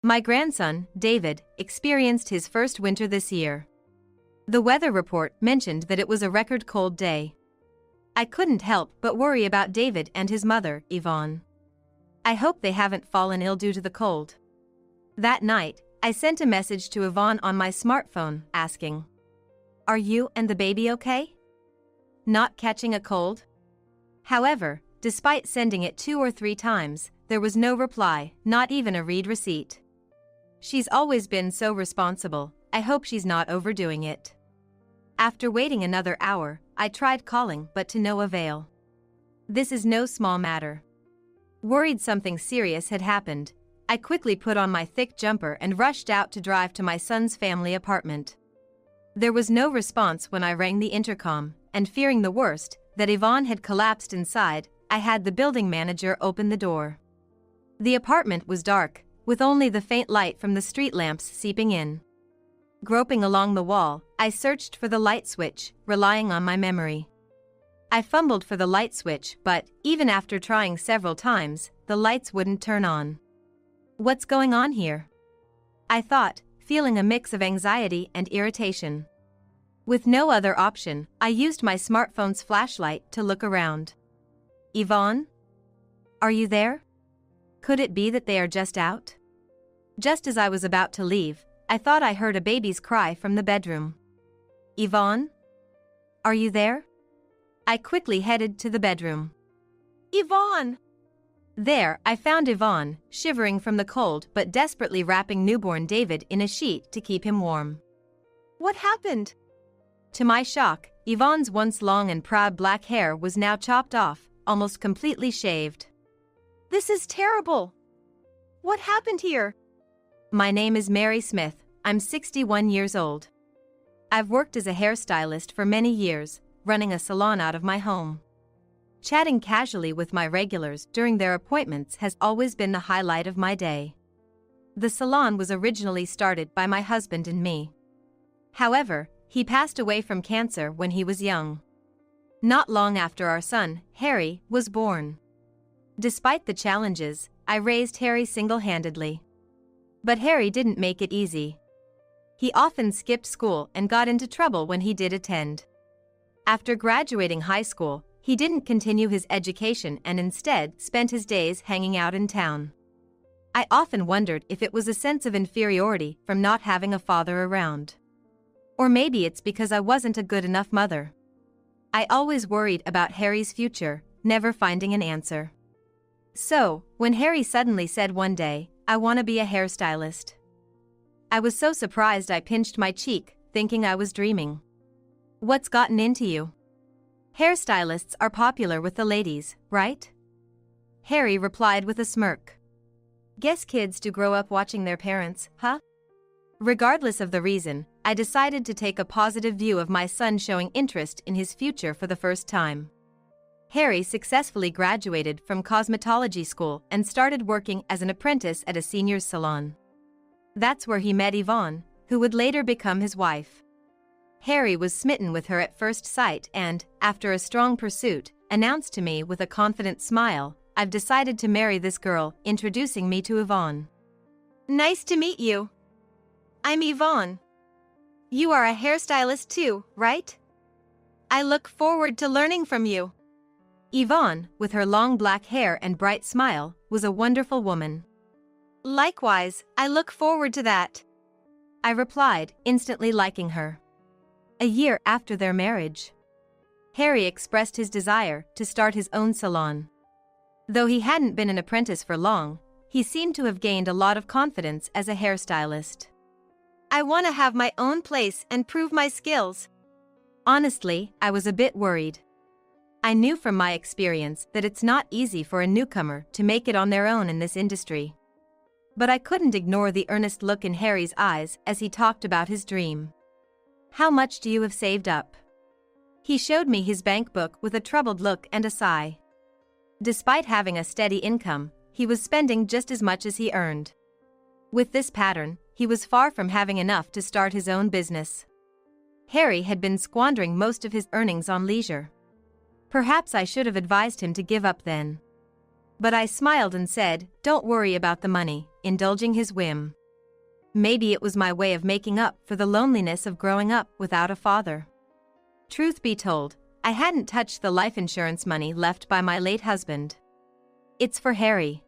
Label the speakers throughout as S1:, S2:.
S1: My grandson, David, experienced his first winter this year. The weather report mentioned that it was a record cold day. I couldn't help but worry about David and his mother, Yvonne. I hope they haven't fallen ill due to the cold. That night, I sent a message to Yvonne on my smartphone, asking, "Are you and the baby okay? Not catching a cold?" However, despite sending it 2 or 3 times, there was no reply, not even a read receipt. She's always been so responsible, I hope she's not overdoing it. After waiting another hour, I tried calling but to no avail. This is no small matter. Worried something serious had happened, I quickly put on my thick jumper and rushed out to drive to my son's family apartment. There was no response when I rang the intercom, and fearing the worst, that Yvonne had collapsed inside, I had the building manager open the door. The apartment was dark, with only the faint light from the street lamps seeping in. Groping along the wall, I searched for the light switch, relying on my memory. I fumbled for the light switch, but, even after trying several times, the lights wouldn't turn on. What's going on here? I thought, feeling a mix of anxiety and irritation. With no other option, I used my smartphone's flashlight to look around. Yvonne? Are you there? Could it be that they are just out? Just as I was about to leave, I thought I heard a baby's cry from the bedroom. Yvonne? Are you there? I quickly headed to the bedroom. Yvonne! There, I found Yvonne, shivering from the cold but desperately wrapping newborn David in a sheet to keep him warm. What happened? To my shock, Yvonne's once long and proud black hair was now chopped off, almost completely shaved. This is terrible! What happened here? My name is Mary Smith, I'm 61 years old. I've worked as a hairstylist for many years, running a salon out of my home. Chatting casually with my regulars during their appointments has always been the highlight of my day. The salon was originally started by my husband and me. However, he passed away from cancer when he was young. Not long after our son, Harry, was born. Despite the challenges, I raised Harry single-handedly. But Harry didn't make it easy. He often skipped school and got into trouble when he did attend. After graduating high school, he didn't continue his education and instead spent his days hanging out in town. I often wondered if it was a sense of inferiority from not having a father around. Or maybe it's because I wasn't a good enough mother. I always worried about Harry's future, never finding an answer. So, when Harry suddenly said one day, "I want to be a hairstylist," I was so surprised I pinched my cheek, thinking I was dreaming. What's gotten into you? Hairstylists are popular with the ladies, right? Harry replied with a smirk. Guess kids do grow up watching their parents, huh? Regardless of the reason, I decided to take a positive view of my son showing interest in his future for the first time. Harry successfully graduated from cosmetology school and started working as an apprentice at a seniors salon. That's where he met Yvonne, who would later become his wife. Harry was smitten with her at first sight and, after a strong pursuit, announced to me with a confident smile, "I've decided to marry this girl," introducing me to Yvonne. Nice to meet you. I'm Yvonne. You are a hairstylist too, right? I look forward to learning from you. Yvonne, with her long black hair and bright smile, was a wonderful woman. Likewise, I look forward to that, I replied, instantly liking her. A year after their marriage, Harry expressed his desire to start his own salon. Though he hadn't been an apprentice for long, he seemed to have gained a lot of confidence as a hairstylist. I want to have my own place and prove my skills. Honestly, I was a bit worried. I knew from my experience that it's not easy for a newcomer to make it on their own in this industry. But I couldn't ignore the earnest look in Harry's eyes as he talked about his dream. How much do you have saved up? He showed me his bank book with a troubled look and a sigh. Despite having a steady income, he was spending just as much as he earned. With this pattern, he was far from having enough to start his own business. Harry had been squandering most of his earnings on leisure. Perhaps I should have advised him to give up then. But I smiled and said, "Don't worry about the money," indulging his whim. Maybe it was my way of making up for the loneliness of growing up without a father. Truth be told, I hadn't touched the life insurance money left by my late husband. "It's for Harry.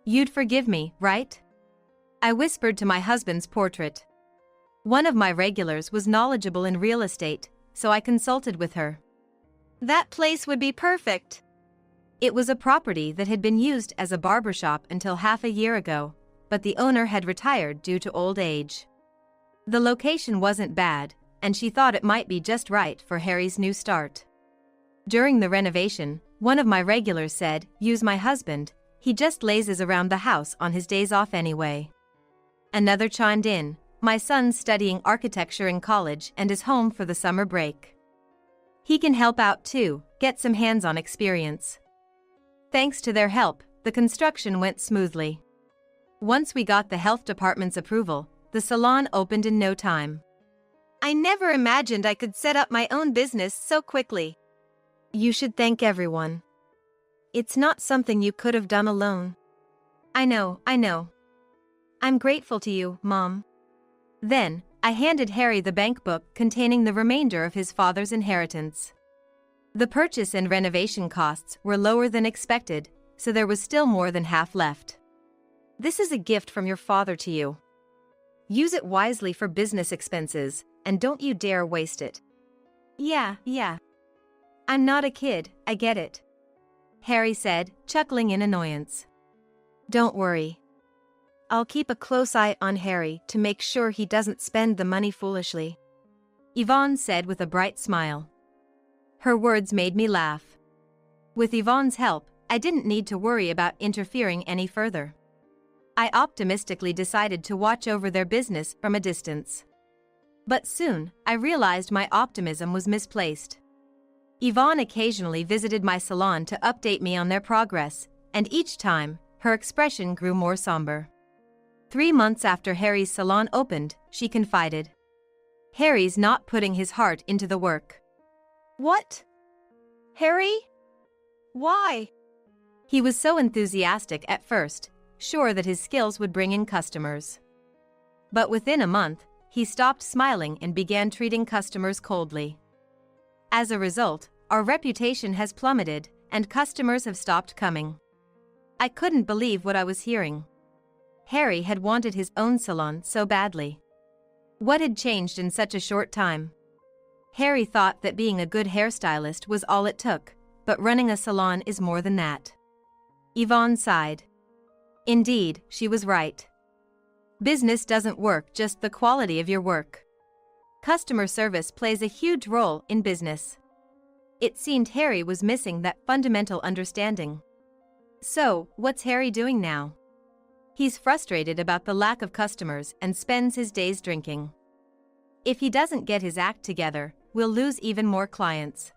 S1: You'd forgive me, right?" I whispered to my husband's portrait. One of my regulars was knowledgeable in real estate, so I consulted with her. "That place would be perfect." It was a property that had been used as a barbershop until half a year ago, but the owner had retired due to old age. The location wasn't bad, and she thought it might be just right for Harry's new start. During the renovation, one of my regulars said, "Use my husband, he just lazes around the house on his days off anyway." Another chimed in, "My son's studying architecture in college and is home for the summer break. He can help out too, get some hands-on experience." Thanks to their help, the construction went smoothly. Once we got the health department's approval, the salon opened in no time. I never imagined I could set up my own business so quickly. You should thank everyone. It's not something you could have done alone. I know. I'm grateful to you, Mom. Then, I handed Harry the bank book containing the remainder of his father's inheritance. The purchase and renovation costs were lower than expected, so there was still more than half left. "This is a gift from your father to you. Use it wisely for business expenses, and don't you dare waste it." Yeah. I'm not a kid, I get it," Harry said, chuckling in annoyance. "Don't worry. I'll keep a close eye on Harry to make sure he doesn't spend the money foolishly," Yvonne said with a bright smile. Her words made me laugh. With Yvonne's help, I didn't need to worry about interfering any further. I optimistically decided to watch over their business from a distance. But soon, I realized my optimism was misplaced. Yvonne occasionally visited my salon to update me on their progress, and each time, her expression grew more somber. 3 months after Harry's salon opened, she confided, "Harry's not putting his heart into the work." "What? Harry? Why?" He was so enthusiastic at first, sure that his skills would bring in customers. But within a month, he stopped smiling and began treating customers coldly. As a result, our reputation has plummeted, and customers have stopped coming. I couldn't believe what I was hearing. Harry had wanted his own salon so badly. What had changed in such a short time? Harry thought that being a good hairstylist was all it took, but running a salon is more than that. Yvonne sighed. Indeed, she was right. Business doesn't work just the quality of your work. Customer service plays a huge role in business. It seemed Harry was missing that fundamental understanding. So, what's Harry doing now? He's frustrated about the lack of customers and spends his days drinking. If he doesn't get his act together, we'll lose even more clients.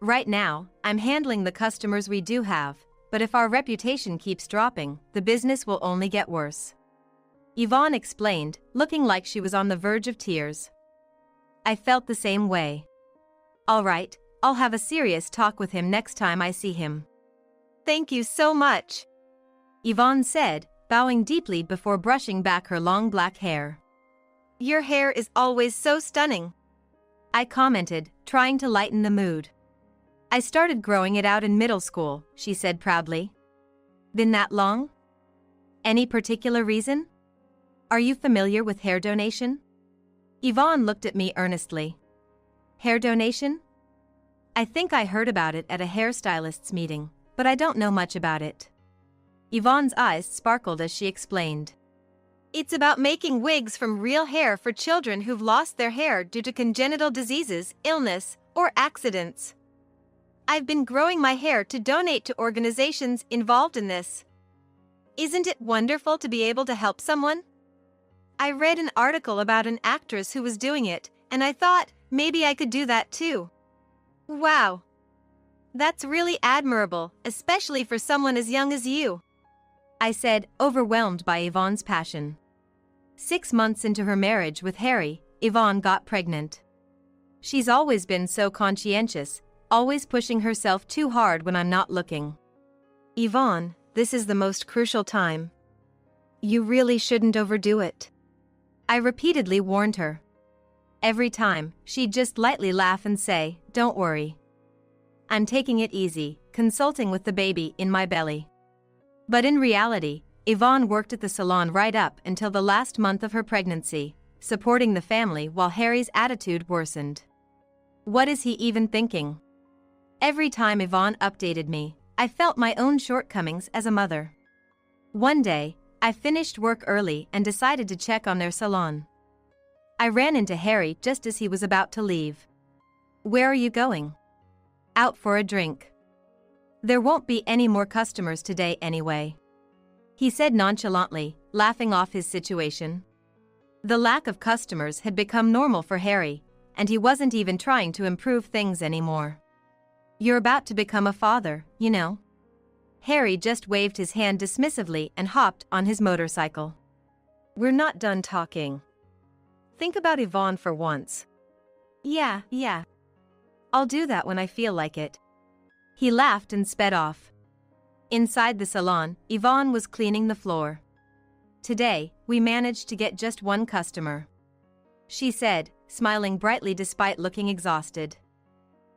S1: Right now, I'm handling the customers we do have, but if our reputation keeps dropping, the business will only get worse. Yvonne explained, looking like she was on the verge of tears. I felt the same way. All right, I'll have a serious talk with him next time I see him. Thank you so much, Yvonne said, bowing deeply before brushing back her long black hair. Your hair is always so stunning, I commented, trying to lighten the mood. I started growing it out in middle school, she said proudly. Been that long? Any particular reason? Are you familiar with hair donation? Yvonne looked at me earnestly. Hair donation? I think I heard about it at a hairstylist's meeting, but I don't know much about it. Yvonne's eyes sparkled as she explained. It's about making wigs from real hair for children who've lost their hair due to congenital diseases, illness, or accidents. I've been growing my hair to donate to organizations involved in this. Isn't it wonderful to be able to help someone? I read an article about an actress who was doing it, and I thought maybe I could do that too. Wow. That's really admirable, especially for someone as young as you, I said, overwhelmed by Yvonne's passion. 6 months into her marriage with Harry, Yvonne got pregnant. She's always been so conscientious, always pushing herself too hard when I'm not looking. Yvonne, this is the most crucial time. You really shouldn't overdo it. I repeatedly warned her. Every time, she'd just lightly laugh and say, "Don't worry. I'm taking it easy, consulting with the baby in my belly." But in reality, Yvonne worked at the salon right up until the last month of her pregnancy, supporting the family while Harry's attitude worsened. What is he even thinking? Every time Yvonne updated me, I felt my own shortcomings as a mother. One day, I finished work early and decided to check on their salon. I ran into Harry just as he was about to leave. "Where are you going?" "Out for a drink." "There won't be any more customers today anyway," he said nonchalantly, laughing off his situation. The lack of customers had become normal for Harry, and he wasn't even trying to improve things anymore. "You're about to become a father, you know." Harry just waved his hand dismissively and hopped on his motorcycle. "We're not done talking. Think about Yvonne for once." Yeah. I'll do that when I feel like it." He laughed and sped off. Inside the salon, Yvonne was cleaning the floor. "Today, we managed to get just one customer," she said, smiling brightly despite looking exhausted.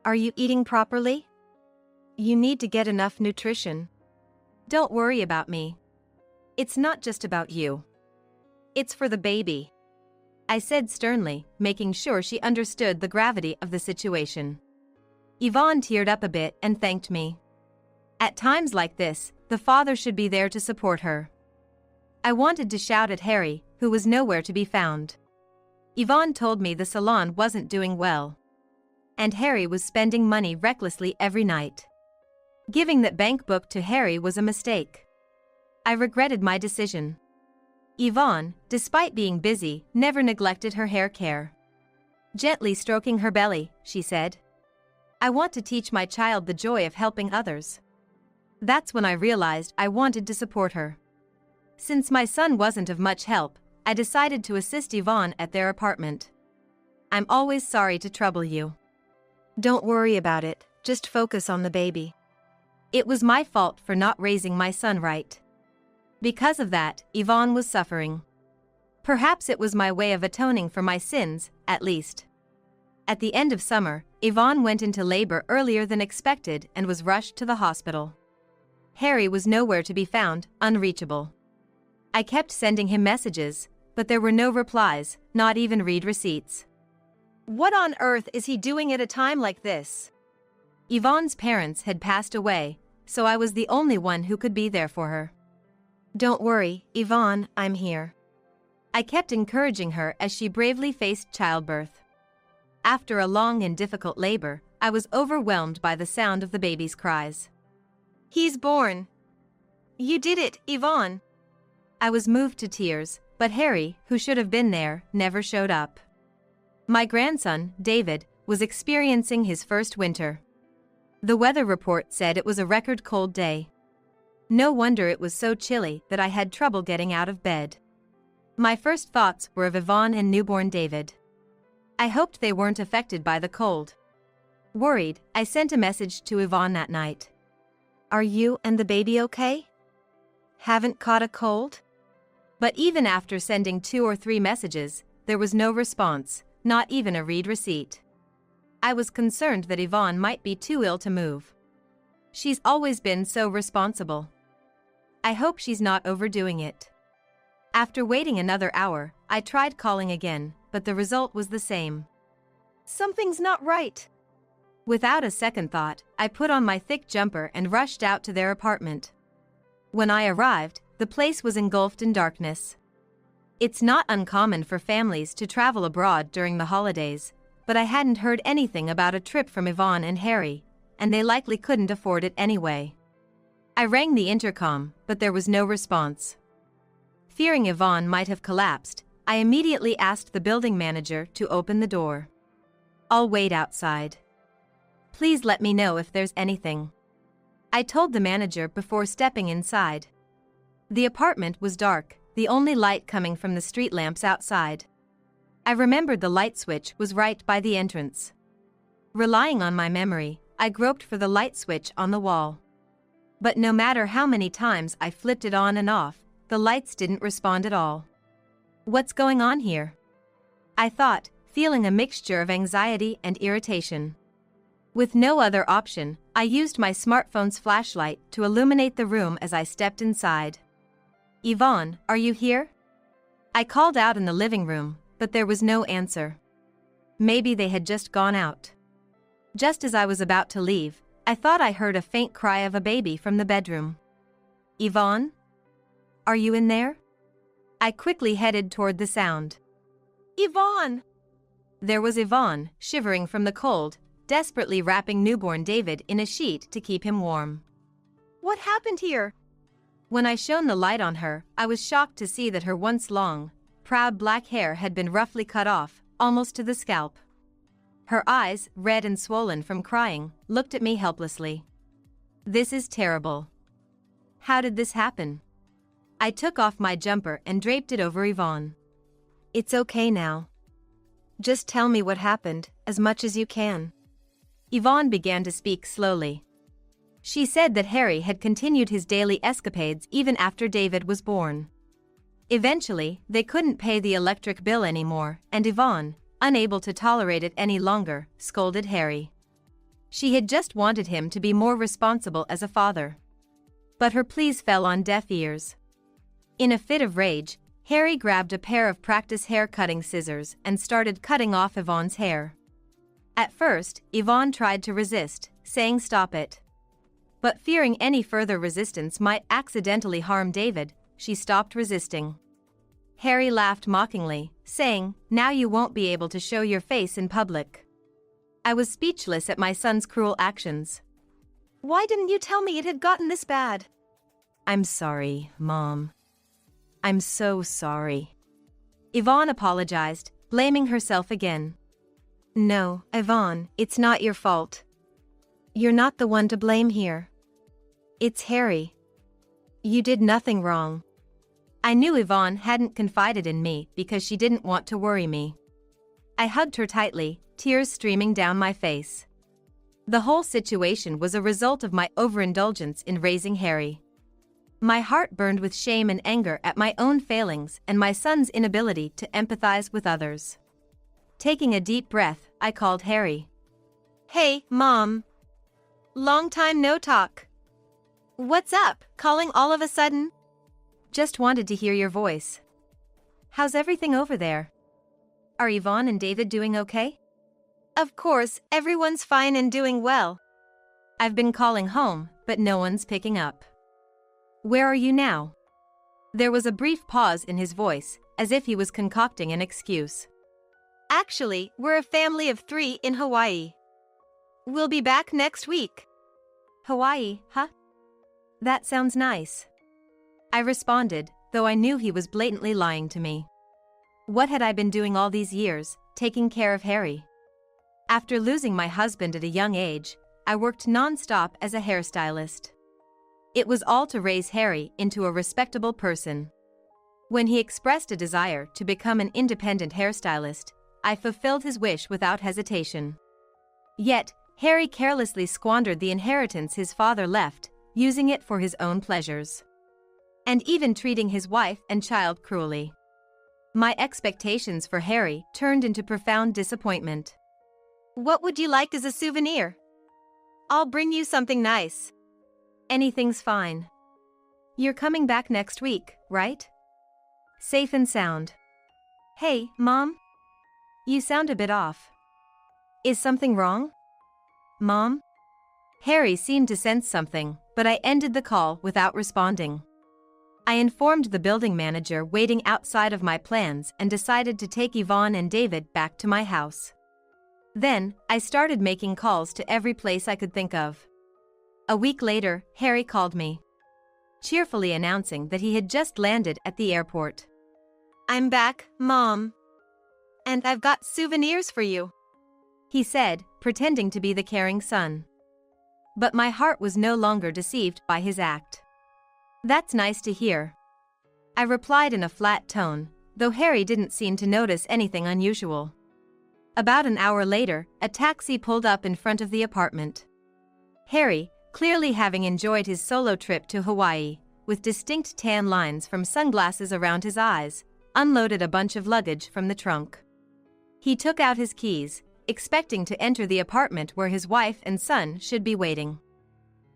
S1: "Are you eating properly? You need to get enough nutrition. Don't worry about me. It's not just about you. It's for the baby," I said sternly, making sure she understood the gravity of the situation. Yvonne teared up a bit and thanked me. At times like this, the father should be there to support her. I wanted to shout at Harry, who was nowhere to be found. Yvonne told me the salon wasn't doing well, and Harry was spending money recklessly every night. Giving that bank book to Harry was a mistake. I regretted my decision. Yvonne, despite being busy, never neglected her hair care. Gently stroking her belly, she said, "I want to teach my child the joy of helping others." That's when I realized I wanted to support her. Since my son wasn't of much help, I decided to assist Yvonne at their apartment. "I'm always sorry to trouble you." "Don't worry about it, just focus on the baby. It was my fault for not raising my son right." Because of that, Yvonne was suffering. Perhaps it was my way of atoning for my sins, at least. At the end of summer, Yvonne went into labor earlier than expected and was rushed to the hospital. Harry was nowhere to be found, unreachable. I kept sending him messages, but there were no replies, not even read receipts. What on earth is he doing at a time like this? Yvonne's parents had passed away, so I was the only one who could be there for her. "Don't worry, Yvonne, I'm here." I kept encouraging her as she bravely faced childbirth. After a long and difficult labor, I was overwhelmed by the sound of the baby's cries. "He's born. You did it, Yvonne." I was moved to tears, but Harry, who should have been there, never showed up. My grandson, David, was experiencing his first winter. The weather report said it was a record cold day. No wonder it was so chilly that I had trouble getting out of bed. My first thoughts were of Yvonne and newborn David. I hoped they weren't affected by the cold. Worried, I sent a message to Yvonne that night. "Are you and the baby okay? Haven't caught a cold?" But even after sending 2 or 3 messages, there was no response, not even a read receipt. I was concerned that Yvonne might be too ill to move. She's always been so responsible. I hope she's not overdoing it. After waiting another hour, I tried calling again, but the result was the same. Something's not right. Without a second thought, I put on my thick jumper and rushed out to their apartment. When I arrived, the place was engulfed in darkness. It's not uncommon for families to travel abroad during the holidays, but I hadn't heard anything about a trip from Yvonne and Harry, and they likely couldn't afford it anyway. I rang the intercom, but there was no response. Fearing Yvonne might have collapsed, I immediately asked the building manager to open the door. "I'll wait outside. Please let me know if there's anything," I told the manager before stepping inside. The apartment was dark, the only light coming from the street lamps outside. I remembered the light switch was right by the entrance. Relying on my memory, I groped for the light switch on the wall. But no matter how many times I flipped it on and off, the lights didn't respond at all. What's going on here? I thought, feeling a mixture of anxiety and irritation. With no other option, I used my smartphone's flashlight to illuminate the room as I stepped inside. Yvonne, are you here? I called out in the living room, but there was no answer. Maybe they had just gone out. Just as I was about to leave, I thought I heard a faint cry of a baby from the bedroom. Yvonne? Are you in there? I quickly headed toward the sound. Yvonne! There was Yvonne, shivering from the cold, desperately wrapping newborn David in a sheet to keep him warm. What happened here? When I shone the light on her, I was shocked to see that her once long, proud black hair had been roughly cut off, almost to the scalp. Her eyes, red and swollen from crying, looked at me helplessly. This is terrible. How did this happen? I took off my jumper and draped it over Yvonne. It's okay now. Just tell me what happened, as much as you can. Yvonne began to speak slowly. She said that Harry had continued his daily escapades even after David was born. Eventually, they couldn't pay the electric bill anymore, and Yvonne, unable to tolerate it any longer, scolded Harry. She had just wanted him to be more responsible as a father. But her pleas fell on deaf ears. In a fit of rage, Harry grabbed a pair of practice hair-cutting scissors and started cutting off Yvonne's hair. At first, Yvonne tried to resist, saying stop it. But fearing any further resistance might accidentally harm David, she stopped resisting. Harry laughed mockingly, saying, "Now you won't be able to show your face in public." I was speechless at my son's cruel actions. Why didn't you tell me it had gotten this bad? I'm sorry, Mom. I'm so sorry. Yvonne apologized, blaming herself again. No, Yvonne, it's not your fault. You're not the one to blame here. It's Harry. You did nothing wrong. I knew Yvonne hadn't confided in me because she didn't want to worry me. I hugged her tightly, tears streaming down my face. The whole situation was a result of my overindulgence in raising Harry. My heart burned with shame and anger at my own failings and my son's inability to empathize with others. Taking a deep breath, I called Harry. Hey, Mom. Long time no talk. What's up, calling all of a sudden? Just wanted to hear your voice. How's everything over there? Are Yvonne and David doing okay? Of course, everyone's fine and doing well. I've been calling home, but no one's picking up. Where are you now? There was a brief pause in his voice, as if he was concocting an excuse. Actually, we're a family of 3 in Hawaii. We'll be back next week. Hawaii, huh? That sounds nice. I responded, though I knew he was blatantly lying to me. What had I been doing all these years, taking care of Harry? After losing my husband at a young age, I worked non-stop as a hairstylist. It was all to raise Harry into a respectable person. When he expressed a desire to become an independent hairstylist, I fulfilled his wish without hesitation. Yet, Harry carelessly squandered the inheritance his father left, using it for his own pleasures. And even treating his wife and child cruelly. My expectations for Harry turned into profound disappointment. What would you like as a souvenir? I'll bring you something nice. Anything's fine. You're coming back next week, right? Safe and sound. Hey, Mom? You sound a bit off. Is something wrong? Mom? Harry seemed to sense something, but I ended the call without responding. I informed the building manager waiting outside of my plans and decided to take Yvonne and David back to my house. Then, I started making calls to every place I could think of. A week later, Harry called me, cheerfully announcing that he had just landed at the airport. I'm back, Mom. And I've got souvenirs for you, he said, pretending to be the caring son. But my heart was no longer deceived by his act. That's nice to hear. I replied in a flat tone, though Harry didn't seem to notice anything unusual. About an hour later, a taxi pulled up in front of the apartment. Harry, clearly having enjoyed his solo trip to Hawaii, with distinct tan lines from sunglasses around his eyes, unloaded a bunch of luggage from the trunk. He took out his keys, expecting to enter the apartment where his wife and son should be waiting.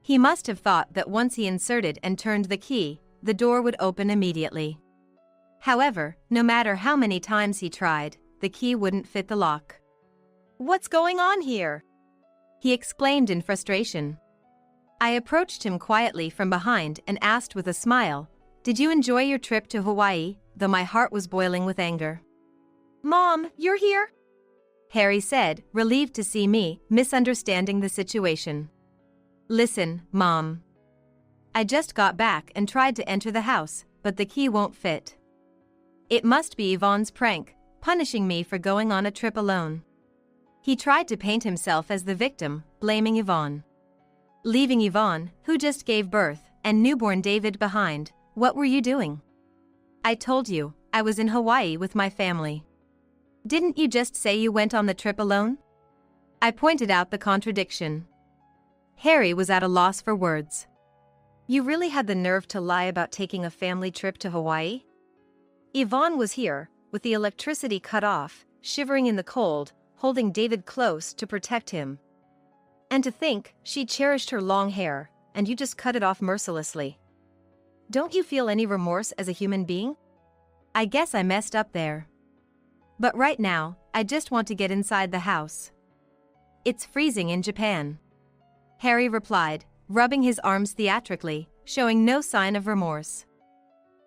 S1: He must have thought that once he inserted and turned the key, the door would open immediately. However, no matter how many times he tried, the key wouldn't fit the lock. "What's going on here?" he exclaimed in frustration. I approached him quietly from behind and asked with a smile, "Did you enjoy your trip to Hawaii?" though my heart was boiling with anger. "Mom, you're here?" Harry said, relieved to see me, misunderstanding the situation. "Listen, Mom. I just got back and tried to enter the house, but the key won't fit. It must be Yvonne's prank, punishing me for going on a trip alone." He tried to paint himself as the victim, blaming Yvonne. Leaving Yvonne, who just gave birth, and newborn David behind, what were you doing? I told you, I was in Hawaii with my family. Didn't you just say you went on the trip alone? I pointed out the contradiction. Harry was at a loss for words. You really had the nerve to lie about taking a family trip to Hawaii? Yvonne was here, with the electricity cut off, shivering in the cold, holding David close to protect him. And to think, she cherished her long hair, and you just cut it off mercilessly. Don't you feel any remorse as a human being? I guess I messed up there. But right now, I just want to get inside the house. It's freezing in Japan. Harry replied, rubbing his arms theatrically, showing no sign of remorse.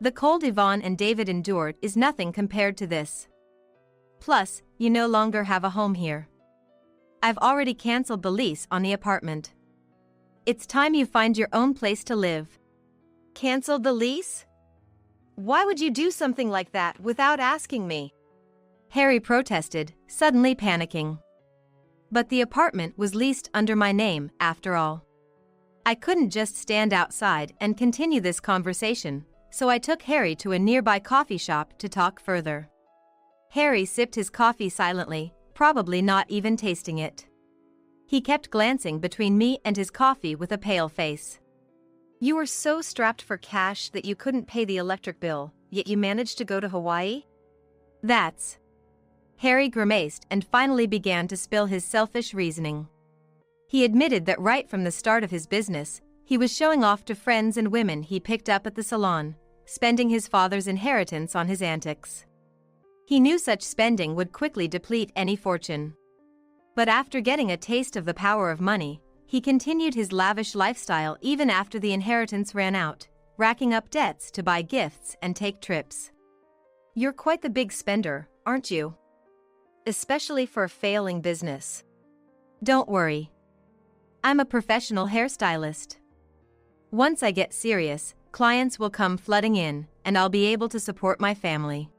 S1: The cold Yvonne and David endured is nothing compared to this. Plus, you no longer have a home here. I've already cancelled the lease on the apartment. It's time you find your own place to live. Cancelled the lease? Why would you do something like that without asking me? Harry protested, suddenly panicking. But the apartment was leased under my name, after all. I couldn't just stand outside and continue this conversation, so I took Harry to a nearby coffee shop to talk further. Harry sipped his coffee silently, probably not even tasting it. He kept glancing between me and his coffee with a pale face. You were so strapped for cash that you couldn't pay the electric bill, yet you managed to go to Hawaii? That's... Harry grimaced and finally began to spill his selfish reasoning. He admitted that right from the start of his business, he was showing off to friends and women he picked up at the salon, spending his father's inheritance on his antics. He knew such spending would quickly deplete any fortune. But after getting a taste of the power of money, he continued his lavish lifestyle even after the inheritance ran out, racking up debts to buy gifts and take trips. You're quite the big spender, aren't you? Especially for a failing business. Don't worry. I'm a professional hairstylist. Once I get serious, clients will come flooding in, and I'll be able to support my family.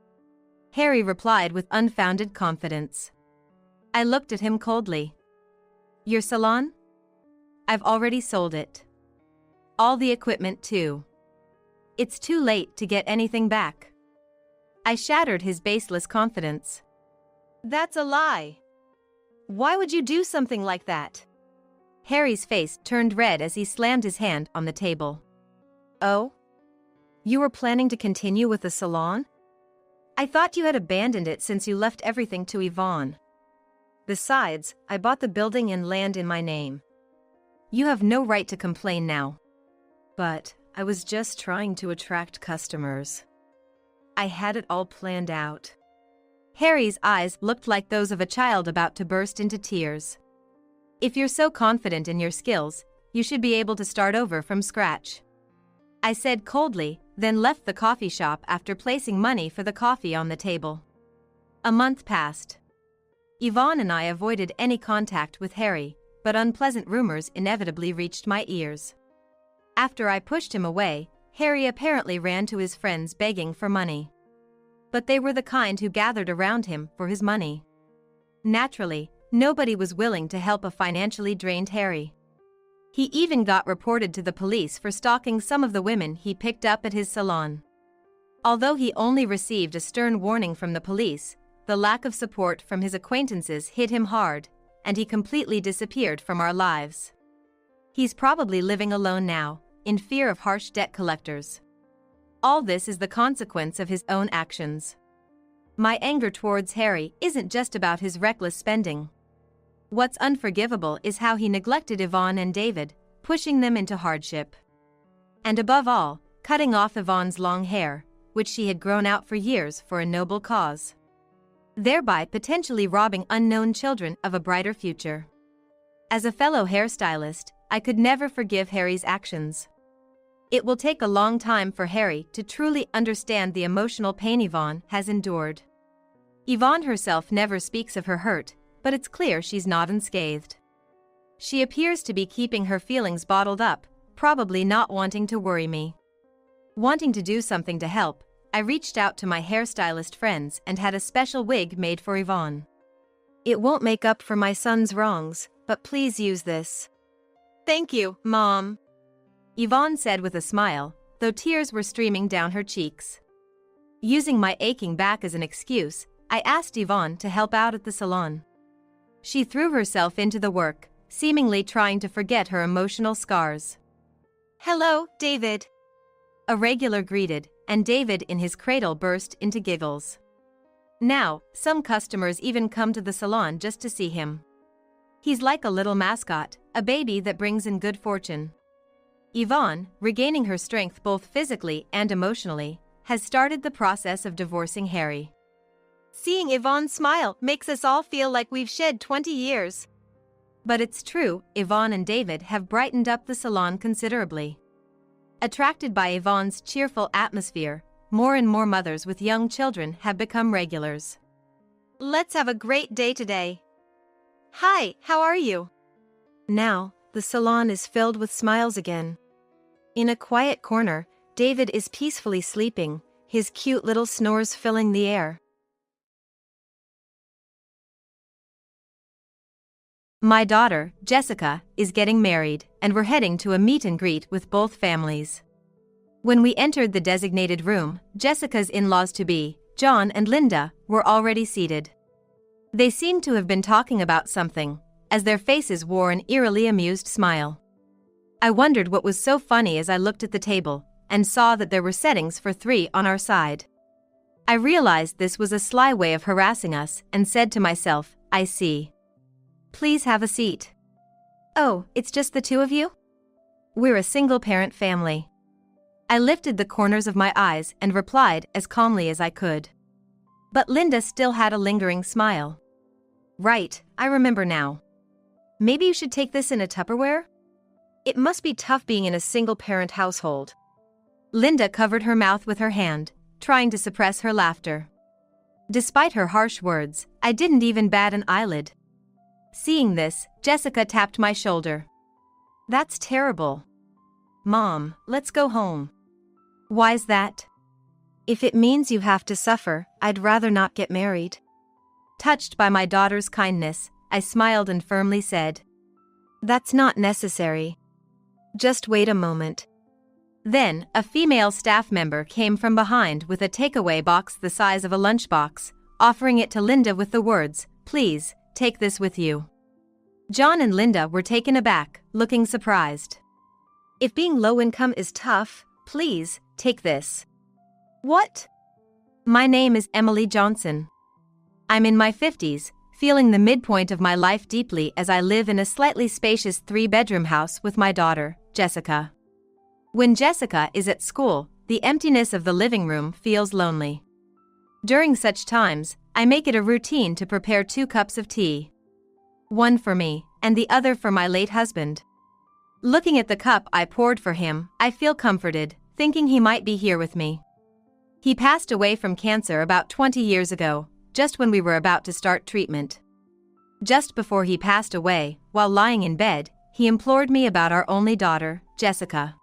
S1: Harry replied with unfounded confidence. I looked at him coldly. Your salon? I've already sold it. All the equipment too. It's too late to get anything back. I shattered his baseless confidence. That's a lie. Why would you do something like that? Harry's face turned red as he slammed his hand on the table. Oh? You were planning to continue with the salon? I thought you had abandoned it since you left everything to Yvonne. Besides, I bought the building and land in my name. You have no right to complain now. But I was just trying to attract customers. I had it all planned out. Harry's eyes looked like those of a child about to burst into tears. If you're so confident in your skills, you should be able to start over from scratch. I said coldly, then left the coffee shop after placing money for the coffee on the table. A month passed. Yvonne and I avoided any contact with Harry, but unpleasant rumors inevitably reached my ears. After I pushed him away, Harry apparently ran to his friends begging for money. But they were the kind who gathered around him for his money. Naturally, nobody was willing to help a financially drained Harry. He even got reported to the police for stalking some of the women he picked up at his salon. Although he only received a stern warning from the police, the lack of support from his acquaintances hit him hard, and he completely disappeared from our lives. He's probably living alone now, in fear of harsh debt collectors. All this is the consequence of his own actions. My anger towards Harry isn't just about his reckless spending. What's unforgivable is how he neglected Yvonne and David, pushing them into hardship. And above all, cutting off Yvonne's long hair, which she had grown out for years for a noble cause, thereby potentially robbing unknown children of a brighter future. As a fellow hairstylist, I could never forgive Harry's actions. It will take a long time for Harry to truly understand the emotional pain Yvonne has endured. Yvonne herself never speaks of her hurt, but it's clear she's not unscathed. She appears to be keeping her feelings bottled up, probably not wanting to worry me. Wanting to do something to help, I reached out to my hairstylist friends and had a special wig made for Yvonne. It won't make up for my son's wrongs, but please use this. Thank you, Mom, Yvonne said with a smile, though tears were streaming down her cheeks. Using my aching back as an excuse, I asked Yvonne to help out at the salon. She threw herself into the work, seemingly trying to forget her emotional scars. "Hello, David," a regular greeted, and David in his cradle burst into giggles. Now, some customers even come to the salon just to see him. He's like a little mascot, a baby that brings in good fortune. Yvonne, regaining her strength both physically and emotionally, has started the process of divorcing Harry. Seeing Yvonne's smile makes us all feel like we've shed 20 years. But it's true, Yvonne and David have brightened up the salon considerably. Attracted by Yvonne's cheerful atmosphere, more and more mothers with young children have become regulars. "Let's have a great day today." "Hi, how are you?" Now, the salon is filled with smiles again. In a quiet corner, David is peacefully sleeping, his cute little snores filling the air. My daughter, Jessica, is getting married, and we're heading to a meet and greet with both families. When we entered the designated room, Jessica's in-laws-to-be, John and Linda, were already seated. They seemed to have been talking about something, as their faces wore an eerily amused smile. I wondered what was so funny as I looked at the table, and saw that there were settings for 3 on our side. I realized this was a sly way of harassing us, and said to myself, "I see. Please have a seat." "Oh, it's just the 2 of you?" "We're a single-parent family." I lifted the corners of my eyes and replied as calmly as I could. But Linda still had a lingering smile. "Right, I remember now. Maybe you should take this in a Tupperware? It must be tough being in a single-parent household." Linda covered her mouth with her hand, trying to suppress her laughter. Despite her harsh words, I didn't even bat an eyelid. Seeing this, Jessica tapped my shoulder. "That's terrible. Mom, let's go home." "Why's that?" "If it means you have to suffer, I'd rather not get married." Touched by my daughter's kindness, I smiled and firmly said, "That's not necessary. Just wait a moment." Then, a female staff member came from behind with a takeaway box the size of a lunchbox, offering it to Linda with the words, "Please, take this with you." John and Linda were taken aback, looking surprised. "If being low income is tough, please, take this." "What?" "My name is Emily Johnson. I'm in my 50s, feeling the midpoint of my life deeply as I live in a slightly spacious 3-bedroom house with my daughter, Jessica. When Jessica is at school, the emptiness of the living room feels lonely. During such times, I make it a routine to prepare 2 cups of tea. One for me, and the other for my late husband. Looking at the cup I poured for him, I feel comforted, thinking he might be here with me. He passed away from cancer about 20 years ago, just when we were about to start treatment. Just before he passed away, while lying in bed, he implored me about our only daughter, Jessica.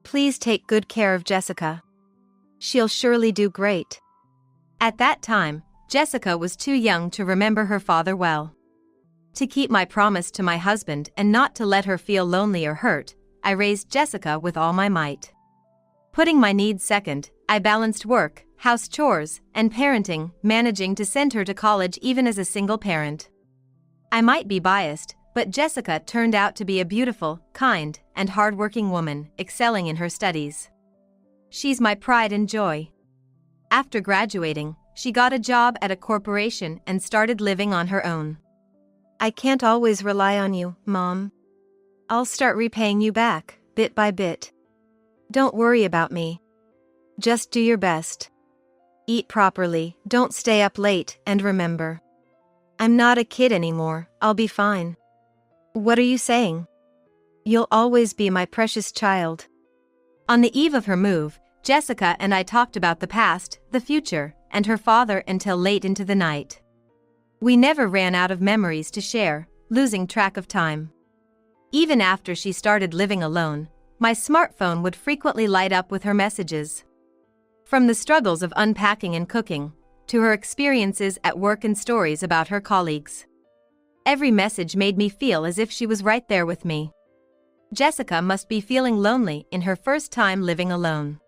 S1: "Please take good care of Jessica. She'll surely do great." At that time, Jessica was too young to remember her father well. To keep my promise to my husband and not to let her feel lonely or hurt, I raised Jessica with all my might. Putting my needs second, I balanced work, house chores, and parenting, managing to send her to college even as a single parent. I might be biased, But Jessica turned out to be a beautiful, kind, and hardworking woman, excelling in her studies. She's my pride and joy. After graduating, she got a job at a corporation and started living on her own. I can't always rely on you, Mom. I'll start repaying you back, bit by bit. Don't worry about me. Just do your best. Eat properly, don't stay up late, and remember, I'm not a kid anymore, I'll be fine. What are you saying? You'll always be my precious child. On the eve of her move, Jessica and I talked about the past, the future, and her father until late into the night. We never ran out of memories to share, losing track of time. Even after she started living alone, my smartphone would frequently light up with her messages. From the struggles of unpacking and cooking, to her experiences at work and stories about her colleagues. Every message made me feel as if she was right there with me. Jessica must be feeling lonely in her first time living alone.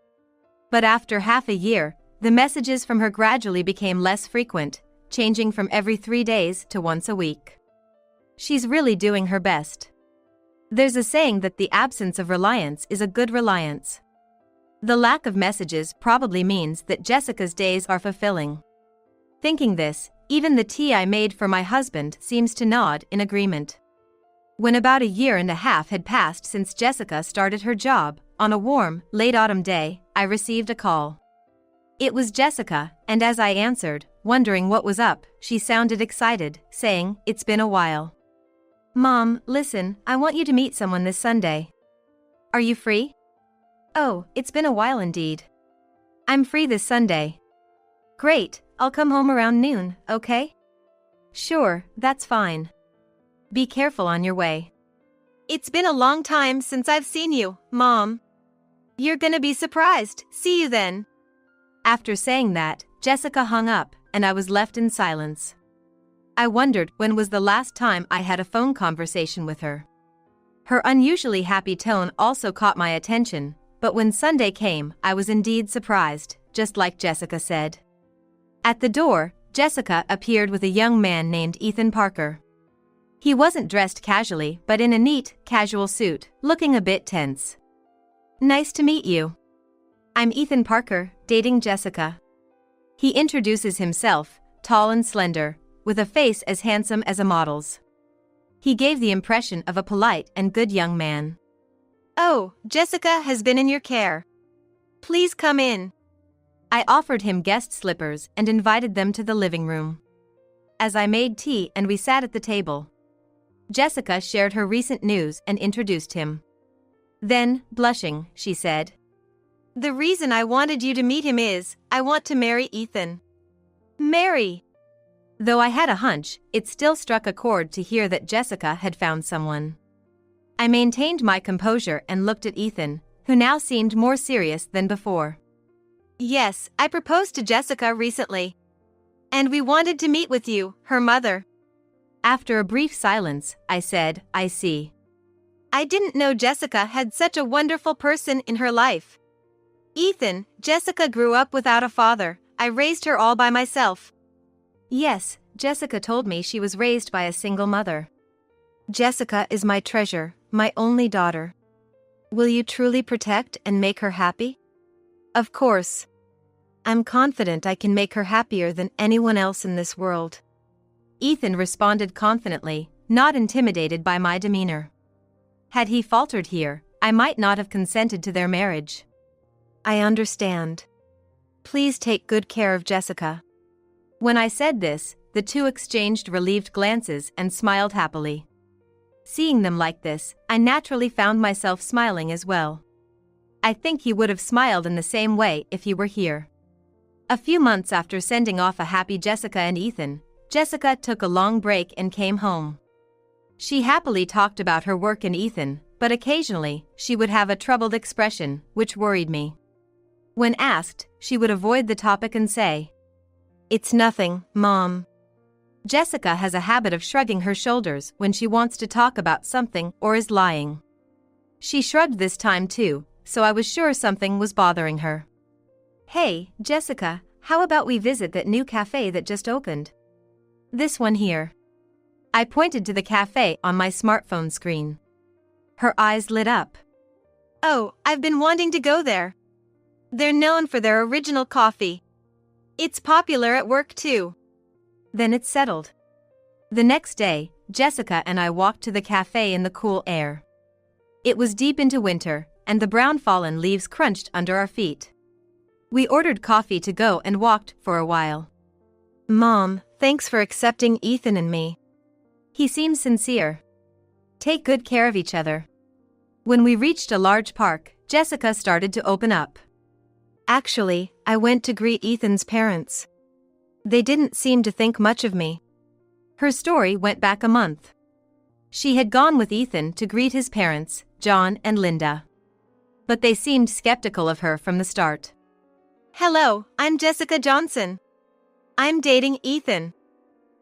S1: But after half a year, the messages from her gradually became less frequent, changing from every 3 days to once a week. She's really doing her best. There's a saying that the absence of reliance is a good reliance. The lack of messages probably means that Jessica's days are fulfilling. Thinking this, even the tea I made for my husband seems to nod in agreement. When about 1.5 years had passed since Jessica started her job, on a warm, late autumn day, I received a call. It was Jessica, and as I answered, wondering what was up, she sounded excited, saying, "It's been a while. Mom, listen, I want you to meet someone this Sunday. Are you free?" "Oh, it's been a while indeed. I'm free this Sunday." "Great, I'll come home around noon, okay?" "Sure, that's fine. Be careful on your way." "It's been a long time since I've seen you, Mom. You're gonna be surprised, see you then." After saying that, Jessica hung up, and I was left in silence. I wondered when was the last time I had a phone conversation with her. Her unusually happy tone also caught my attention, but when Sunday came, I was indeed surprised, just like Jessica said. At the door, Jessica appeared with a young man named Ethan Parker. He wasn't dressed casually but in a neat, casual suit, looking a bit tense. "Nice to meet you. I'm Ethan Parker, dating Jessica." He introduces himself, tall and slender, with a face as handsome as a model's. He gave the impression of a polite and good young man. "Oh, Jessica has been in your care. Please come in." I offered him guest slippers and invited them to the living room. As I made tea and we sat at the table, Jessica shared her recent news and introduced him. Then, blushing, she said, "The reason I wanted you to meet him is, I want to marry Ethan." Marry! Though I had a hunch, it still struck a chord to hear that Jessica had found someone. I maintained my composure and looked at Ethan, who now seemed more serious than before. "Yes, I proposed to Jessica recently. And we wanted to meet with you, her mother." After a brief silence, I said, "I see. I didn't know Jessica had such a wonderful person in her life. Ethan, Jessica grew up without a father. I raised her all by myself." "Yes, Jessica told me she was raised by a single mother. Jessica is my treasure, my only daughter. Will you truly protect and make her happy?" "Of course. I'm confident I can make her happier than anyone else in this world." Ethan responded confidently, not intimidated by my demeanor. Had he faltered here, I might not have consented to their marriage. "I understand. Please take good care of Jessica." When I said this, the two exchanged relieved glances and smiled happily. Seeing them like this, I naturally found myself smiling as well. I think he would have smiled in the same way if he were here. A few months after sending off a happy Jessica and Ethan, Jessica took a long break and came home. She happily talked about her work and Ethan, but occasionally, she would have a troubled expression, which worried me. When asked, she would avoid the topic and say, "It's nothing, Mom." Jessica has a habit of shrugging her shoulders when she wants to talk about something or is lying. She shrugged this time too, so I was sure something was bothering her. "Hey, Jessica, how about we visit that new cafe that just opened? This one here." I pointed to the cafe on my smartphone screen. Her eyes lit up. "Oh, I've been wanting to go there. They're known for their original coffee. It's popular at work too." Then it's settled. The next day, Jessica and I walked to the cafe in the cool air. It was deep into winter, and the brown fallen leaves crunched under our feet. We ordered coffee to go and walked for a while. "Mom, thanks for accepting Ethan and me." He seems sincere. "Take good care of each other." When we reached a large park, Jessica started to open up. "Actually, I went to greet Ethan's parents. They didn't seem to think much of me." Her story went back a month. She had gone with Ethan to greet his parents, John and Linda. But they seemed skeptical of her from the start. "Hello, I'm Jessica Johnson. I'm dating Ethan."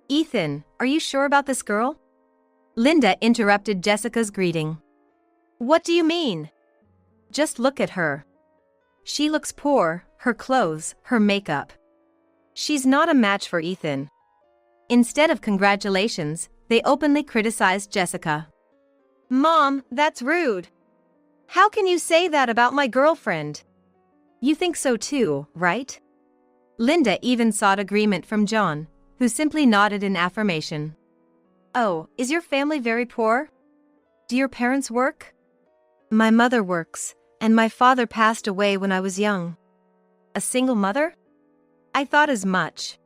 S1: "Ethan, are you sure about this girl?" Linda interrupted Jessica's greeting. "What do you mean? Just look at her. She looks poor, her clothes, her makeup. She's not a match for Ethan." Instead of congratulations, they openly criticized Jessica. "Mom, that's rude. How can you say that about my girlfriend?" "You think so too, right?" Linda even sought agreement from John, who simply nodded in affirmation. "Oh, is your family very poor? Do your parents work?" "My mother works, and my father passed away when I was young." "A single mother?" "I thought as much."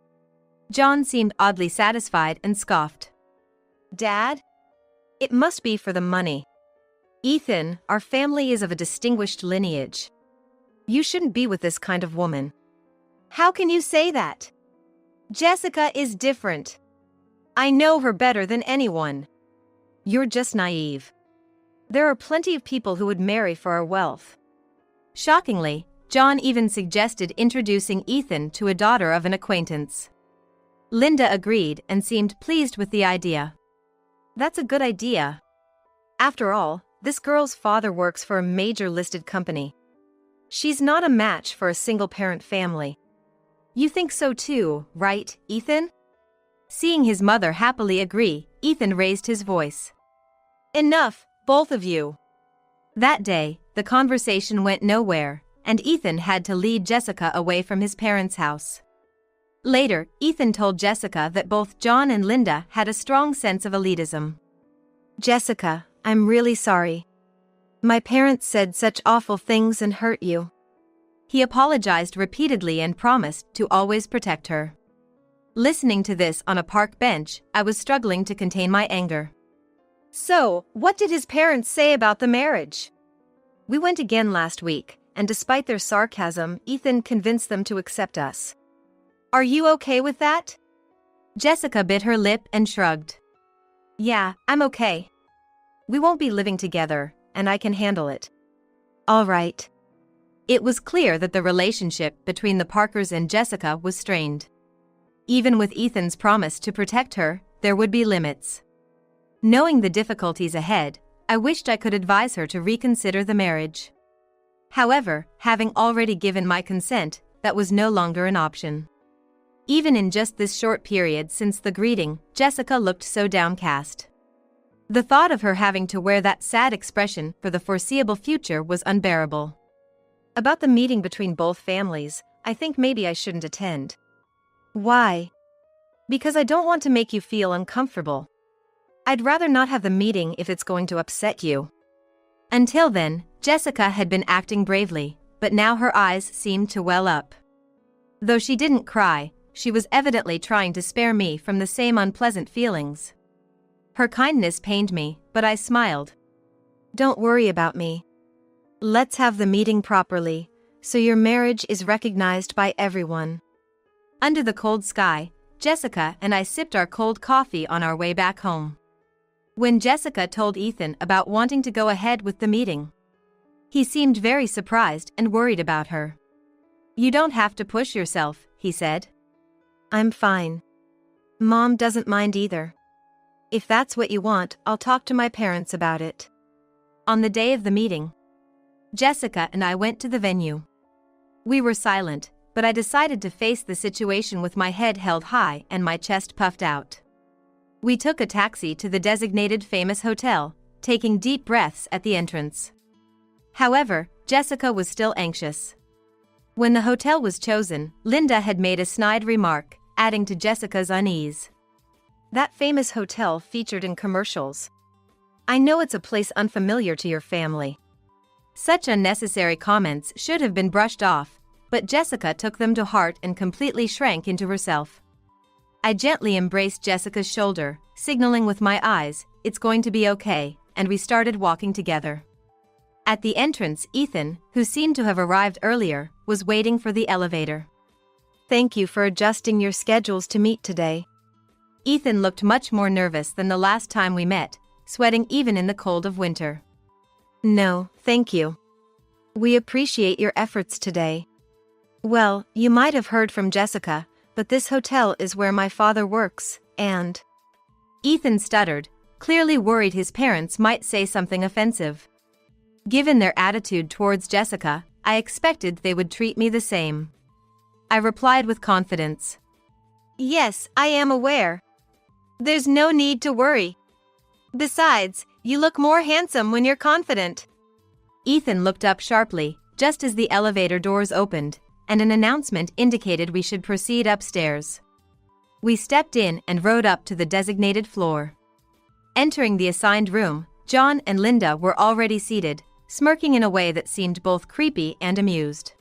S1: John seemed oddly satisfied and scoffed. "Dad? It must be for the money. Ethan, our family is of a distinguished lineage. You shouldn't be with this kind of woman." "How can you say that? Jessica is different. I know her better than anyone." "You're just naive. There are plenty of people who would marry for our wealth." Shockingly, John even suggested introducing Ethan to a daughter of an acquaintance. Linda agreed and seemed pleased with the idea. "That's a good idea. After all, this girl's father works for a major listed company. She's not a match for a single-parent family." "You think so too, right, Ethan?" Seeing his mother happily agree, Ethan raised his voice. "Enough, both of you." That day, the conversation went nowhere, and Ethan had to lead Jessica away from his parents' house. Later, Ethan told Jessica that both John and Linda had a strong sense of elitism. "Jessica, I'm really sorry. My parents said such awful things and hurt you." He apologized repeatedly and promised to always protect her. Listening to this on a park bench, I was struggling to contain my anger. "So, what did his parents say about the marriage?" "We went again last week, and despite their sarcasm, Ethan convinced them to accept us." "Are you okay with that?" Jessica bit her lip and shrugged. "Yeah, I'm okay. We won't be living together, and I can handle it." "All right." It was clear that the relationship between the Parkers and Jessica was strained. Even with Ethan's promise to protect her, there would be limits. Knowing the difficulties ahead, I wished I could advise her to reconsider the marriage. However, having already given my consent, that was no longer an option. Even in just this short period since the greeting, Jessica looked so downcast. The thought of her having to wear that sad expression for the foreseeable future was unbearable. "About the meeting between both families, I think maybe I shouldn't attend." "Why?" "Because I don't want to make you feel uncomfortable. I'd rather not have the meeting if it's going to upset you." Until then, Jessica had been acting bravely, but now her eyes seemed to well up. Though she didn't cry, she was evidently trying to spare me from the same unpleasant feelings. Her kindness pained me, but I smiled. "Don't worry about me. Let's have the meeting properly, so your marriage is recognized by everyone." Under the cold sky, Jessica and I sipped our cold coffee on our way back home. When Jessica told Ethan about wanting to go ahead with the meeting, he seemed very surprised and worried about her. "You don't have to push yourself," he said. "I'm fine. Mom doesn't mind either. If that's what you want, I'll talk to my parents about it." On the day of the meeting, Jessica and I went to the venue. We were silent, but I decided to face the situation with my head held high and my chest puffed out. We took a taxi to the designated famous hotel, taking deep breaths at the entrance. However, Jessica was still anxious. When the hotel was chosen, Linda had made a snide remark, adding to Jessica's unease. "That famous hotel featured in commercials. I know it's a place unfamiliar to your family." Such unnecessary comments should have been brushed off, but Jessica took them to heart and completely shrank into herself. I gently embraced Jessica's shoulder, signaling with my eyes, "It's going to be okay," and we started walking together. At the entrance, Ethan, who seemed to have arrived earlier, was waiting for the elevator. "Thank you for adjusting your schedules to meet today." Ethan looked much more nervous than the last time we met, sweating even in the cold of winter. "No, thank you. We appreciate your efforts today. Well, you might have heard from Jessica, but this hotel is where my father works, and..." Ethan stuttered, clearly worried his parents might say something offensive. Given their attitude towards Jessica, I expected they would treat me the same. I replied with confidence. "Yes, I am aware. There's no need to worry. Besides, you look more handsome when you're confident." Ethan looked up sharply, just as the elevator doors opened, and an announcement indicated we should proceed upstairs. We stepped in and rode up to the designated floor. Entering the assigned room, John and Linda were already seated, smirking in a way that seemed both creepy and amused.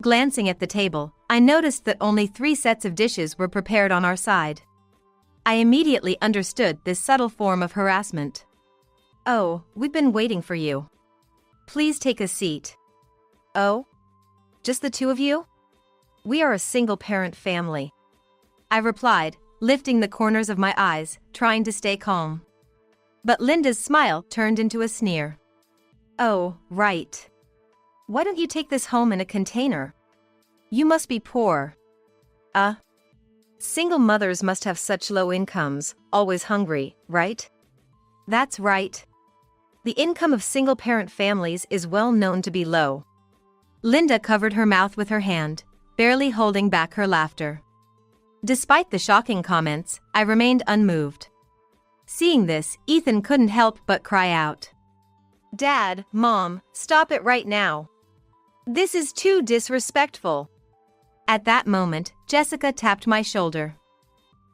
S1: Glancing at the table, I noticed that only 3 sets of dishes were prepared on our side. I immediately understood this subtle form of harassment. "Oh, we've been waiting for you. Please take a seat." "Oh? Just the 2 of you? We are a single-parent family," I replied, lifting the corners of my eyes, trying to stay calm. But Linda's smile turned into a sneer. "Oh, right. Why don't you take this home in a container? You must be poor." Single mothers must have such low incomes, always hungry, right?" "That's right. The income of single-parent families is well known to be low." Linda covered her mouth with her hand, barely holding back her laughter. Despite the shocking comments, I remained unmoved. Seeing this, Ethan couldn't help but cry out. "Dad, Mom, stop it right now. This is too disrespectful." At that moment, Jessica tapped my shoulder.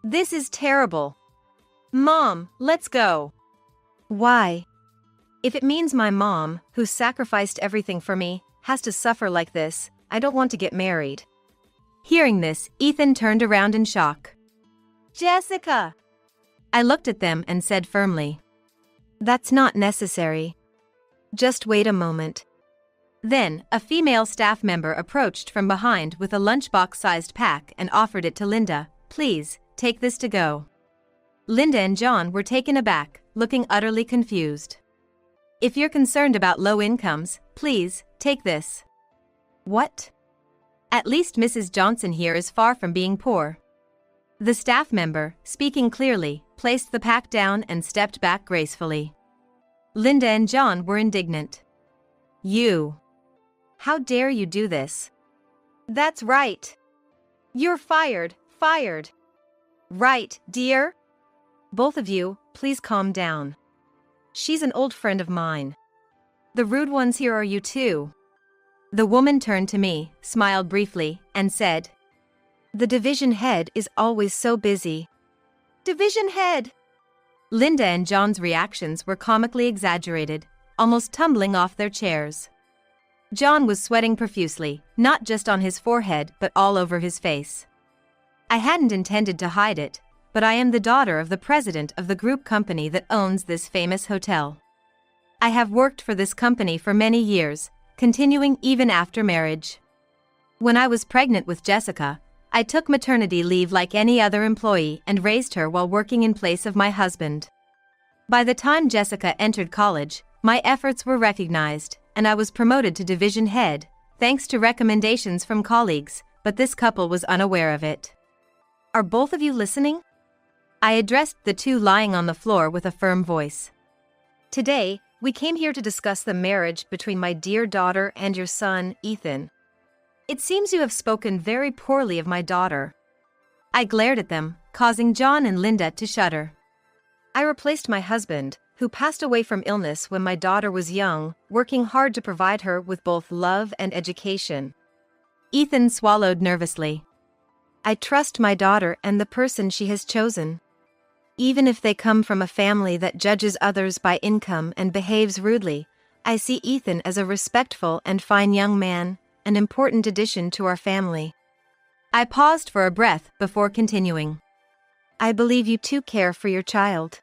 S1: "This is terrible. Mom, let's go." "Why? If it means my mom, who sacrificed everything for me, has to suffer like this, I don't want to get married." Hearing this, Ethan turned around in shock. "Jessica!" I looked at them and said firmly. "That's not necessary. Just wait a moment." Then, a female staff member approached from behind with a lunchbox-sized pack and offered it to Linda. "Please, take this to go." Linda and John were taken aback, looking utterly confused. "If you're concerned about low incomes, please, take this." "What? At least Mrs. Johnson here is far from being poor." The staff member, speaking clearly, placed the pack down and stepped back gracefully. Linda and John were indignant. "You! How dare you do this?" "That's right. You're fired, fired." "Right, dear?" "Both of you, please calm down. She's an old friend of mine. The rude ones here are you too." The woman turned to me, smiled briefly, and said, "The division head is always so busy." "Division head!" Linda and John's reactions were comically exaggerated, almost tumbling off their chairs. John was sweating profusely, not just on his forehead but all over his face. I hadn't intended to hide it, but I am the daughter of the president of the group company that owns this famous hotel. I have worked for this company for many years, continuing even after marriage. When I was pregnant with Jessica, I took maternity leave like any other employee and raised her while working in place of my husband. By the time Jessica entered college, my efforts were recognized, and I was promoted to division head, thanks to recommendations from colleagues, but this couple was unaware of it. "Are both of you listening?" I addressed the 2 lying on the floor with a firm voice. "Today, we came here to discuss the marriage between my dear daughter and your son, Ethan. It seems you have spoken very poorly of my daughter." I glared at them, causing John and Linda to shudder. I replaced my husband, who passed away from illness when my daughter was young, working hard to provide her with both love and education. Ethan swallowed nervously. I trust my daughter and the person she has chosen. Even if they come from a family that judges others by income and behaves rudely, I see Ethan as a respectful and fine young man, an important addition to our family. I paused for a breath before continuing. I believe you too care for your child.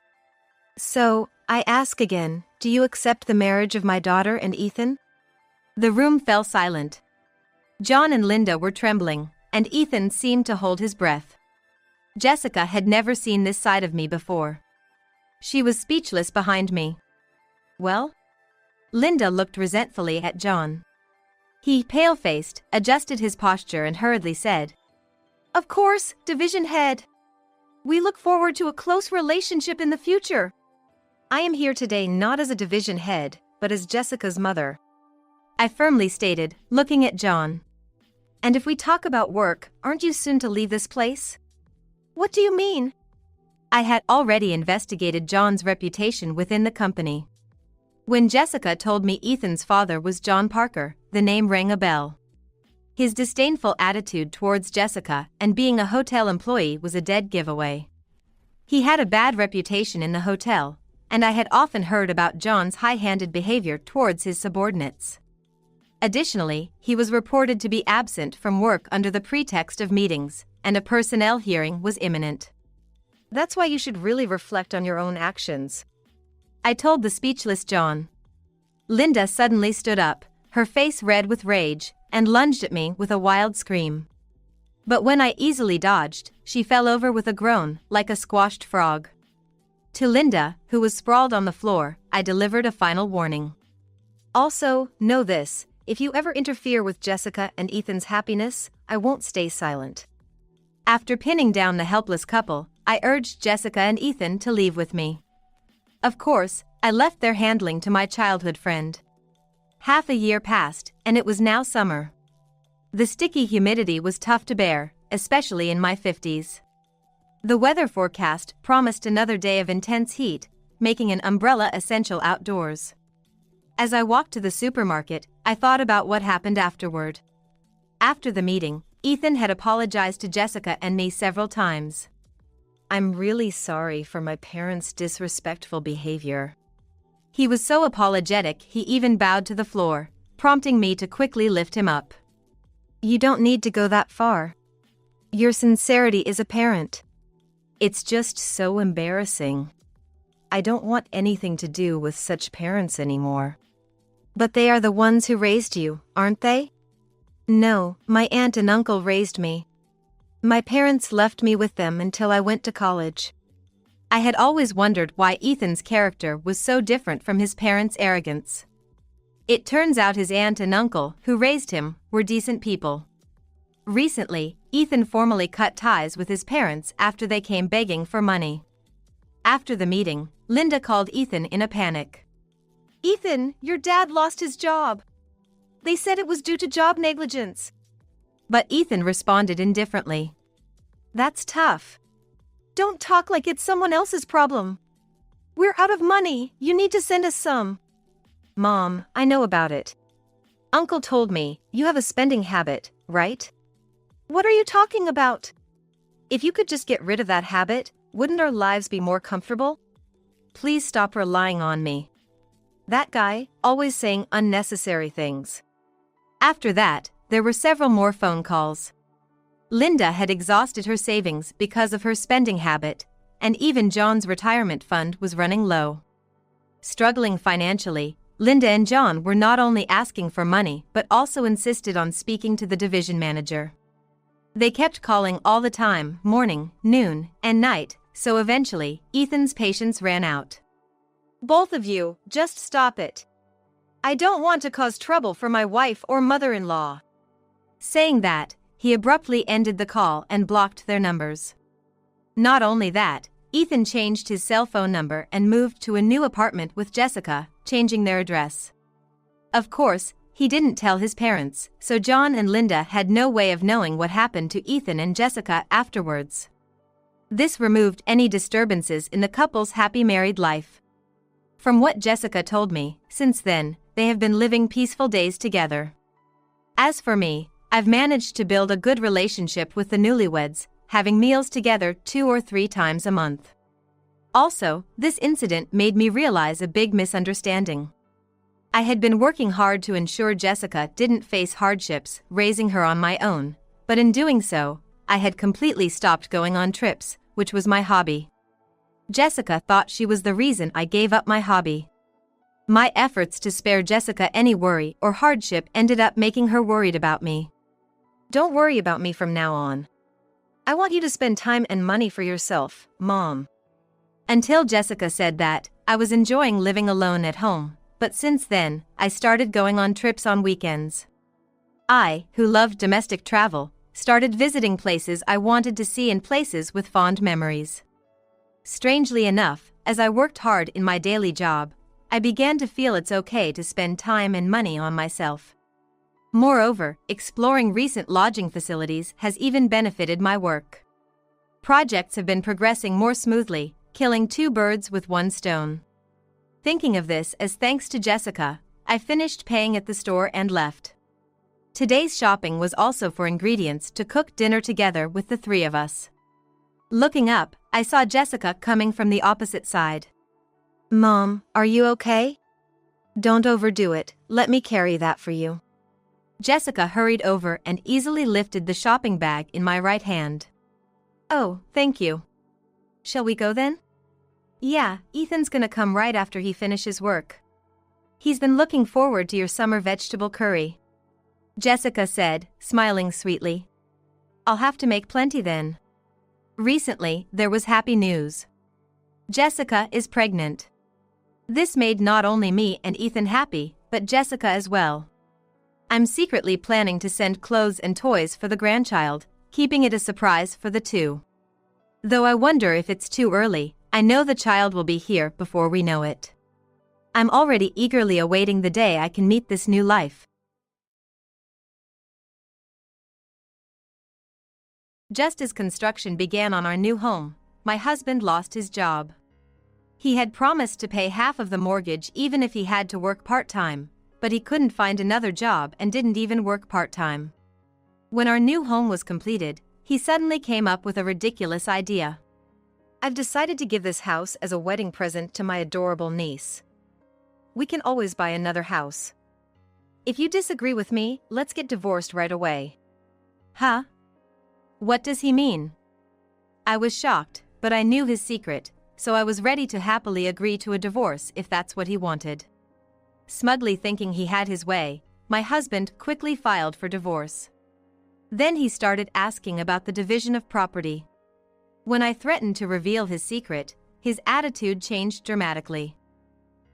S1: So, I ask again, do you accept the marriage of my daughter and Ethan? The room fell silent. John and Linda were trembling, and Ethan seemed to hold his breath. Jessica had never seen this side of me before. She was speechless behind me. Well? Linda looked resentfully at John. He, pale-faced, adjusted his posture and hurriedly said, Of course, division head. We look forward to a close relationship in the future. I am here today not as a division head, but as Jessica's mother. I firmly stated, looking at John. And if we talk about work, aren't you soon to leave this place? What do you mean? I had already investigated John's reputation within the company. When Jessica told me Ethan's father was John Parker, the name rang a bell. His disdainful attitude towards Jessica and being a hotel employee was a dead giveaway. He had a bad reputation in the hotel, and I had often heard about John's high-handed behavior towards his subordinates. Additionally, he was reported to be absent from work under the pretext of meetings, and a personnel hearing was imminent. That's why you should really reflect on your own actions, I told the speechless John. Linda suddenly stood up, her face red with rage, and lunged at me with a wild scream. But when I easily dodged, she fell over with a groan, like a squashed frog. To Linda, who was sprawled on the floor, I delivered a final warning. Also, know this, if you ever interfere with Jessica and Ethan's happiness, I won't stay silent. After pinning down the helpless couple, I urged Jessica and Ethan to leave with me. Of course, I left their handling to my childhood friend. Half a year passed, and it was now summer. The sticky humidity was tough to bear, especially in my 50s. The weather forecast promised another day of intense heat, making an umbrella essential outdoors. As I walked to the supermarket, I thought about what happened afterward. After the meeting, Ethan had apologized to Jessica and me several times. I'm really sorry for my parents' disrespectful behavior. He was so apologetic he even bowed to the floor, prompting me to quickly lift him up. You don't need to go that far. Your sincerity is apparent. It's just so embarrassing. I don't want anything to do with such parents anymore. But they are the ones who raised you, aren't they? No, my aunt and uncle raised me. My parents left me with them until I went to college. I had always wondered why Ethan's character was so different from his parents' arrogance. It turns out his aunt and uncle, who raised him, were decent people. Recently, Ethan formally cut ties with his parents after they came begging for money. After the meeting, Linda called Ethan in a panic. Ethan, your dad lost his job. They said it was due to job negligence. But Ethan responded indifferently. That's tough. Don't talk like it's someone else's problem. We're out of money, you need to send us some. Mom, I know about it. Uncle told me, you have a spending habit, right? What are you talking about? If you could just get rid of that habit, wouldn't our lives be more comfortable? Please stop relying on me. That guy, always saying unnecessary things. After that, there were several more phone calls. Linda had exhausted her savings because of her spending habit, and even John's retirement fund was running low. Struggling financially, Linda and John were not only asking for money but also insisted on speaking to the division manager. They kept calling all the time, morning, noon, and night, so eventually, Ethan's patience ran out. Both of you, just stop it. I don't want to cause trouble for my wife or mother-in-law. Saying that, he abruptly ended the call and blocked their numbers. Not only that, Ethan changed his cell phone number and moved to a new apartment with Jessica, changing their address. Of course, he didn't tell his parents, so John and Linda had no way of knowing what happened to Ethan and Jessica afterwards. This removed any disturbances in the couple's happy married life. From what Jessica told me, since then, they have been living peaceful days together. As for me, I've managed to build a good relationship with the newlyweds, having meals together 2 or 3 times a month. Also, this incident made me realize a big misunderstanding. I had been working hard to ensure Jessica didn't face hardships raising her on my own, but in doing so, I had completely stopped going on trips, which was my hobby. Jessica thought she was the reason I gave up my hobby. My efforts to spare Jessica any worry or hardship ended up making her worried about me. Don't worry about me from now on. I want you to spend time and money for yourself, Mom. Until Jessica said that, I was enjoying living alone at home, but since then, I started going on trips on weekends. I, who loved domestic travel, started visiting places I wanted to see and places with fond memories. Strangely enough, as I worked hard in my daily job, I began to feel it's okay to spend time and money on myself. Moreover, exploring recent lodging facilities has even benefited my work. Projects have been progressing more smoothly, killing 2 birds with 1 stone. Thinking of this as thanks to Jessica, I finished paying at the store and left. Today's shopping was also for ingredients to cook dinner together with the 3 of us. Looking up, I saw Jessica coming from the opposite side. Mom, are you okay? Don't overdo it, let me carry that for you. Jessica hurried over and easily lifted the shopping bag in my right hand. Oh, thank you. Shall we go then? Yeah, Ethan's gonna come right after he finishes work. He's been looking forward to your summer vegetable curry. Jessica said, smiling sweetly. I'll have to make plenty then. Recently, there was happy news. Jessica is pregnant. This made not only me and Ethan happy, but Jessica as well. I'm secretly planning to send clothes and toys for the grandchild, keeping it a surprise for the 2. Though I wonder if it's too early, I know the child will be here before we know it. I'm already eagerly awaiting the day I can meet this new life. Just as construction began on our new home, my husband lost his job. He had promised to pay half of the mortgage even if he had to work part-time, but he couldn't find another job and didn't even work part-time. When our new home was completed, he suddenly came up with a ridiculous idea. I've decided to give this house as a wedding present to my adorable niece. We can always buy another house. If you disagree with me, let's get divorced right away. Huh? What does he mean? I was shocked, but I knew his secret, so I was ready to happily agree to a divorce if that's what he wanted. Smugly thinking he had his way, my husband quickly filed for divorce. Then he started asking about the division of property. When I threatened to reveal his secret, his attitude changed dramatically.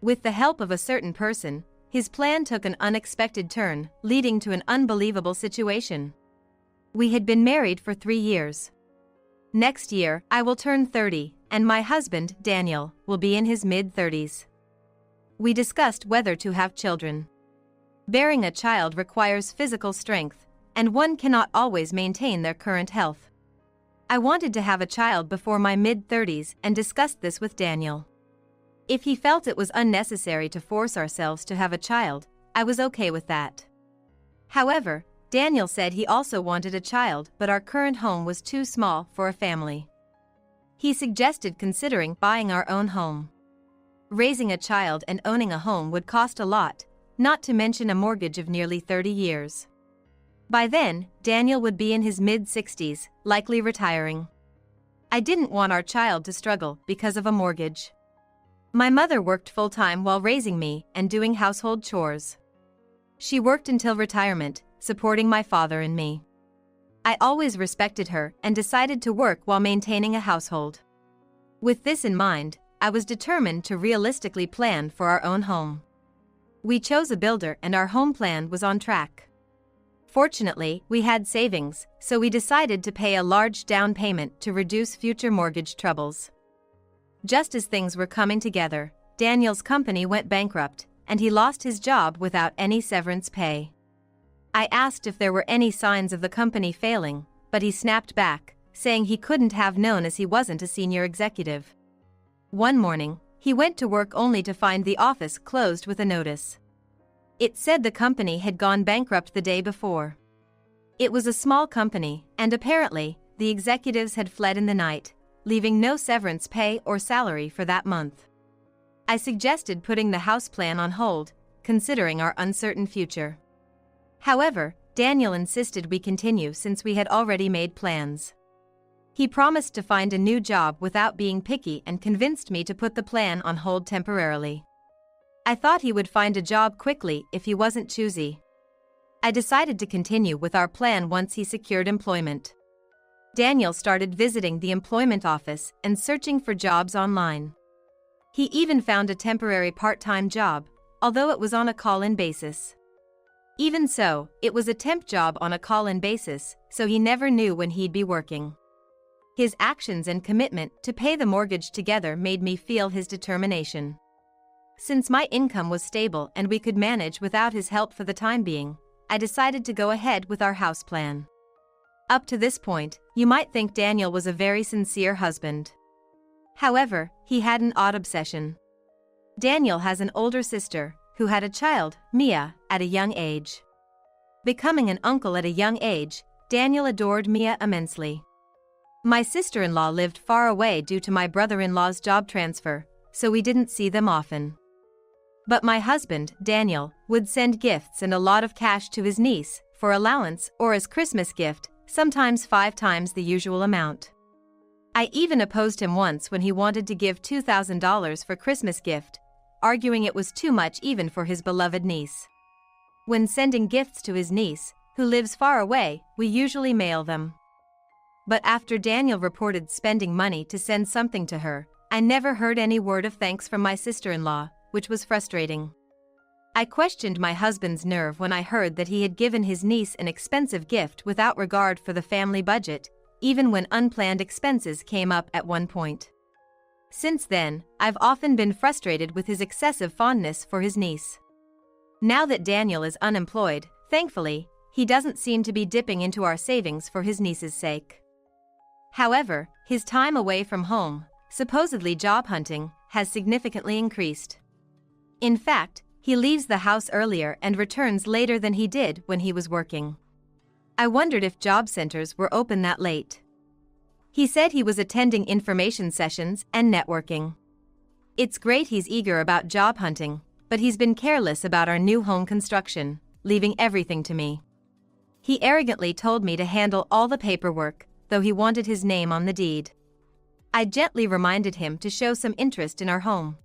S1: With the help of a certain person, his plan took an unexpected turn, leading to an unbelievable situation. We had been married for 3 years. Next year, I will turn 30, and my husband, Daniel, will be in his mid-30s. We discussed whether to have children. Bearing a child requires physical strength, and one cannot always maintain their current health. I wanted to have a child before my mid-30s and discussed this with Daniel. If he felt it was unnecessary to force ourselves to have a child, I was okay with that. However, Daniel said he also wanted a child, but our current home was too small for a family. He suggested considering buying our own home. Raising a child and owning a home would cost a lot, not to mention a mortgage of nearly 30 years. By then, Daniel would be in his mid-60s, likely retiring. I didn't want our child to struggle because of a mortgage. My mother worked full-time while raising me and doing household chores. She worked until retirement, supporting my father and me. I always respected her and decided to work while maintaining a household. With this in mind, I was determined to realistically plan for our own home. We chose a builder and our home plan was on track. Fortunately, we had savings, so we decided to pay a large down payment to reduce future mortgage troubles. Just as things were coming together, Daniel's company went bankrupt, and he lost his job without any severance pay. I asked if there were any signs of the company failing, but he snapped back, saying he couldn't have known as he wasn't a senior executive. One morning, he went to work only to find the office closed with a notice. It said the company had gone bankrupt the day before. It was a small company, and apparently, the executives had fled in the night, leaving no severance pay or salary for that month. I suggested putting the house plan on hold, considering our uncertain future. However, Daniel insisted we continue since we had already made plans. He promised to find a new job without being picky and convinced me to put the plan on hold temporarily. I thought he would find a job quickly if he wasn't choosy. I decided to continue with our plan once he secured employment. Daniel started visiting the employment office and searching for jobs online. He even found a temporary part-time job, although it was on a call-in basis. Even so, it was a temp job on a call-in basis, so he never knew when he'd be working. His actions and commitment to pay the mortgage together made me feel his determination. Since my income was stable and we could manage without his help for the time being, I decided to go ahead with our house plan. Up to this point, you might think Daniel was a very sincere husband. However, he had an odd obsession. Daniel has an older sister, who had a child, Mia, at a young age. Becoming an uncle at a young age, Daniel adored Mia immensely. My sister-in-law lived far away due to my brother-in-law's job transfer, so we didn't see them often. But my husband, Daniel, would send gifts and a lot of cash to his niece, for allowance or as Christmas gift, sometimes 5 times the usual amount. I even opposed him once when he wanted to give $2,000 for Christmas gift, arguing it was too much even for his beloved niece. When sending gifts to his niece, who lives far away, we usually mail them. But after Daniel reported spending money to send something to her, I never heard any word of thanks from my sister-in-law, which was frustrating. I questioned my husband's nerve when I heard that he had given his niece an expensive gift without regard for the family budget, even when unplanned expenses came up at one point. Since then, I've often been frustrated with his excessive fondness for his niece. Now that Daniel is unemployed, thankfully, he doesn't seem to be dipping into our savings for his niece's sake. However, his time away from home, supposedly job hunting, has significantly increased. In fact, he leaves the house earlier and returns later than he did when he was working. I wondered if job centers were open that late. He said he was attending information sessions and networking. It's great he's eager about job hunting, but he's been careless about our new home construction, leaving everything to me. He arrogantly told me to handle all the paperwork, though he wanted his name on the deed. I gently reminded him to show some interest in our home.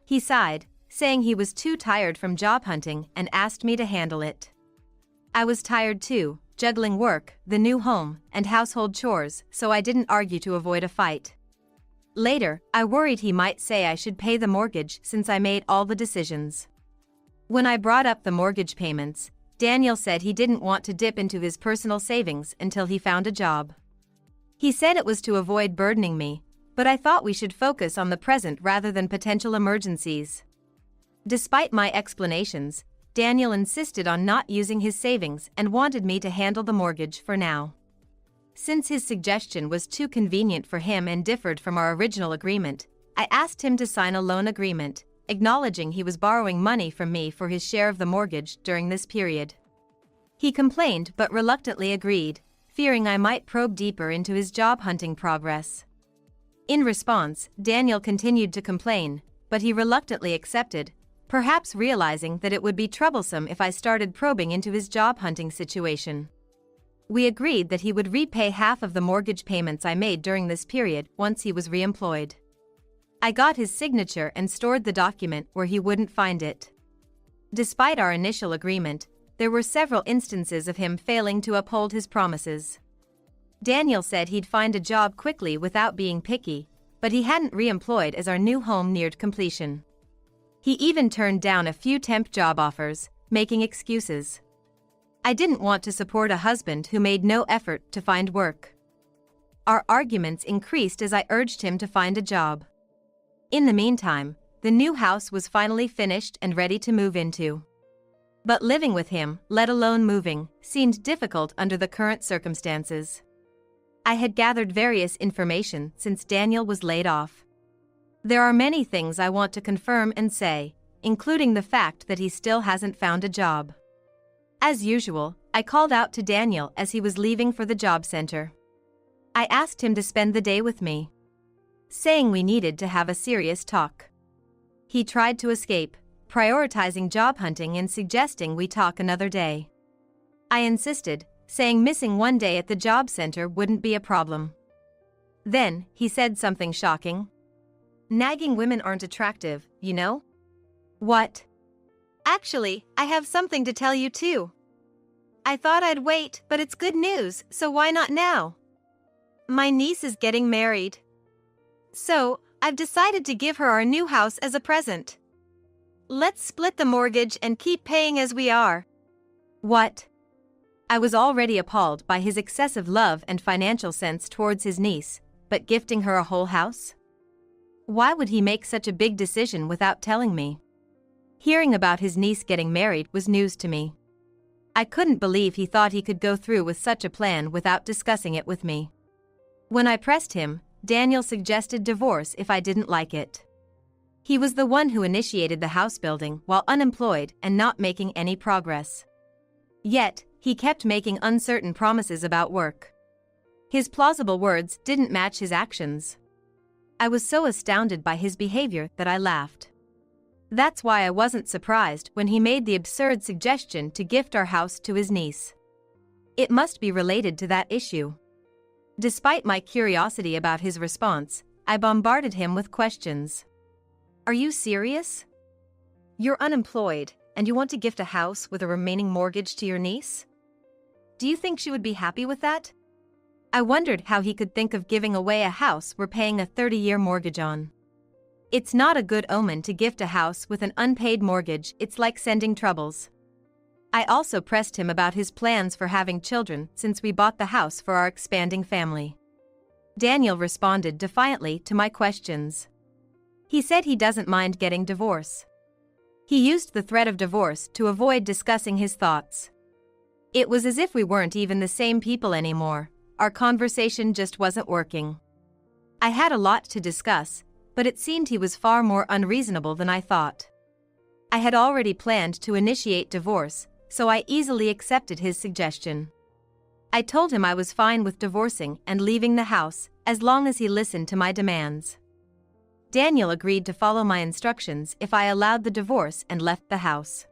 S1: He sighed, saying he was too tired from job hunting and asked me to handle it. I was tired too, juggling work, the new home, and household chores, so I didn't argue to avoid a fight. Later, I worried he might say I should pay the mortgage since I made all the decisions. When I brought up the mortgage payments, Daniel said he didn't want to dip into his personal savings until he found a job. He said it was to avoid burdening me, but I thought we should focus on the present rather than potential emergencies. Despite my explanations, Daniel insisted on not using his savings and wanted me to handle the mortgage for now. Since his suggestion was too convenient for him and differed from our original agreement, I asked him to sign a loan agreement, acknowledging he was borrowing money from me for his share of the mortgage during this period. He complained but reluctantly agreed, fearing I might probe deeper into his job hunting progress. In response, Daniel continued to complain, but he reluctantly accepted, perhaps realizing that it would be troublesome if I started probing into his job hunting situation. We agreed that he would repay half of the mortgage payments I made during this period once he was reemployed. I got his signature and stored the document where he wouldn't find it. Despite our initial agreement, there were several instances of him failing to uphold his promises. Daniel said he'd find a job quickly without being picky, but he hadn't reemployed as our new home neared completion. He even turned down a few temp job offers, making excuses. I didn't want to support a husband who made no effort to find work. Our arguments increased as I urged him to find a job. In the meantime, the new house was finally finished and ready to move into. But living with him, let alone moving, seemed difficult under the current circumstances. I had gathered various information since Daniel was laid off. There are many things I want to confirm and say, including the fact that he still hasn't found a job. As usual, I called out to Daniel as he was leaving for the job center. I asked him to spend the day with me, saying we needed to have a serious talk. He tried to escape, prioritizing job hunting and suggesting we talk another day. I insisted, saying missing one day at the job center wouldn't be a problem. Then, he said something shocking. Nagging women aren't attractive, you know? What? Actually, I have something to tell you too. I thought I'd wait, but it's good news, so why not now? My niece is getting married. So, I've decided to give her our new house as a present. Let's split the mortgage and keep paying as we are. What? I was already appalled by his excessive love and financial sense towards his niece, but gifting her a whole house? Why would he make such a big decision without telling me? Hearing about his niece getting married was news to me. I couldn't believe he thought he could go through with such a plan without discussing it with me. When I pressed him, Daniel suggested divorce if I didn't like it. He was the one who initiated the house building while unemployed and not making any progress. Yet, he kept making uncertain promises about work. His plausible words didn't match his actions. I was so astounded by his behavior that I laughed. That's why I wasn't surprised when he made the absurd suggestion to gift our house to his niece. It must be related to that issue. Despite my curiosity about his response, I bombarded him with questions. Are you serious? You're unemployed, and you want to gift a house with a remaining mortgage to your niece? Do you think she would be happy with that? I wondered how he could think of giving away a house we're paying a 30-year mortgage on. It's not a good omen to gift a house with an unpaid mortgage. It's like sending troubles. I also pressed him about his plans for having children since we bought the house for our expanding family. Daniel responded defiantly to my questions. He said he doesn't mind getting divorce. He used the threat of divorce to avoid discussing his thoughts. It was as if we weren't even the same people anymore. Our conversation just wasn't working. I had a lot to discuss, but it seemed he was far more unreasonable than I thought. I had already planned to initiate divorce, so I easily accepted his suggestion. I told him I was fine with divorcing and leaving the house, as long as he listened to my demands. Daniel agreed to follow my instructions if I allowed the divorce and left the house.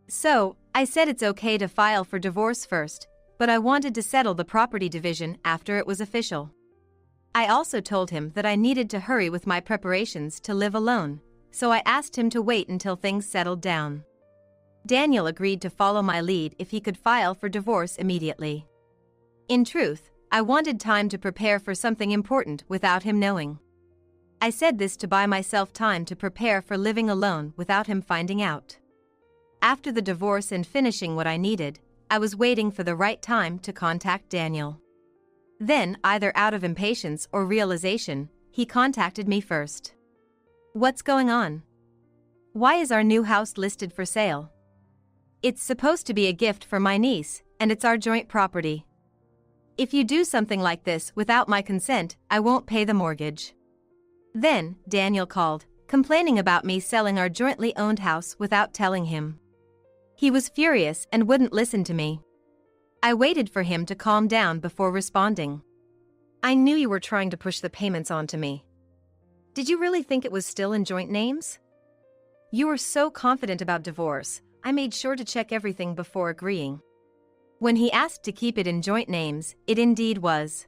S1: So, I said it's okay to file for divorce first, but I wanted to settle the property division after it was official. I also told him that I needed to hurry with my preparations to live alone, so I asked him to wait until things settled down. Daniel agreed to follow my lead if he could file for divorce immediately. In truth, I wanted time to prepare for something important without him knowing. I said this to buy myself time to prepare for living alone without him finding out. After the divorce and finishing what I needed, I was waiting for the right time to contact Daniel. Then, either out of impatience or realization, he contacted me first. What's going on? Why is our new house listed for sale? It's supposed to be a gift for my niece, and it's our joint property. If you do something like this without my consent, I won't pay the mortgage. Then, Daniel called, complaining about me selling our jointly owned house without telling him. He was furious and wouldn't listen to me. I waited for him to calm down before responding. I knew you were trying to push the payments onto me. Did you really think it was still in joint names? You were so confident about divorce, I made sure to check everything before agreeing. When he asked to keep it in joint names, it indeed was.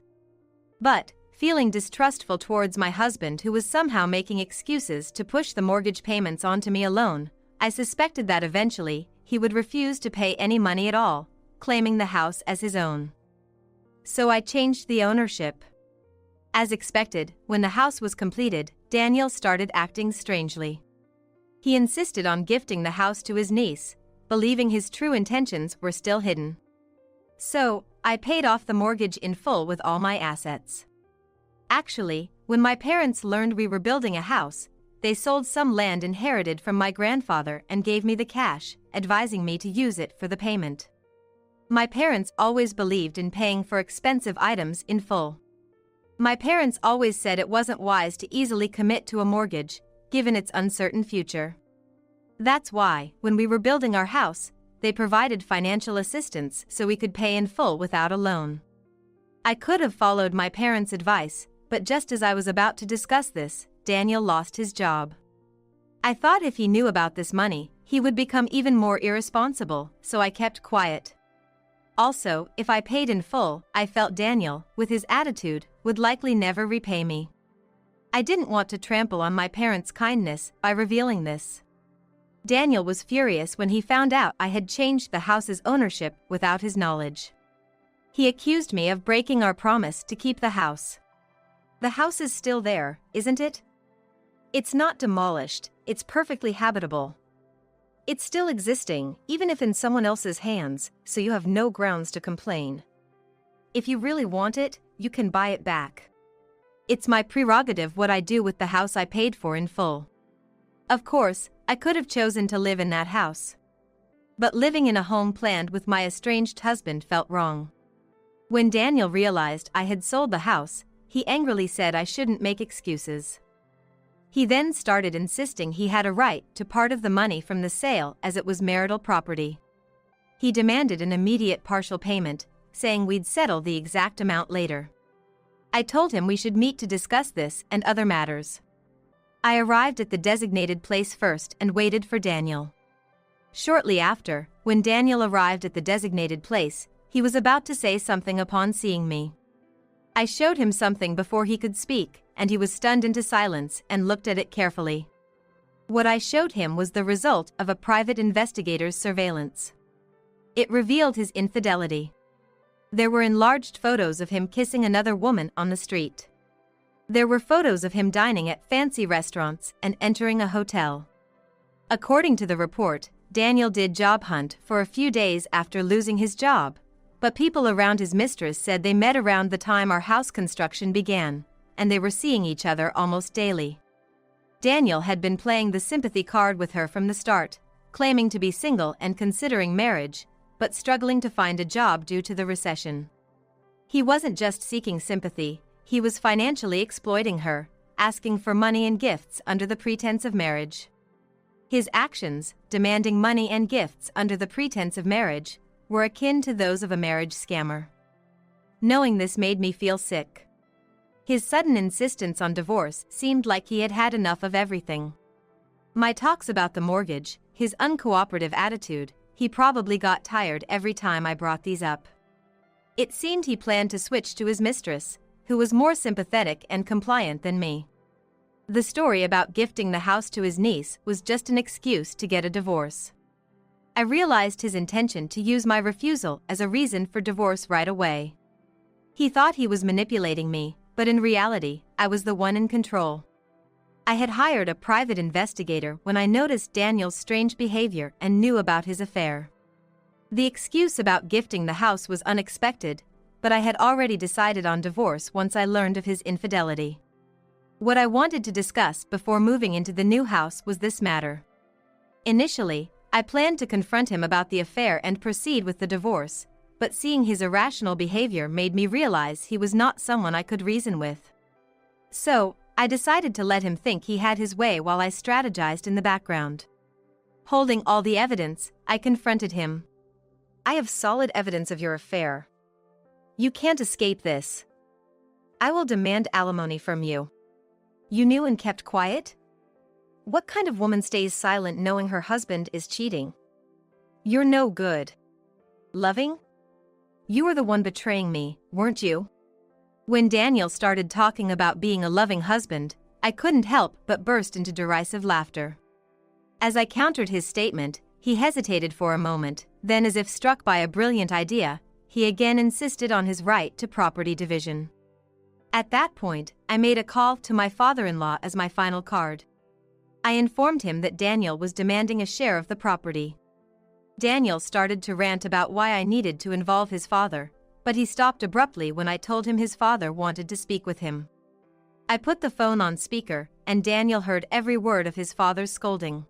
S1: But, feeling distrustful towards my husband who was somehow making excuses to push the mortgage payments onto me alone, I suspected that eventually, he would refuse to pay any money at all, claiming the house as his own. So I changed the ownership. As expected, when the house was completed, Daniel started acting strangely. He insisted on gifting the house to his niece, believing his true intentions were still hidden. So, I paid off the mortgage in full with all my assets. Actually, when my parents learned we were building a house, they sold some land inherited from my grandfather and gave me the cash, advising me to use it for the payment. My parents always believed in paying for expensive items in full. My parents always said it wasn't wise to easily commit to a mortgage, given its uncertain future. That's why, when we were building our house, they provided financial assistance so we could pay in full without a loan. I could have followed my parents' advice, but just as I was about to discuss this, Daniel lost his job. I thought if he knew about this money, he would become even more irresponsible, so I kept quiet. Also, if I paid in full, I felt Daniel, with his attitude, would likely never repay me. I didn't want to trample on my parents' kindness by revealing this. Daniel was furious when he found out I had changed the house's ownership without his knowledge. He accused me of breaking our promise to keep the house. The house is still there, isn't it? It's not demolished, it's perfectly habitable. It's still existing, even if in someone else's hands, so you have no grounds to complain. If you really want it, you can buy it back. It's my prerogative what I do with the house I paid for in full. Of course, I could have chosen to live in that house. But living in a home planned with my estranged husband felt wrong. When Daniel realized I had sold the house, he angrily said I shouldn't make excuses. He then started insisting he had a right to part of the money from the sale as it was marital property. He demanded an immediate partial payment, saying we'd settle the exact amount later. I told him we should meet to discuss this and other matters. I arrived at the designated place first and waited for Daniel. Shortly after, when Daniel arrived at the designated place, he was about to say something upon seeing me. I showed him something before he could speak, and he was stunned into silence and looked at it carefully. What I showed him was the result of a private investigator's surveillance. It revealed his infidelity. There were enlarged photos of him kissing another woman on the street. There were photos of him dining at fancy restaurants and entering a hotel. According to the report, Daniel did job hunt for a few days after losing his job, but people around his mistress said they met around the time our house construction began, and they were seeing each other almost daily. Daniel had been playing the sympathy card with her from the start, claiming to be single and considering marriage, but struggling to find a job due to the recession. He wasn't just seeking sympathy, he was financially exploiting her, asking for money and gifts under the pretense of marriage. His actions, demanding money and gifts under the pretense of marriage, were akin to those of a marriage scammer. Knowing this made me feel sick. His sudden insistence on divorce seemed like he had had enough of everything. My talks about the mortgage, his uncooperative attitude, he probably got tired every time I brought these up. It seemed he planned to switch to his mistress, who was more sympathetic and compliant than me. The story about gifting the house to his niece was just an excuse to get a divorce. I realized his intention to use my refusal as a reason for divorce right away. He thought he was manipulating me, but in reality, I was the one in control. I had hired a private investigator when I noticed Daniel's strange behavior and knew about his affair. The excuse about gifting the house was unexpected, but I had already decided on divorce once I learned of his infidelity. What I wanted to discuss before moving into the new house was this matter. Initially, I planned to confront him about the affair and proceed with the divorce, but seeing his irrational behavior made me realize he was not someone I could reason with. So, I decided to let him think he had his way while I strategized in the background. Holding all the evidence, I confronted him. I have solid evidence of your affair. You can't escape this. I will demand alimony from you. You knew and kept quiet? What kind of woman stays silent knowing her husband is cheating? You're no good. Loving? You were the one betraying me, weren't you? When Daniel started talking about being a loving husband, I couldn't help but burst into derisive laughter. As I countered his statement, he hesitated for a moment, then as if struck by a brilliant idea, he again insisted on his right to property division. At that point, I made a call to my father-in-law as my final card. I informed him that Daniel was demanding a share of the property. Daniel started to rant about why I needed to involve his father, but he stopped abruptly when I told him his father wanted to speak with him. I put the phone on speaker, and Daniel heard every word of his father's scolding.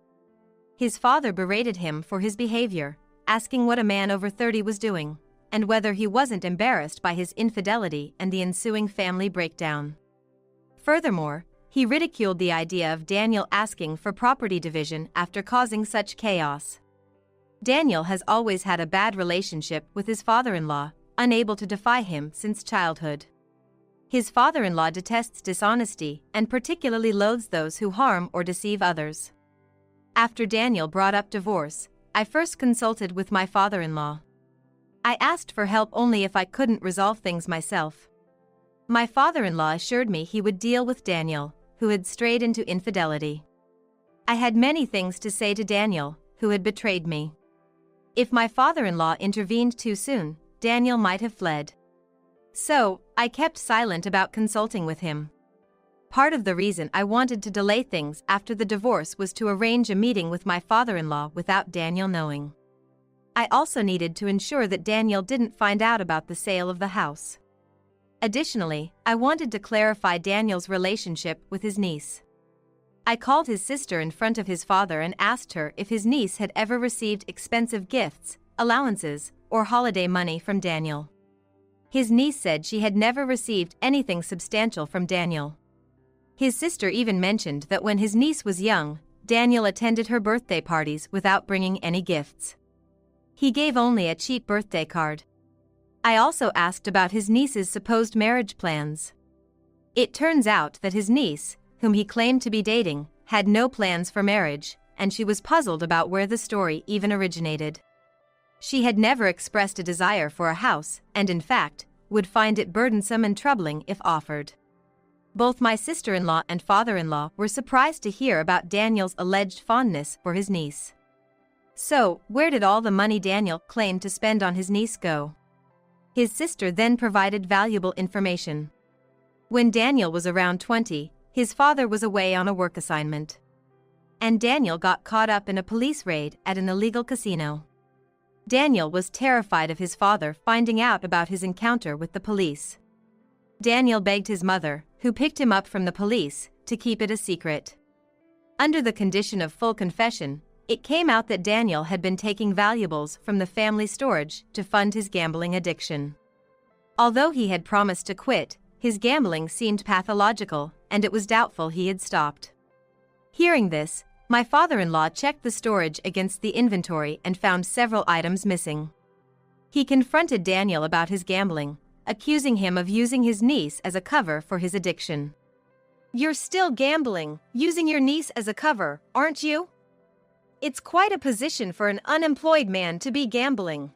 S1: His father berated him for his behavior, asking what a man over 30 was doing, and whether he wasn't embarrassed by his infidelity and the ensuing family breakdown. Furthermore, he ridiculed the idea of Daniel asking for property division after causing such chaos. Daniel has always had a bad relationship with his father-in-law, unable to defy him since childhood. His father-in-law detests dishonesty and particularly loathes those who harm or deceive others. After Daniel brought up divorce, I first consulted with my father-in-law. I asked for help only if I couldn't resolve things myself. My father-in-law assured me he would deal with Daniel, who had strayed into infidelity. I had many things to say to Daniel, who had betrayed me. If my father-in-law intervened too soon, Daniel might have fled. So, I kept silent about consulting with him. Part of the reason I wanted to delay things after the divorce was to arrange a meeting with my father-in-law without Daniel knowing. I also needed to ensure that Daniel didn't find out about the sale of the house. Additionally, I wanted to clarify Daniel's relationship with his niece. I called his sister in front of his father and asked her if his niece had ever received expensive gifts, allowances, or holiday money from Daniel. His niece said she had never received anything substantial from Daniel. His sister even mentioned that when his niece was young, Daniel attended her birthday parties without bringing any gifts. He gave only a cheap birthday card. I also asked about his niece's supposed marriage plans. It turns out that his niece, whom he claimed to be dating, had no plans for marriage, and she was puzzled about where the story even originated. She had never expressed a desire for a house, and in fact, would find it burdensome and troubling if offered. Both my sister-in-law and father-in-law were surprised to hear about Daniel's alleged fondness for his niece. So, where did all the money Daniel claimed to spend on his niece go? His sister then provided valuable information. When Daniel was around 20, his father was away on a work assignment. And Daniel got caught up in a police raid at an illegal casino. Daniel was terrified of his father finding out about his encounter with the police. Daniel begged his mother, who picked him up from the police, to keep it a secret. Under the condition of full confession, it came out that Daniel had been taking valuables from the family storage to fund his gambling addiction. Although he had promised to quit, his gambling seemed pathological, and it was doubtful he had stopped. Hearing this, my father-in-law checked the storage against the inventory and found several items missing. He confronted Daniel about his gambling, accusing him of using his niece as a cover for his addiction. "You're still gambling, using your niece as a cover, aren't you? It's quite a position for an unemployed man to be gambling.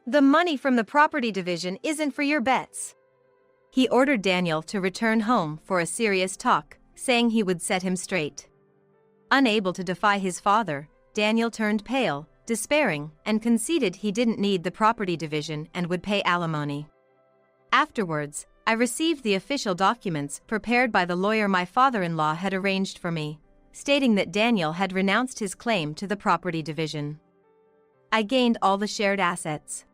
S1: The money from the property division isn't for your bets." He ordered Daniel to return home for a serious talk, saying he would set him straight. Unable to defy his father, Daniel turned pale, despairing, and conceded he didn't need the property division and would pay alimony. Afterwards, I received the official documents prepared by the lawyer my father-in-law had arranged for me, stating that Daniel had renounced his claim to the property division. I gained all the shared assets.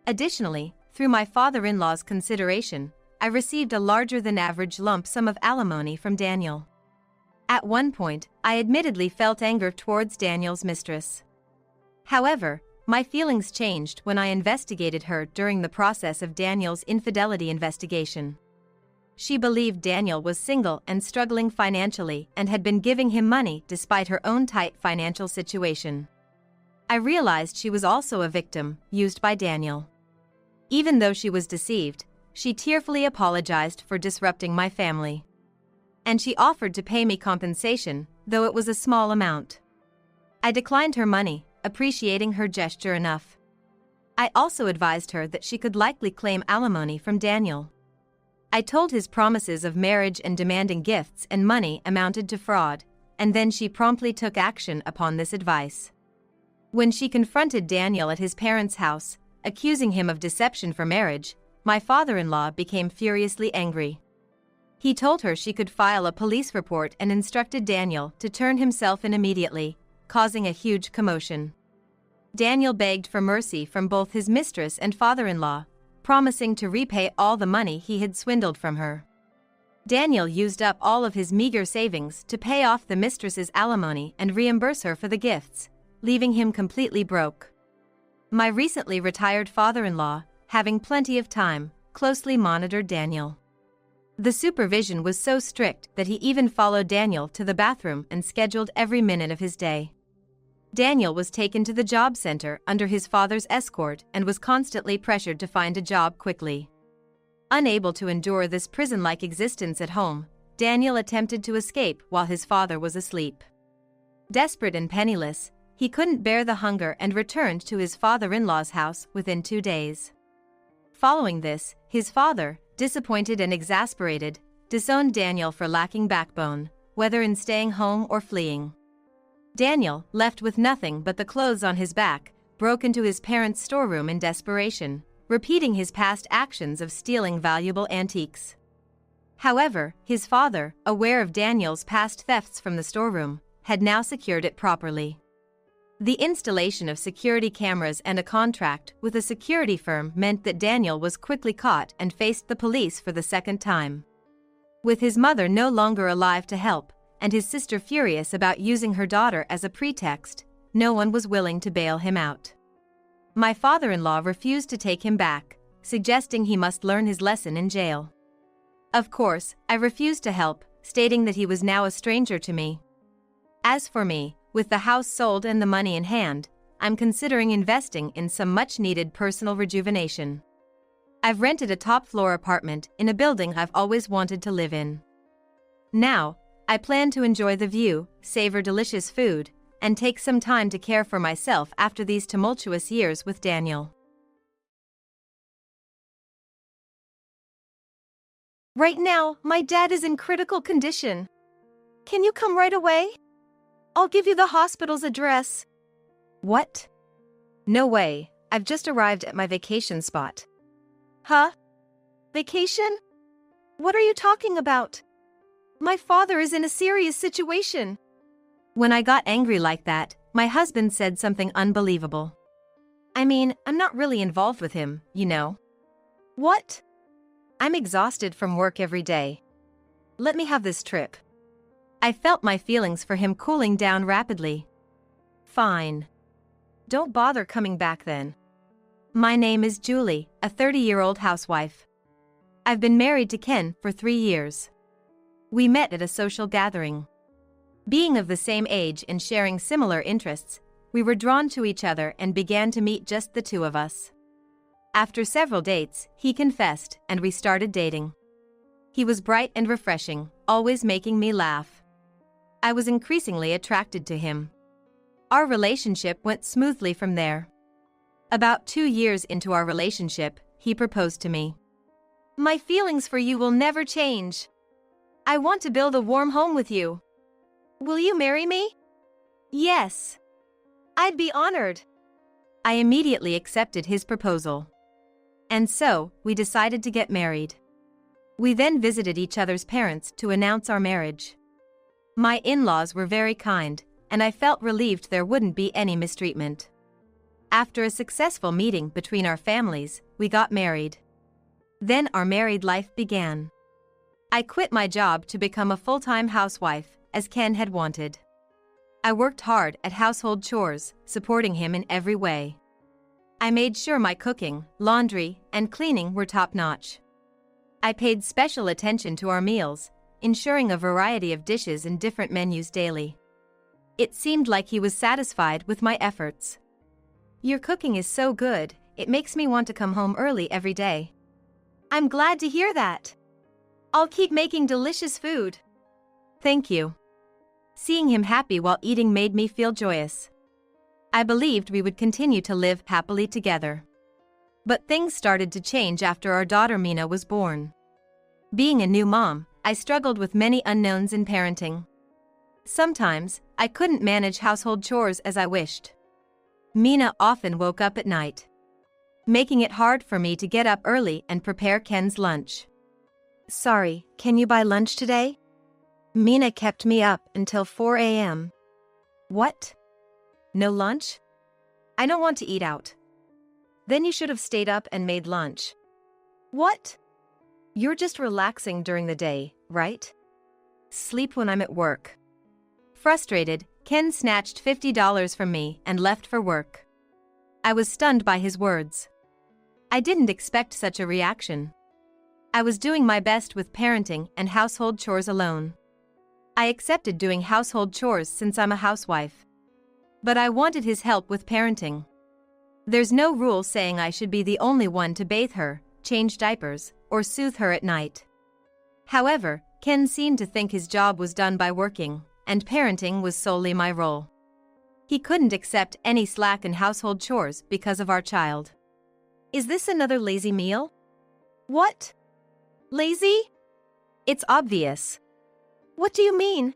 S1: Additionally, through my father-in-law's consideration, I received a larger-than-average lump sum of alimony from Daniel. At one point, I admittedly felt anger towards Daniel's mistress. However, my feelings changed when I investigated her during the process of Daniel's infidelity investigation. She believed Daniel was single and struggling financially and had been giving him money despite her own tight financial situation. I realized she was also a victim, used by Daniel. Even though she was deceived, she tearfully apologized for disrupting my family. And she offered to pay me compensation, though it was a small amount. I declined her money, appreciating her gesture enough. I also advised her that she could likely claim alimony from Daniel. I told his promises of marriage and demanding gifts and money amounted to fraud, and then she promptly took action upon this advice. When she confronted Daniel at his parents' house, accusing him of deception for marriage, my father-in-law became furiously angry. He told her she could file a police report and instructed Daniel to turn himself in immediately, causing a huge commotion. Daniel begged for mercy from both his mistress and father-in-law, promising to repay all the money he had swindled from her. Daniel used up all of his meager savings to pay off the mistress's alimony and reimburse her for the gifts, leaving him completely broke. My recently retired father-in-law, having plenty of time, closely monitored Daniel. The supervision was so strict that he even followed Daniel to the bathroom and scheduled every minute of his day. Daniel was taken to the job center under his father's escort and was constantly pressured to find a job quickly. Unable to endure this prison-like existence at home, Daniel attempted to escape while his father was asleep. Desperate and penniless, he couldn't bear the hunger and returned to his father-in-law's house within 2 days. Following this, his father, disappointed and exasperated, disowned Daniel for lacking backbone, whether in staying home or fleeing. Daniel, left with nothing but the clothes on his back, broke into his parents' storeroom in desperation, repeating his past actions of stealing valuable antiques. However, his father, aware of Daniel's past thefts from the storeroom, had now secured it properly. The installation of security cameras and a contract with a security firm meant that Daniel was quickly caught and faced the police for the second time. With his mother no longer alive to help, and his sister furious about using her daughter as a pretext, no one was willing to bail him out. My father-in-law refused to take him back, suggesting he must learn his lesson in jail. Of course, I refused to help, stating that he was now a stranger to me. As for me, with the house sold and the money in hand, I'm considering investing in some much-needed personal rejuvenation. I've rented a top-floor apartment in a building I've always wanted to live in. Now, I plan to enjoy the view, savor delicious food, and take some time to care for myself after these tumultuous years with Daniel.
S2: Right now, my dad is in critical condition. Can you come right away? I'll give you the hospital's address.
S1: What? No way, I've just arrived at my vacation spot.
S2: Huh? Vacation? What are you talking about? My father is in a serious situation.
S1: When I got angry like that, my husband said something unbelievable. I mean, I'm not really involved with him, you know.
S2: What?
S1: I'm exhausted from work every day. Let me have this trip. I felt my feelings for him cooling down rapidly. Fine. Don't bother coming back then. My name is Julie, a 30-year-old housewife. I've been married to Ken for 3 years. We met at a social gathering. Being of the same age and sharing similar interests, we were drawn to each other and began to meet just the two of us. After several dates, he confessed, and we started dating. He was bright and refreshing, always making me laugh. I was increasingly attracted to him. Our relationship went smoothly from there. About 2 years into our relationship, he proposed to me.
S2: My feelings for you will never change. I want to build a warm home with you. Will you marry me?
S1: Yes.
S2: I'd be honored.
S1: I immediately accepted his proposal. And so, we decided to get married. We then visited each other's parents to announce our marriage. My in-laws were very kind, and I felt relieved there wouldn't be any mistreatment. After a successful meeting between our families, we got married. Then our married life began. I quit my job to become a full-time housewife, as Ken had wanted. I worked hard at household chores, supporting him in every way. I made sure my cooking, laundry, and cleaning were top-notch. I paid special attention to our meals, ensuring a variety of dishes and different menus daily. It seemed like he was satisfied with my efforts. Your cooking is so good, it makes me want to come home early every day.
S2: I'm glad to hear that. I'll keep making delicious food.
S1: Thank you. Seeing him happy while eating made me feel joyous. I believed we would continue to live happily together. But things started to change after our daughter Mina was born. Being a new mom, I struggled with many unknowns in parenting. Sometimes, I couldn't manage household chores as I wished. Mina often woke up at night, making it hard for me to get up early and prepare Ken's lunch.
S2: Sorry, can you buy lunch today? Mina kept me up until 4 a.m.
S1: What? No lunch? I don't want to eat out. Then you should have stayed up and made lunch.
S2: What?
S1: You're just relaxing during the day, right? Sleep when I'm at work. Frustrated, Ken snatched $50 from me and left for work. I was stunned by his words. I didn't expect such a reaction. I was doing my best with parenting and household chores alone. I accepted doing household chores since I'm a housewife. But I wanted his help with parenting. There's no rule saying I should be the only one to bathe her, change diapers, or soothe her at night. However, Ken seemed to think his job was done by working, and parenting was solely my role. He couldn't accept any slack in household chores because of our child.
S2: Is this another lazy meal? What? Lazy?
S1: It's obvious.
S2: What do you mean?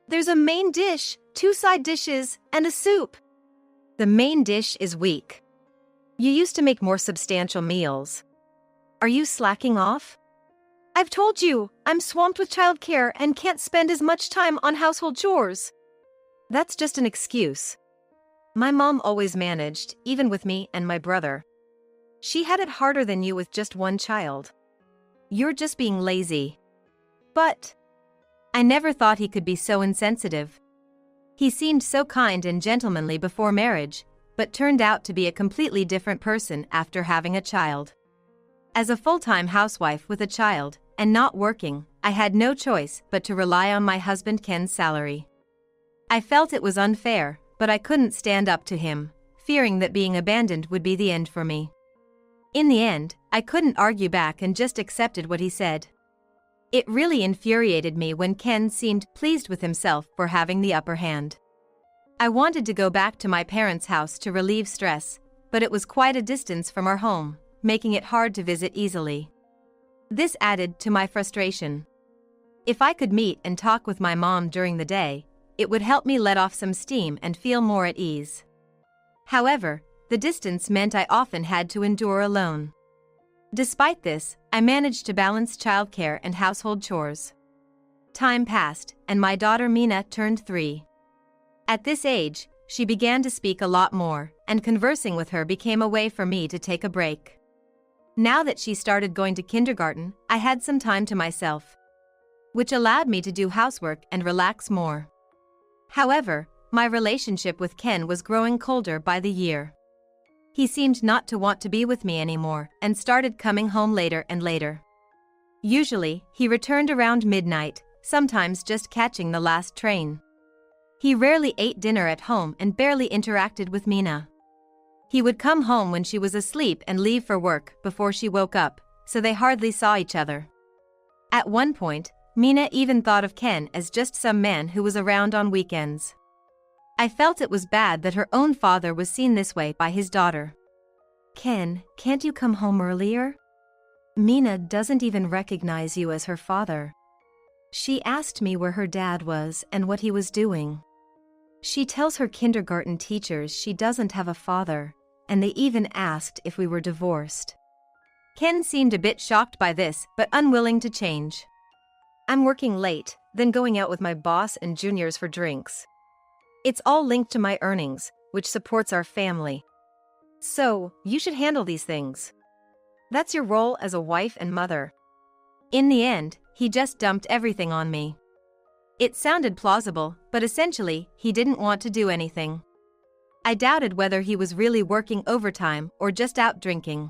S2: There's a main dish, 2 side dishes, and a soup.
S1: The main dish is weak. You used to make more substantial meals. Are you slacking off?
S2: I've told you, I'm swamped with childcare and can't spend as much time on household chores.
S1: That's just an excuse. My mom always managed, even with me and my brother. She had it harder than you with just one child. You're just being lazy.
S2: But
S1: I never thought he could be so insensitive. He seemed so kind and gentlemanly before marriage, but turned out to be a completely different person after having a child. As a full-time housewife with a child, and not working, I had no choice but to rely on my husband Ken's salary. I felt it was unfair, but I couldn't stand up to him, fearing that being abandoned would be the end for me. In the end, I couldn't argue back and just accepted what he said. It really infuriated me when Ken seemed pleased with himself for having the upper hand. I wanted to go back to my parents' house to relieve stress, but it was quite a distance from our home, making it hard to visit easily. This added to my frustration. If I could meet and talk with my mom during the day, it would help me let off some steam and feel more at ease. However, the distance meant I often had to endure alone. Despite this, I managed to balance childcare and household chores. Time passed, and my daughter Mina turned 3. At this age, she began to speak a lot more, and conversing with her became a way for me to take a break. Now that she started going to kindergarten, I had some time to myself, which allowed me to do housework and relax more. However, my relationship with Ken was growing colder by the year. He seemed not to want to be with me anymore and started coming home later and later. Usually, he returned around midnight, sometimes just catching the last train. He rarely ate dinner at home and barely interacted with Mina. He would come home when she was asleep and leave for work before she woke up, so they hardly saw each other. At one point, Mina even thought of Ken as just some man who was around on weekends. I felt it was bad that her own father was seen this way by his daughter.
S2: Ken, can't you come home earlier? Mina doesn't even recognize you as her father. She asked me where her dad was and what he was doing. She tells her kindergarten teachers she doesn't have a father, and they even asked if we were divorced.
S1: Ken seemed a bit shocked by this, but unwilling to change.
S2: I'm working late, then going out with my boss and juniors for drinks. It's all linked to my earnings, which supports our family. So, you should handle these things. That's your role as a wife and mother.
S1: In the end, he just dumped everything on me. It sounded plausible, but essentially, he didn't want to do anything. I doubted whether he was really working overtime or just out drinking.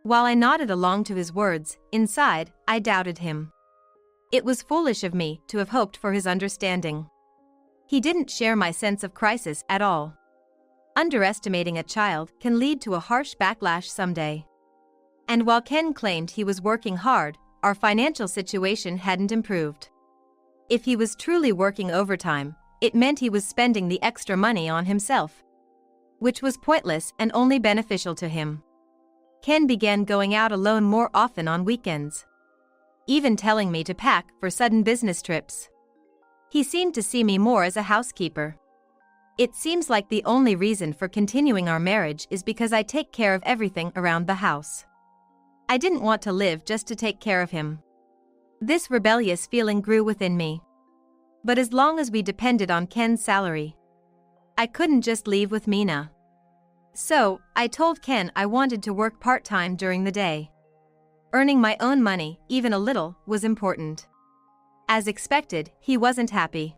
S1: While I nodded along to his words, inside, I doubted him. It was foolish of me to have hoped for his understanding. He didn't share my sense of crisis at all. Underestimating a child can lead to a harsh backlash someday. And while Ken claimed he was working hard, our financial situation hadn't improved. If he was truly working overtime, it meant he was spending the extra money on himself, which was pointless and only beneficial to him. Ken began going out alone more often on weekends, even telling me to pack for sudden business trips. He seemed to see me more as a housekeeper. It seems like the only reason for continuing our marriage is because I take care of everything around the house. I didn't want to live just to take care of him. This rebellious feeling grew within me. But as long as we depended on Ken's salary, I couldn't just leave with Mina. So, I told Ken I wanted to work part-time during the day. Earning my own money, even a little, was important. As expected, he wasn't happy.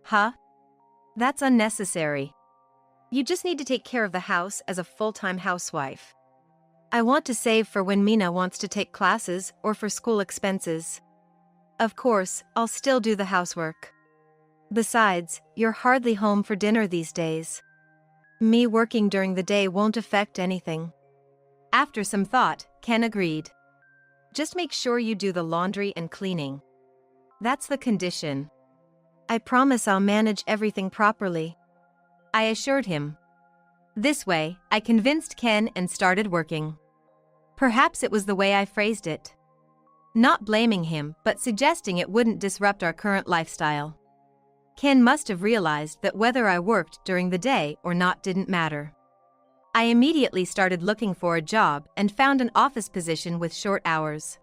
S2: Huh? That's unnecessary. You just need to take care of the house as a full-time housewife. I want to save for when Mina wants to take classes or for school expenses. Of course, I'll still do the housework. Besides, you're hardly home for dinner these days. Me working during the day won't affect anything."
S1: After some thought, Ken agreed.
S2: "Just make sure you do the laundry and cleaning. That's the condition. I promise I'll manage everything properly,"
S1: I assured him. This way, I convinced Ken and started working. Perhaps it was the way I phrased it. Not blaming him, but suggesting it wouldn't disrupt our current lifestyle. Ken must have realized that whether I worked during the day or not didn't matter. I immediately started looking for a job and found an office position with short hours.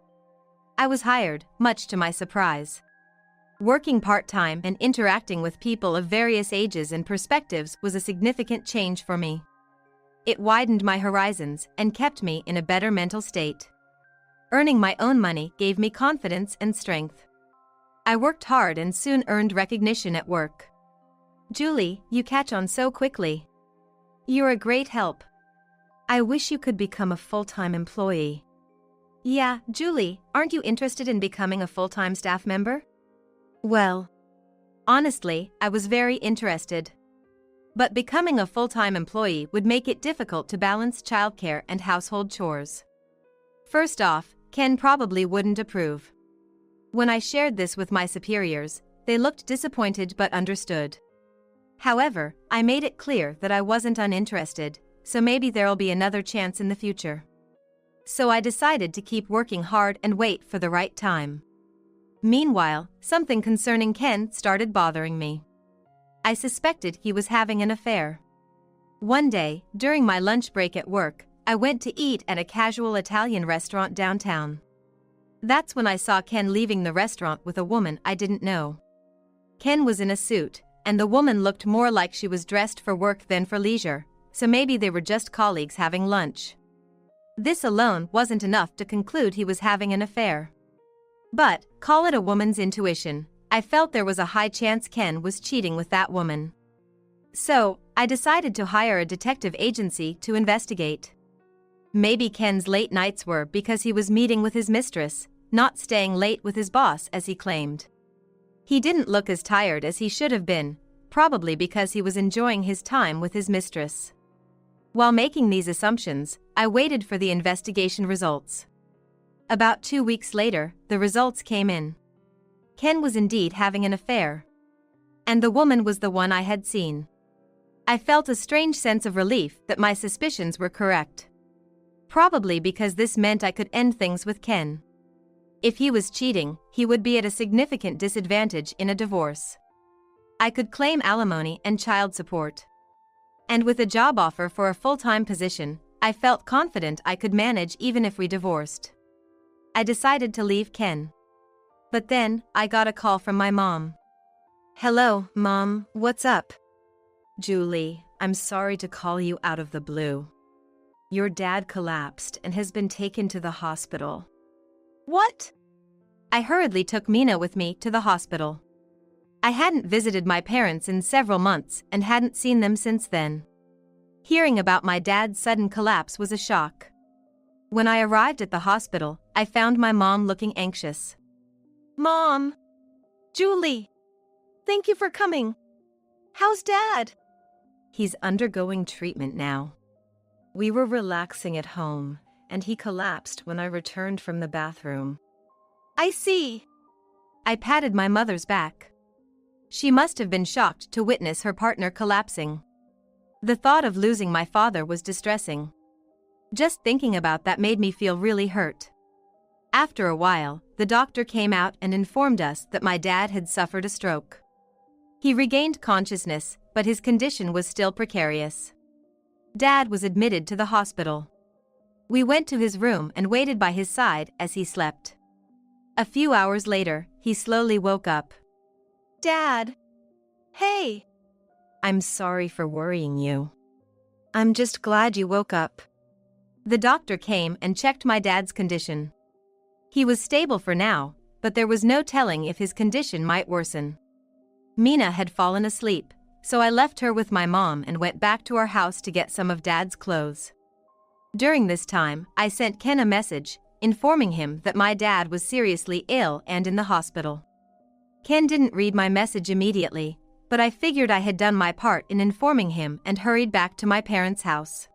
S1: I was hired, much to my surprise. Working part-time and interacting with people of various ages and perspectives was a significant change for me. It widened my horizons and kept me in a better mental state. Earning my own money gave me confidence and strength. I worked hard and soon earned recognition at work.
S2: "Julie, you catch on so quickly. You're a great help. I wish you could become a full-time employee."
S1: "Yeah, Julie, aren't you interested in becoming a full-time staff member?"
S2: Well,
S1: honestly, I was very interested. But becoming a full-time employee would make it difficult to balance childcare and household chores. First off, Ken probably wouldn't approve. When I shared this with my superiors, they looked disappointed but understood. However, I made it clear that I wasn't uninterested, so maybe there'll be another chance in the future. So I decided to keep working hard and wait for the right time. Meanwhile, something concerning Ken started bothering me. I suspected he was having an affair. One day, during my lunch break at work, I went to eat at a casual Italian restaurant downtown. That's when I saw Ken leaving the restaurant with a woman I didn't know. Ken was in a suit, and the woman looked more like she was dressed for work than for leisure, so maybe they were just colleagues having lunch. This alone wasn't enough to conclude he was having an affair. But, call it a woman's intuition, I felt there was a high chance Ken was cheating with that woman. So, I decided to hire a detective agency to investigate. Maybe Ken's late nights were because he was meeting with his mistress, not staying late with his boss as he claimed. He didn't look as tired as he should have been, probably because he was enjoying his time with his mistress. While making these assumptions, I waited for the investigation results. About 2 weeks later, the results came in. Ken was indeed having an affair. And the woman was the one I had seen. I felt a strange sense of relief that my suspicions were correct. Probably because this meant I could end things with Ken. If he was cheating, he would be at a significant disadvantage in a divorce. I could claim alimony and child support. And with a job offer for a full-time position, I felt confident I could manage even if we divorced. I decided to leave Ken. But then, I got a call from my mom.
S2: "Hello, Mom, what's up?"
S1: "Julie, I'm sorry to call you out of the blue. Your dad collapsed and has been taken to the hospital."
S2: "What?"
S1: I hurriedly took Mina with me to the hospital. I hadn't visited my parents in several months and hadn't seen them since then. Hearing about my dad's sudden collapse was a shock. When I arrived at the hospital, I found my mom looking anxious.
S2: "Mom! Julie! Thank you for coming. How's Dad?"
S1: "He's undergoing treatment now. We were relaxing at home, and he collapsed when I returned from the bathroom."
S2: "I see."
S1: I patted my mother's back. She must have been shocked to witness her partner collapsing. The thought of losing my father was distressing. Just thinking about that made me feel really hurt. After a while, the doctor came out and informed us that my dad had suffered a stroke. He regained consciousness, but his condition was still precarious. Dad was admitted to the hospital. We went to his room and waited by his side as he slept. A few hours later, he slowly woke up.
S2: "Dad! Hey!"
S1: "I'm sorry for worrying you."
S2: "I'm just glad you woke up."
S1: The doctor came and checked my dad's condition. He was stable for now, but there was no telling if his condition might worsen. Mina had fallen asleep, so I left her with my mom and went back to our house to get some of Dad's clothes. During this time, I sent Ken a message, informing him that my dad was seriously ill and in the hospital. Ken didn't read my message immediately, but I figured I had done my part in informing him and hurried back to my parents' house.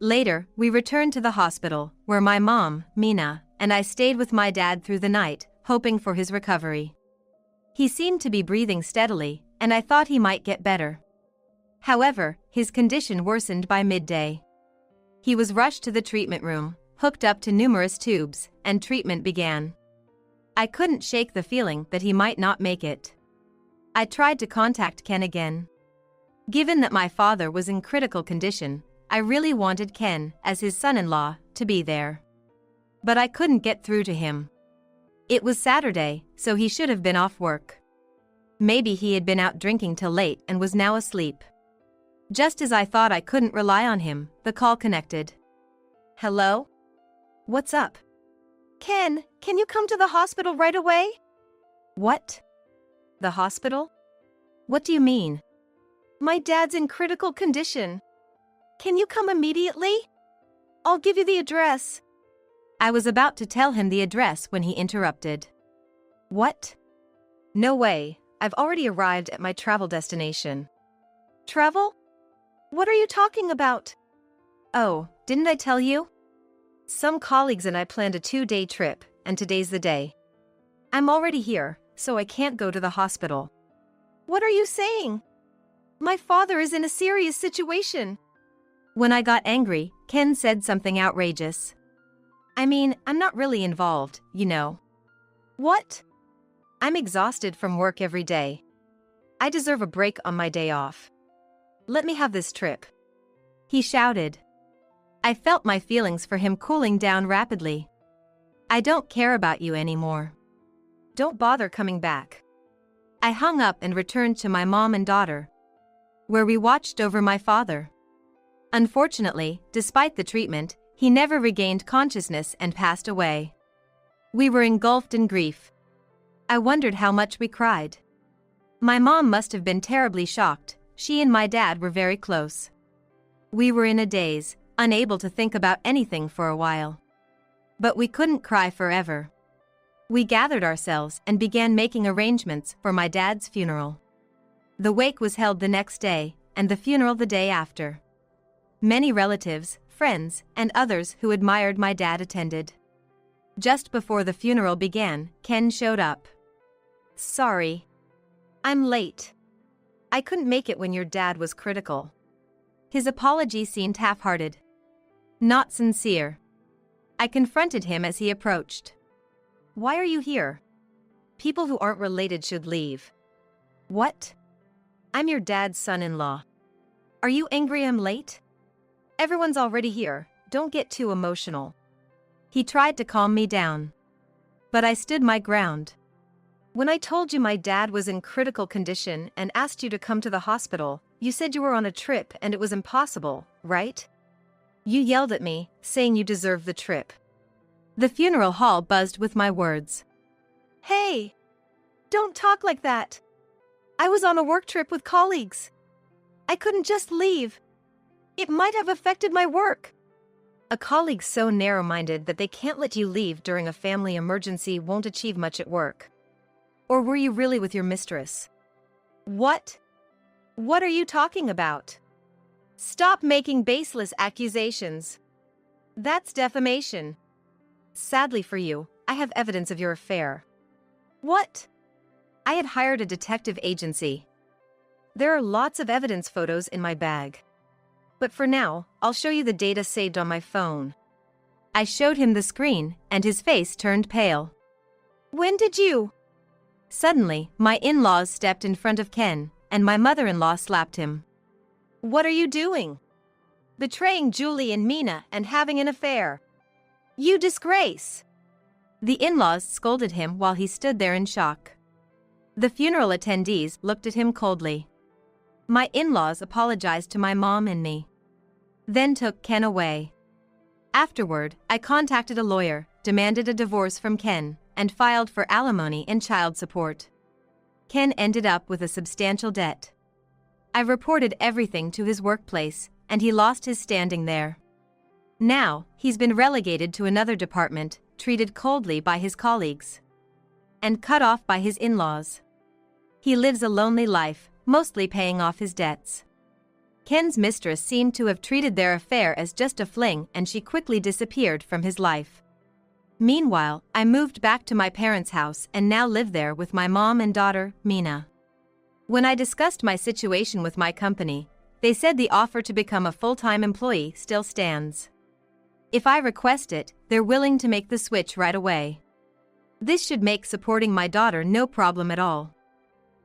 S1: Later, we returned to the hospital, where my mom, Mina, and I stayed with my dad through the night, hoping for his recovery. He seemed to be breathing steadily, and I thought he might get better. However, his condition worsened by midday. He was rushed to the treatment room, hooked up to numerous tubes, and treatment began. I couldn't shake the feeling that he might not make it. I tried to contact Ken again. Given that my father was in critical condition, I really wanted Ken, as his son-in-law, to be there. But I couldn't get through to him. It was Saturday, so he should have been off work. Maybe he had been out drinking till late and was now asleep. Just as I thought I couldn't rely on him, the call connected. Hello? What's up?
S2: Ken, can you come to the hospital right away?
S1: What? The hospital? What do you mean?
S2: My dad's in critical condition. Can you come immediately? I'll give you the address.
S1: I was about to tell him the address when he interrupted. What? No way, I've already arrived at my travel destination.
S2: Travel? What are you talking about?
S1: Oh, didn't I tell you? Some colleagues and I planned a 2-day trip, and today's the day. I'm already here, so I can't go to the hospital.
S2: What are you saying? My father is in a serious situation.
S1: When I got angry, Ken said something outrageous. I mean, I'm not really involved, you know.
S2: What?
S1: I'm exhausted from work every day. I deserve a break on my day off. Let me have this trip. He shouted. I felt my feelings for him cooling down rapidly. I don't care about you anymore. Don't bother coming back. I hung up and returned to my mom and daughter, where we watched over my father. Unfortunately, despite the treatment, he never regained consciousness and passed away. We were engulfed in grief. I wondered how much we cried. My mom must have been terribly shocked. She and my dad were very close. We were in a daze, unable to think about anything for a while. But we couldn't cry forever. We gathered ourselves and began making arrangements for my dad's funeral. The wake was held the next day, and the funeral the day after. Many relatives, friends, and others who admired my dad attended. Just before the funeral began, Ken showed up. Sorry. I'm late. I couldn't make it when your dad was critical. His apology seemed half-hearted. Not sincere. I confronted him as he approached. Why are you here? People who aren't related should leave. What? I'm your dad's son-in-law. Are you angry I'm late? Everyone's already here, don't get too emotional. He tried to calm me down. But I stood my ground. When I told you my dad was in critical condition and asked you to come to the hospital, you said you were on a trip and it was impossible, right? You yelled at me, saying you deserved the trip. The funeral hall buzzed with my words.
S2: Hey! Don't talk like that. I was on a work trip with colleagues. I couldn't just leave. It might have affected my work.
S1: A colleague so narrow-minded that they can't let you leave during a family emergency won't achieve much at work. Or were you really with your mistress?
S2: What? What are you talking about? Stop making baseless accusations. That's defamation.
S1: Sadly for you, I have evidence of your affair.
S2: What?
S1: I had hired a detective agency. There are lots of evidence photos in my bag. But for now, I'll show you the data saved on my phone. I showed him the screen, and his face turned pale.
S2: When did you?
S1: Suddenly, my in-laws stepped in front of Ken, and my mother-in-law slapped him.
S2: What are you doing? Betraying Julie and Mina and having an affair. You disgrace.
S1: The in-laws scolded him while he stood there in shock. The funeral attendees looked at him coldly. My in-laws apologized to my mom and me, then took Ken away. Afterward, I contacted a lawyer, demanded a divorce from Ken, and filed for alimony and child support. Ken ended up with a substantial debt. I reported everything to his workplace, and he lost his standing there. Now, he's been relegated to another department, treated coldly by his colleagues, and cut off by his in-laws. He lives a lonely life, mostly paying off his debts. Ken's mistress seemed to have treated their affair as just a fling, and she quickly disappeared from his life. Meanwhile, I moved back to my parents' house and now live there with my mom and daughter, Mina. When I discussed my situation with my company, they said the offer to become a full-time employee still stands. If I request it, they're willing to make the switch right away. This should make supporting my daughter no problem at all.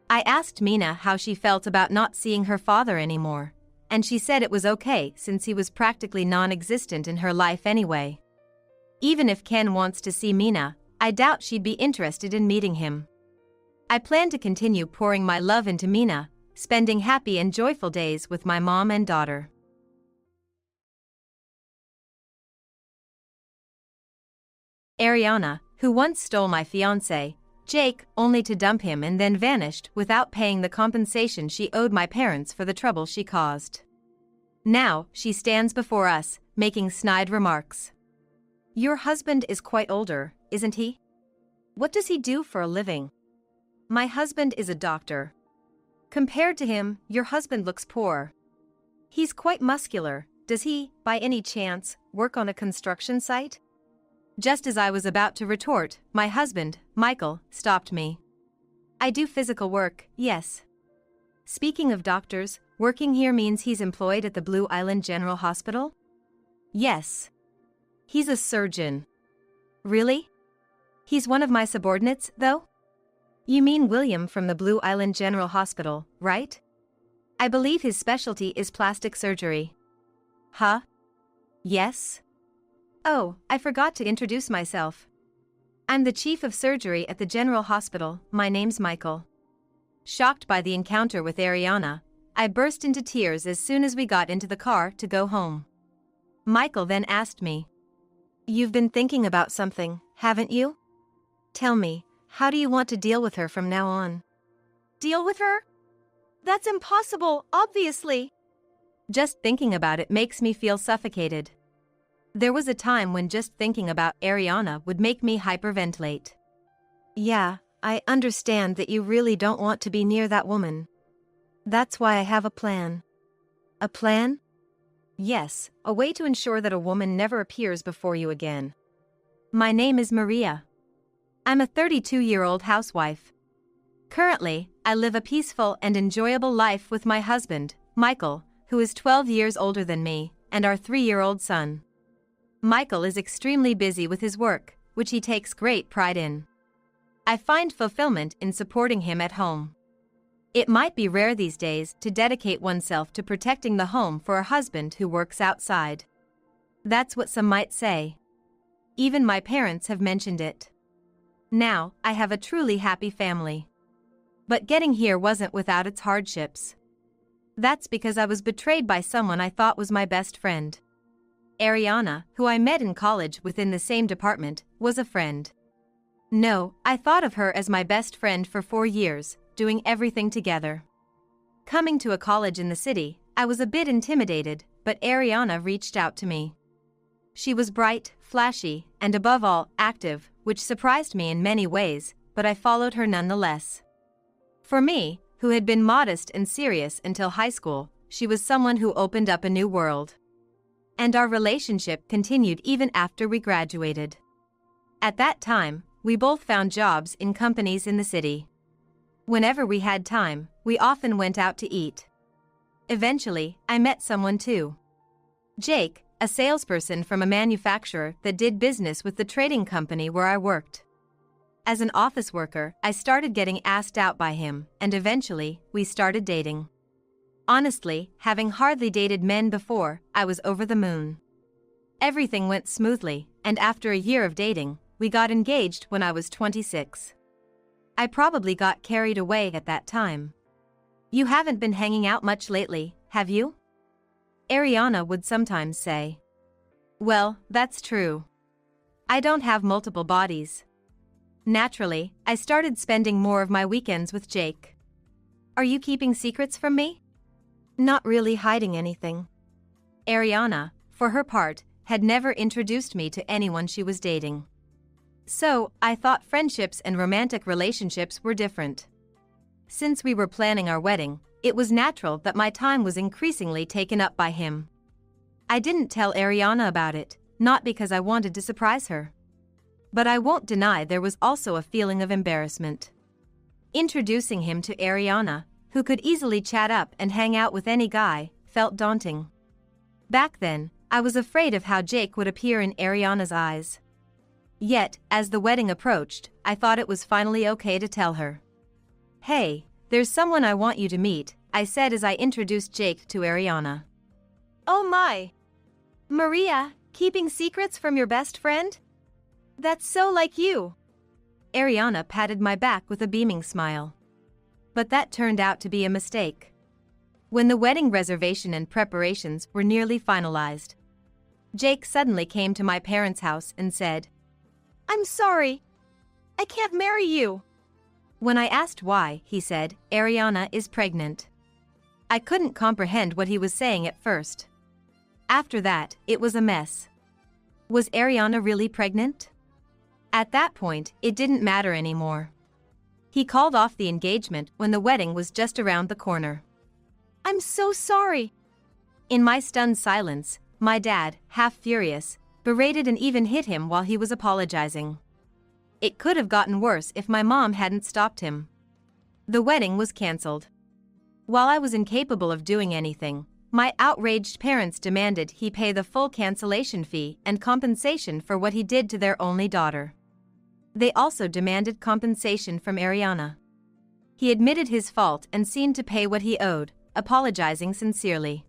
S1: I asked Mina how she felt about not seeing her father anymore, and she said it was okay since he was practically non-existent in her life anyway. Even if Ken wants to see Mina, I doubt she'd be interested in meeting him. I plan to continue pouring my love into Mina, spending happy and joyful days with my mom and daughter. Ariana, who once stole my fiancé, Jake, only to dump him and then vanished without paying the compensation she owed my parents for the trouble she caused. Now, she stands before us, making snide remarks. Your husband is quite older, isn't he? What does he do for a living? My husband is a doctor. Compared to him, your husband looks poor. He's quite muscular. Does he, by any chance, work on a construction site? Just as I was about to retort, my husband, Michael, stopped me. I do physical work, yes. Speaking of doctors, working here means he's employed at the Blue Island General Hospital? Yes. He's a surgeon. Really? He's one of my subordinates, though? You mean William from the Blue Island General Hospital, right? I believe his specialty is plastic surgery. Huh? Yes? Oh, I forgot to introduce myself. I'm the chief of surgery at the General Hospital. My name's Michael. Shocked by the encounter with Ariana, I burst into tears as soon as we got into the car to go home. Michael then asked me, "You've been thinking about something, haven't you? Tell me, how do you want to deal with her from now on?" Deal with her? That's impossible, obviously. Just thinking about it makes me feel suffocated. There was a time when just thinking about Ariana would make me hyperventilate. Yeah, I understand that you really don't want to be near that woman. That's why I have a plan. A plan? Yes, a way to ensure that a woman never appears before you again. My name is Maria. I'm a 32-year-old housewife. Currently, I live a peaceful and enjoyable life with my husband, Michael, who is 12 years older than me, and our 3-year-old son. Michael is extremely busy with his work, which he takes great pride in. I find fulfillment in supporting him at home. It might be rare these days to dedicate oneself to protecting the home for a husband who works outside. That's what some might say. Even my parents have mentioned it. Now, I have a truly happy family. But getting here wasn't without its hardships. That's because I was betrayed by someone I thought was my best friend. Ariana, who I met in college within the same department, was a friend. No, I thought of her as my best friend for 4 years, doing everything together. Coming to a college in the city, I was a bit intimidated, but Ariana reached out to me. She was bright, flashy, and above all, active, which surprised me in many ways, but I followed her nonetheless. For me, who had been modest and serious until high school, she was someone who opened up a new world. And our relationship continued even after we graduated. At that time, we both found jobs in companies in the city. Whenever we had time, we often went out to eat. Eventually, I met someone too. Jake, a salesperson from a manufacturer that did business with the trading company where I worked. As an office worker, I started getting asked out by him, and eventually, we started dating. Honestly, having hardly dated men before, I was over the moon. Everything went smoothly, and after a year of dating, we got engaged when I was 26. I probably got carried away at that time. You haven't been hanging out much lately, have you? Ariana would sometimes say. Well, that's true. I don't have multiple bodies. Naturally, I started spending more of my weekends with Jake. Are you keeping secrets from me?
S2: Not really hiding anything.
S1: Ariana, for her part, had never introduced me to anyone she was dating. So, I thought friendships and romantic relationships were different. Since we were planning our wedding, it was natural that my time was increasingly taken up by him. I didn't tell Ariana about it, not because I wanted to surprise her. But I won't deny there was also a feeling of embarrassment. Introducing him to Ariana, who could easily chat up and hang out with any guy, felt daunting. Back then, I was afraid of how Jake would appear in Ariana's eyes. Yet, as the wedding approached, I thought it was finally okay to tell her. "Hey, there's someone I want you to meet," I said as I introduced Jake to Ariana.
S2: Oh my! Maria, keeping secrets from your best friend? That's so like you.
S1: Ariana patted my back with a beaming smile. But that turned out to be a mistake. When the wedding reservation and preparations were nearly finalized, Jake suddenly came to my parents' house and said,
S2: "I'm sorry. I can't marry you."
S1: When I asked why, he said, "Ariana is pregnant." I couldn't comprehend what he was saying at first. After that, it was a mess. Was Ariana really pregnant? At that point, it didn't matter anymore. He called off the engagement when the wedding was just around the corner.
S2: "I'm so sorry."
S1: In my stunned silence, my dad, half furious, berated and even hit him while he was apologizing. It could have gotten worse if my mom hadn't stopped him. The wedding was cancelled. While I was incapable of doing anything, my outraged parents demanded he pay the full cancellation fee and compensation for what he did to their only daughter. They also demanded compensation from Ariana. He admitted his fault and seemed to pay what he owed, apologizing sincerely.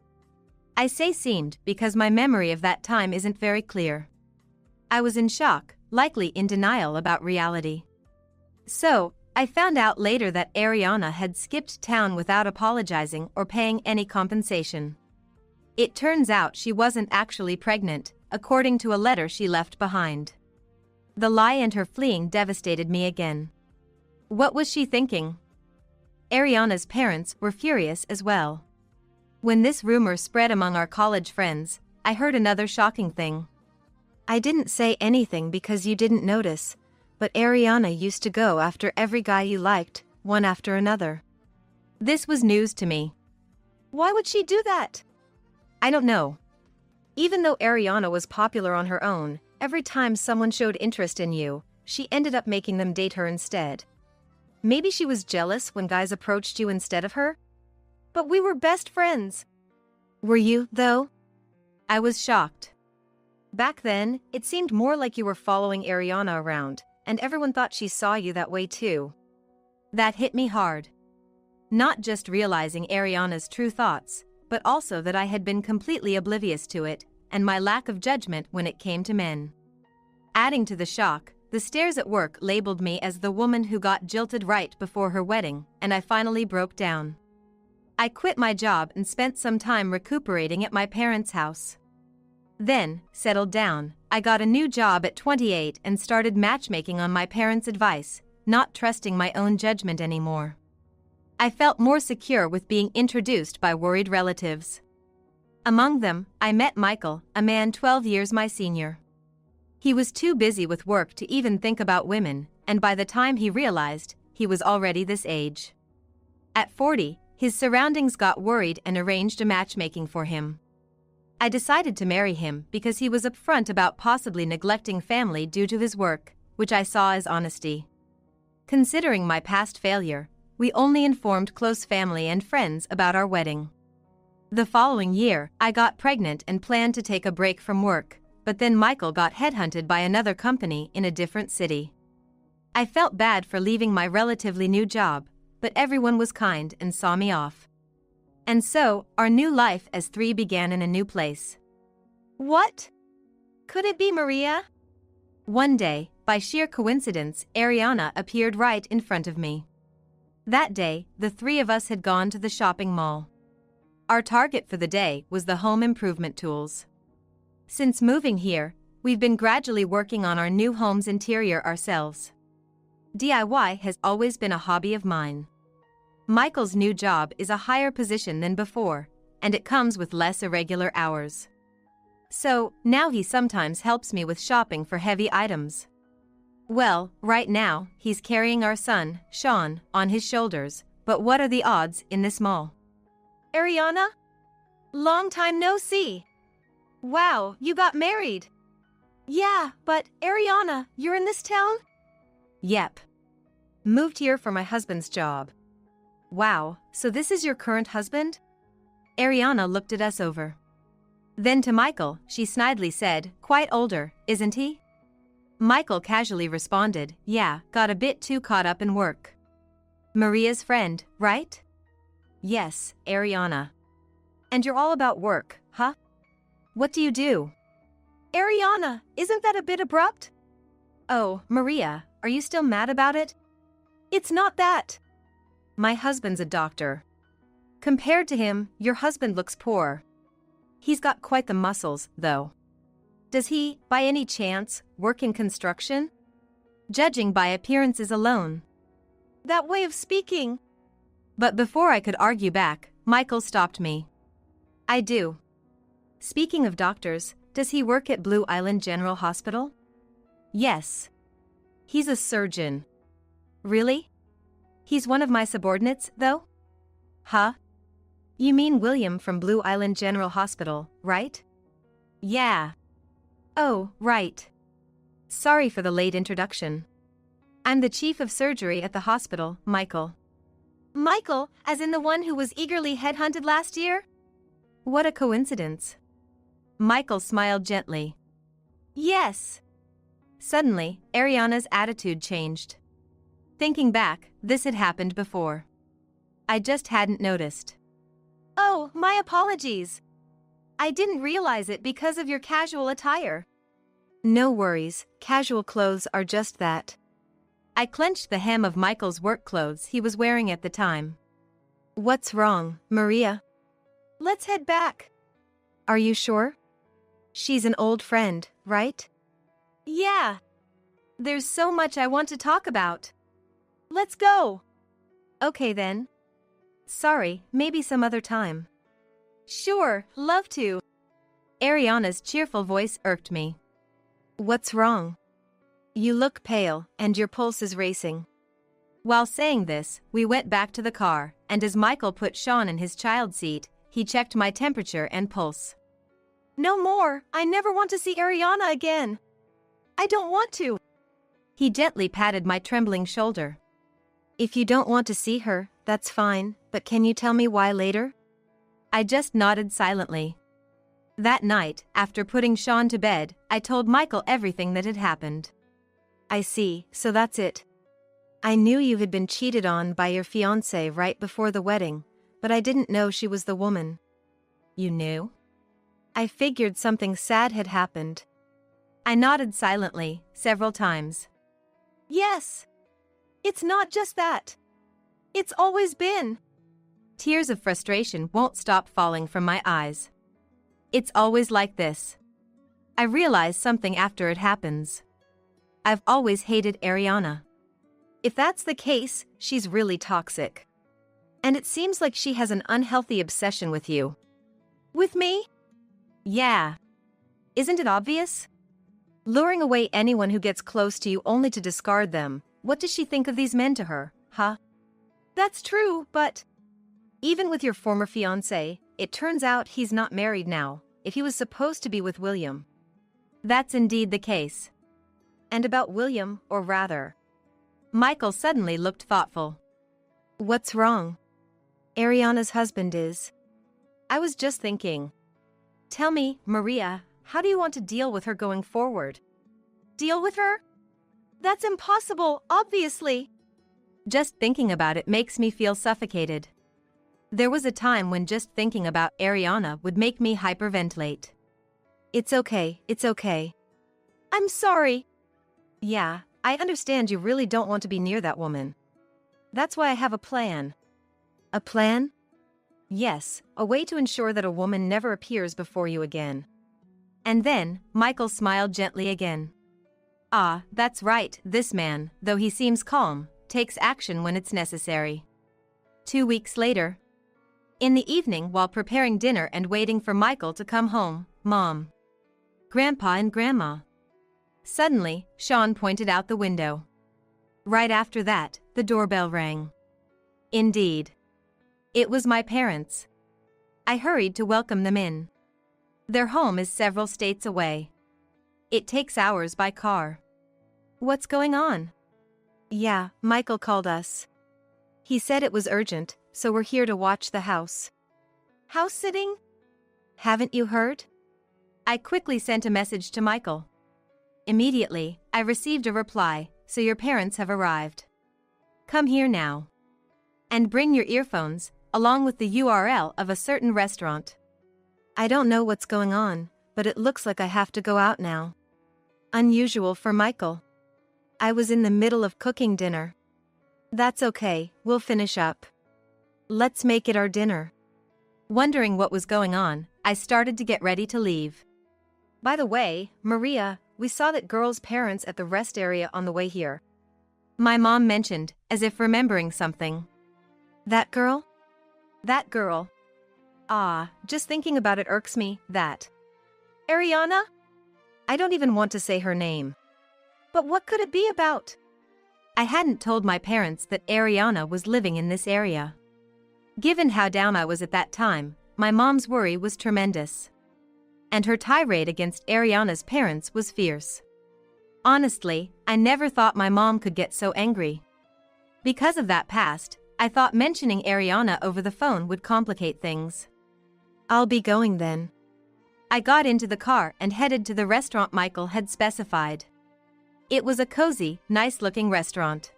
S1: I say seemed because my memory of that time isn't very clear. I was in shock, likely in denial about reality. So, I found out later that Ariana had skipped town without apologizing or paying any compensation. It turns out she wasn't actually pregnant, according to a letter she left behind. The lie and her fleeing devastated me again. What was she thinking? Ariana's parents were furious as well. When this rumor spread among our college friends, I heard another shocking thing.
S2: "I didn't say anything because you didn't notice, but Ariana used to go after every guy you liked, one after another."
S1: This was news to me.
S2: "Why would she do that?"
S1: I don't know.
S2: Even though Ariana was popular on her own, every time someone showed interest in you, she ended up making them date her instead. Maybe she was jealous when guys approached you instead of her? But we were best friends.
S1: Were you, though? I was shocked.
S2: Back then, it seemed more like you were following Ariana around, and everyone thought she saw you that way too.
S1: That hit me hard. Not just realizing Ariana's true thoughts, but also that I had been completely oblivious to it, and my lack of judgment when it came to men. Adding to the shock, the stares at work labeled me as the woman who got jilted right before her wedding, and I finally broke down. I quit my job and spent some time recuperating at my parents' house. Then, settled down, I got a new job at 28 and started matchmaking on my parents' advice, not trusting my own judgment anymore. I felt more secure with being introduced by worried relatives. Among them, I met Michael, a man 12 years my senior. He was too busy with work to even think about women, and by the time he realized, he was already this age. At 40, his surroundings got worried and arranged a matchmaking for him. I decided to marry him because he was upfront about possibly neglecting family due to his work, which I saw as honesty. Considering my past failure, we only informed close family and friends about our wedding. The following year, I got pregnant and planned to take a break from work, but then Michael got headhunted by another company in a different city. I felt bad for leaving my relatively new job, but everyone was kind and saw me off. And so, our new life as three began in a new place.
S2: What? Could it be Maria?
S1: One day, by sheer coincidence, Ariana appeared right in front of me. That day, the three of us had gone to the shopping mall. Our target for the day was the home improvement tools. Since moving here, we've been gradually working on our new home's interior ourselves. DIY has always been a hobby of mine. Michael's new job is a higher position than before, and it comes with less irregular hours. So, now he sometimes helps me with shopping for heavy items. Well, right now, he's carrying our son, Sean, on his shoulders, but what are the odds in this mall?
S2: Ariana? Long time no see. Wow, you got married. Yeah, but Ariana, you're in this town?
S1: Yep. Moved here for my husband's job. Wow, so this is your current husband? Ariana looked at us over. Then to Michael, she snidely said, quite older, isn't he? Michael casually responded, yeah, got a bit too caught up in work. Maria's friend, right? Yes, Ariana. And you're all about work, huh? What do you do?
S2: Ariana, isn't that a bit abrupt?
S1: Oh, Maria, are you still mad about it?
S2: It's not that.
S1: My husband's a doctor. Compared to him, your husband looks poor. He's got quite the muscles, though. Does he, by any chance, work in construction? Judging by appearances alone.
S2: That way of speaking.
S1: But before I could argue back, Michael stopped me. I do. Speaking of doctors, does he work at Blue Island General Hospital? Yes. He's a surgeon. Really? He's one of my subordinates, though? Huh? You mean William from Blue Island General Hospital, right? Yeah. Oh, right. Sorry for the late introduction. I'm the chief of surgery at the hospital, Michael.
S2: Michael, as in the one who was eagerly headhunted last year?
S1: What a coincidence. Michael smiled gently.
S2: Yes.
S1: Suddenly, Ariana's attitude changed. Thinking back, this had happened before. I just hadn't noticed.
S2: Oh, my apologies. I didn't realize it because of your casual attire.
S1: No worries, casual clothes are just that. I clenched the hem of Michael's work clothes he was wearing at the time. What's wrong, Maria?
S2: Let's head back.
S1: Are you sure? She's an old friend, right?
S2: Yeah.
S1: There's so much I want to talk about.
S2: Let's go.
S1: Okay then. Sorry, maybe some other time.
S2: Sure, love to.
S1: Ariana's cheerful voice irked me. What's wrong? You look pale, and your pulse is racing. While saying this, we went back to the car, and as Michael put Sean in his child seat, he checked my temperature and pulse.
S2: No more, I never want to see Ariana again. I don't want to.
S1: He gently patted my trembling shoulder. If you don't want to see her, that's fine, but can you tell me why later? I just nodded silently. That night, after putting Sean to bed, I told Michael everything that had happened. I see, so that's it. I knew you had been cheated on by your fiancé right before the wedding, but I didn't know she was the woman. You knew? I figured something sad had happened. I nodded silently, several times.
S2: Yes. It's not just that. It's always been.
S1: Tears of frustration won't stop falling from my eyes. It's always like this. I realize something after it happens. I've always hated Ariana. If that's the case, she's really toxic. And it seems like she has an unhealthy obsession with you.
S2: With me?
S1: Yeah. Isn't it obvious? Luring away anyone who gets close to you only to discard them. What does she think of these men to her, huh?
S2: That's true, but...
S1: Even with your former fiancé, it turns out he's not married now, if he was supposed to be with William. That's indeed the case. And about William, or rather... Michael suddenly looked thoughtful. What's wrong? Ariana's husband is... I was just thinking. Tell me, Maria, how do you want to deal with her going forward?
S2: Deal with her? That's impossible, obviously.
S1: Just thinking about it makes me feel suffocated. There was a time when just thinking about Ariana would make me hyperventilate. It's okay, it's okay.
S2: I'm sorry.
S1: Yeah, I understand you really don't want to be near that woman. That's why I have a plan. A plan? Yes, a way to ensure that a woman never appears before you again. And then, Michael smiled gently again. Ah, that's right, this man, though he seems calm, takes action when it's necessary. 2 weeks later. In the evening, while preparing dinner and waiting for Michael to come home, Mom, Grandpa and Grandma. Suddenly, Sean pointed out the window. Right after that, the doorbell rang. Indeed. It was my parents. I hurried to welcome them in. Their home is several states away. It takes hours by car. What's going on?
S2: Yeah, Michael called us. He said it was urgent, so we're here to watch the house.
S1: House sitting?
S2: Haven't you heard?
S1: I quickly sent a message to Michael. Immediately, I received a reply, so your parents have arrived. Come here now. And bring your earphones, along with the URL of a certain restaurant.
S2: I don't know what's going on, but it looks like I have to go out now. Unusual for Michael. I was in the middle of cooking dinner. That's okay, we'll finish up. Let's make it our dinner.
S1: Wondering what was going on, I started to get ready to leave.
S2: By the way, Maria, we saw that girl's parents at the rest area on the way here.
S1: My mom mentioned, as if remembering something.
S2: That girl?
S1: That girl.
S2: Just thinking about it irks me, that.
S1: Ariana?
S2: I don't even want to say her name.
S1: But what could it be about? I hadn't told my parents that Ariana was living in this area. Given how down I was at that time, my mom's worry was tremendous. And her tirade against Ariana's parents was fierce. Honestly, I never thought my mom could get so angry. Because of that past, I thought mentioning Ariana over the phone would complicate things.
S2: I'll be going then.
S1: I got into the car and headed to the restaurant Michael had specified. It was a cozy, nice-looking restaurant.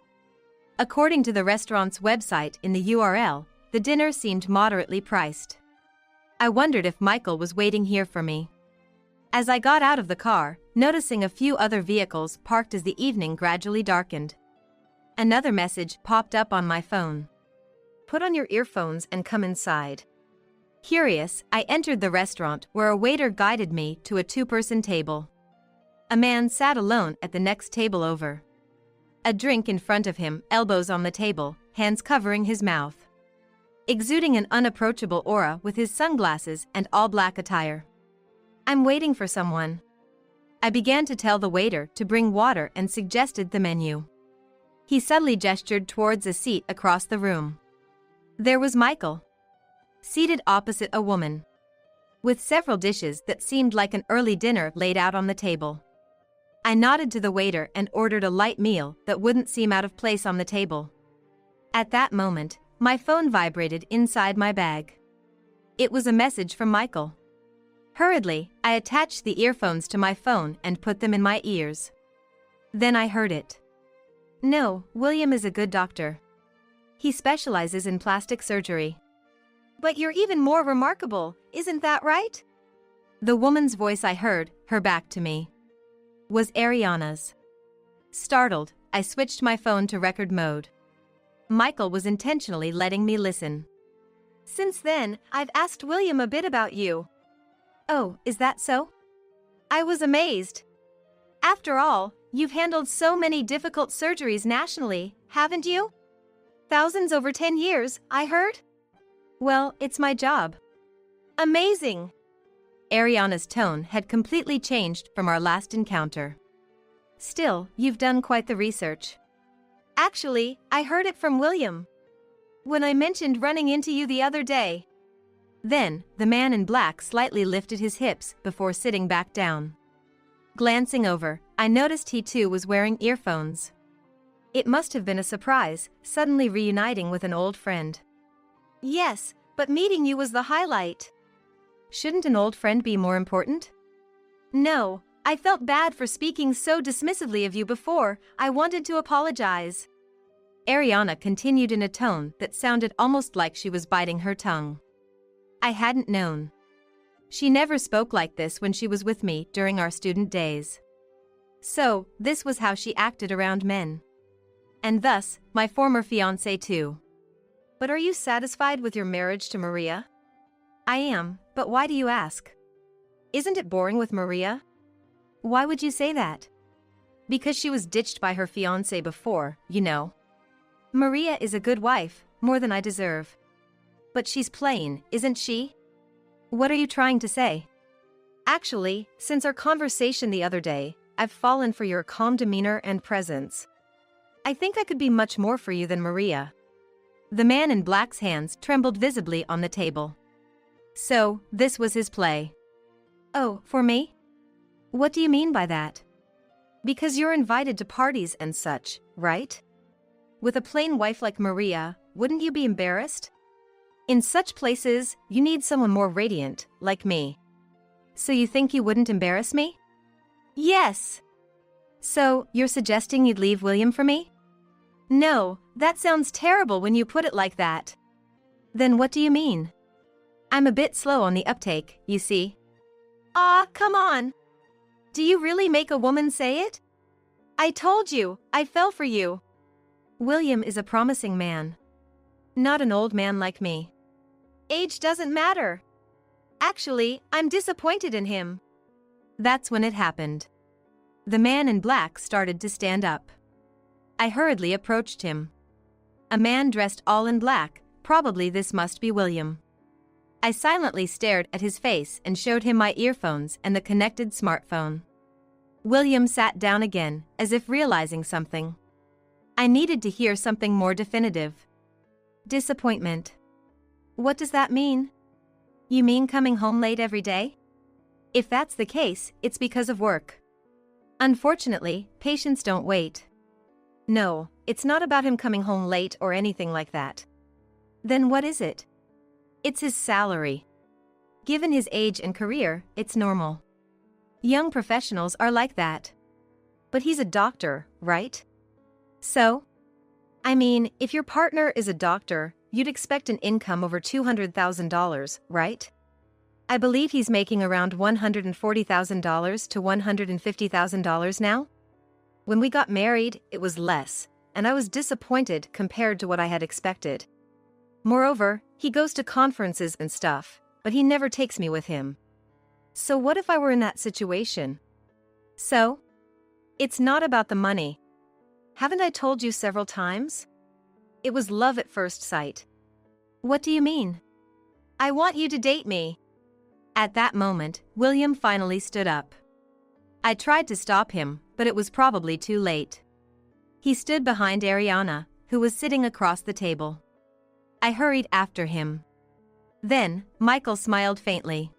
S1: According to the restaurant's website in the URL, the dinner seemed moderately priced. I wondered if Michael was waiting here for me. As I got out of the car, noticing a few other vehicles parked as the evening gradually darkened. Another message popped up on my phone.
S2: Put on your earphones and come inside.
S1: Curious, I entered the restaurant where a waiter guided me to a two-person table. A man sat alone at the next table over. A drink in front of him, elbows on the table, hands covering his mouth. Exuding an unapproachable aura with his sunglasses and all-black attire. I'm waiting for someone. I began to tell the waiter to bring water and suggested the menu. He subtly gestured towards a seat across the room. There was Michael, seated opposite a woman, with several dishes that seemed like an early dinner laid out on the table. I nodded to the waiter and ordered a light meal that wouldn't seem out of place on the table. At that moment, my phone vibrated inside my bag. It was a message from Michael. Hurriedly, I attached the earphones to my phone and put them in my ears. Then I heard it. No, William is a good doctor. He specializes in plastic surgery. But you're even more remarkable, isn't that right? The woman's voice I heard, her back to me, was Ariana's. Startled, I switched my phone to record mode. Michael was intentionally letting me listen. Since then, I've asked William a bit about you. Oh, is that so? I was amazed. After all, you've handled so many difficult surgeries nationally, haven't you? Thousands over 10 years, I heard? Well, it's my job. Amazing! Ariana's tone had completely changed from our last encounter. Still, you've done quite the research. Actually, I heard it from William, when I mentioned running into you the other day. Then, the man in black slightly lifted his hips before sitting back down. Glancing over, I noticed he too was wearing earphones. It must have been a surprise, suddenly reuniting with an old friend. Yes, but meeting you was the highlight. Shouldn't an old friend be more important? No, I felt bad for speaking so dismissively of you before. I wanted to apologize. Ariana continued in a tone that sounded almost like she was biting her tongue. I hadn't known. She never spoke like this when she was with me during our student days. So, this was how she acted around men. And thus, my former fiancé too. But are you satisfied with your marriage to Maria? I am, but why do you ask? Isn't it boring with Maria? Why would you say that? Because she was ditched by her fiancé before, you know. Maria is a good wife, more than I deserve. But she's plain, isn't she? What are you trying to say? Actually, since our conversation the other day, I've fallen for your calm demeanor and presence. I think I could be much more for you than Maria. The man in black's hands trembled visibly on the table. So, this was his play. Oh, for me? What do you mean by that? Because you're invited to parties and such, right? With a plain wife like Maria, wouldn't you be embarrassed? In such places, you need someone more radiant, like me. So you think you wouldn't embarrass me? Yes. So, you're suggesting you'd leave William for me? No, that sounds terrible when you put it like that. Then what do you mean? I'm a bit slow on the uptake, you see. Ah, come on. Do you really make a woman say it? I told you, I fell for you. William is a promising man. Not an old man like me. Age doesn't matter. Actually, I'm disappointed in him. That's when it happened. The man in black started to stand up. I hurriedly approached him. A man dressed all in black, probably this must be William. I silently stared at his face and showed him my earphones and the connected smartphone. William sat down again, as if realizing something. I needed to hear something more definitive. Disappointment. What does that mean? You mean coming home late every day? If that's the case, it's because of work. Unfortunately, patients don't wait. No, it's not about him coming home late or anything like that. Then what is it? It's his salary. Given his age and career, it's normal. Young professionals are like that. But he's a doctor, right? So? I mean, if your partner is a doctor, you'd expect an income over $200,000, right? I believe he's making around $140,000 to $150,000 now. When we got married, it was less, and I was disappointed compared to what I had expected. Moreover, he goes to conferences and stuff, but he never takes me with him. So what if I were in that situation? So? It's not about the money. Haven't I told you several times? It was love at first sight. What do you mean? I want you to date me. At that moment, William finally stood up. I tried to stop him, but it was probably too late. He stood behind Ariana, who was sitting across the table. I hurried after him. Then, Michael smiled faintly.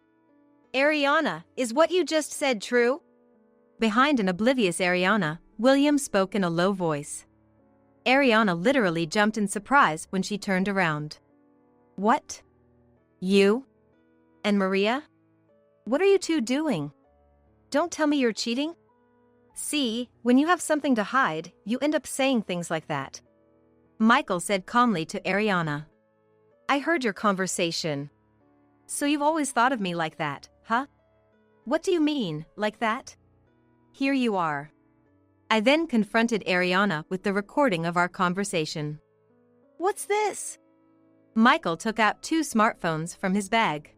S1: Ariana, is what you just said true? Behind an oblivious Ariana, William spoke in a low voice. Ariana literally jumped in surprise when she turned around. What? You? And Maria? What are you two doing? Don't tell me you're cheating? See, when you have something to hide, you end up saying things like that. Michael said calmly to Ariana. I heard your conversation. So you've always thought of me like that, huh? What do you mean, like that? Here you are. I then confronted Ariana with the recording of our conversation. What's this? Michael took out 2 smartphones from his bag.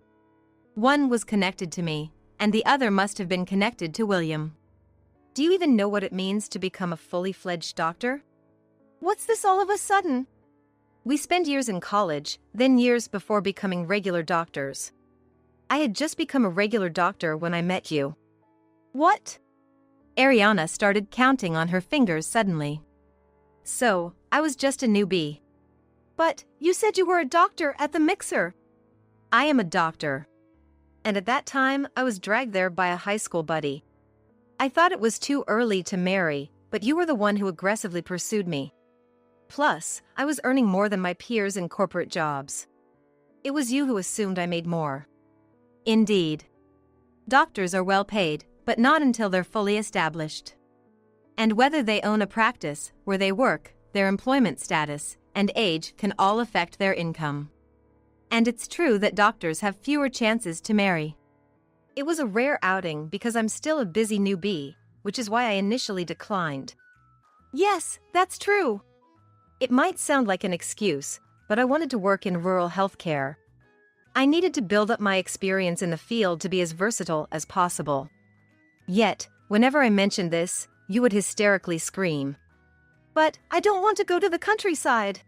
S1: One was connected to me, and the other must have been connected to William. Do you even know what it means to become a fully fledged doctor? What's this all of a sudden? We spend years in college, then years before becoming regular doctors. I had just become a regular doctor when I met you. What? Ariana started counting on her fingers suddenly. So, I was just a newbie. But, you said you were a doctor at the mixer. I am a doctor. And at that time, I was dragged there by a high school buddy. I thought it was too early to marry, but you were the one who aggressively pursued me. Plus, I was earning more than my peers in corporate jobs. It was you who assumed I made more. Indeed. Doctors are well paid, but not until they're fully established. And whether they own a practice, where they work, their employment status, and age can all affect their income. And it's true that doctors have fewer chances to marry. It was a rare outing because I'm still a busy newbie, which is why I initially declined. Yes, that's true. It might sound like an excuse, but I wanted to work in rural healthcare. I needed to build up my experience in the field to be as versatile as possible. Yet, whenever I mentioned this, you would hysterically scream. But I don't want to go to the countryside.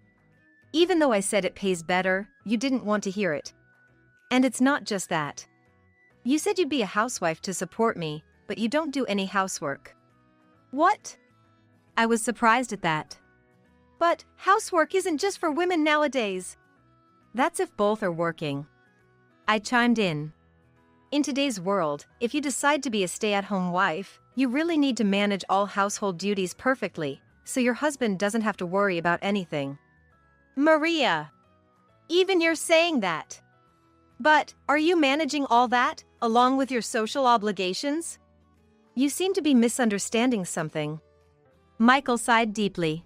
S2: Even though I said it pays better, you didn't want to hear it. And it's not just that. You said you'd be a housewife to support me, but you don't do any housework.
S1: What?
S2: I was surprised at that.
S1: But housework isn't just for women nowadays.
S2: That's if both are working. I chimed in. In today's world, if you decide to be a stay-at-home wife, you really need to manage all household duties perfectly, so your husband doesn't have to worry about anything.
S1: Maria! Even you're saying that. But are you managing all that, along with your social obligations?
S2: You seem to be misunderstanding something.
S1: Michael sighed deeply.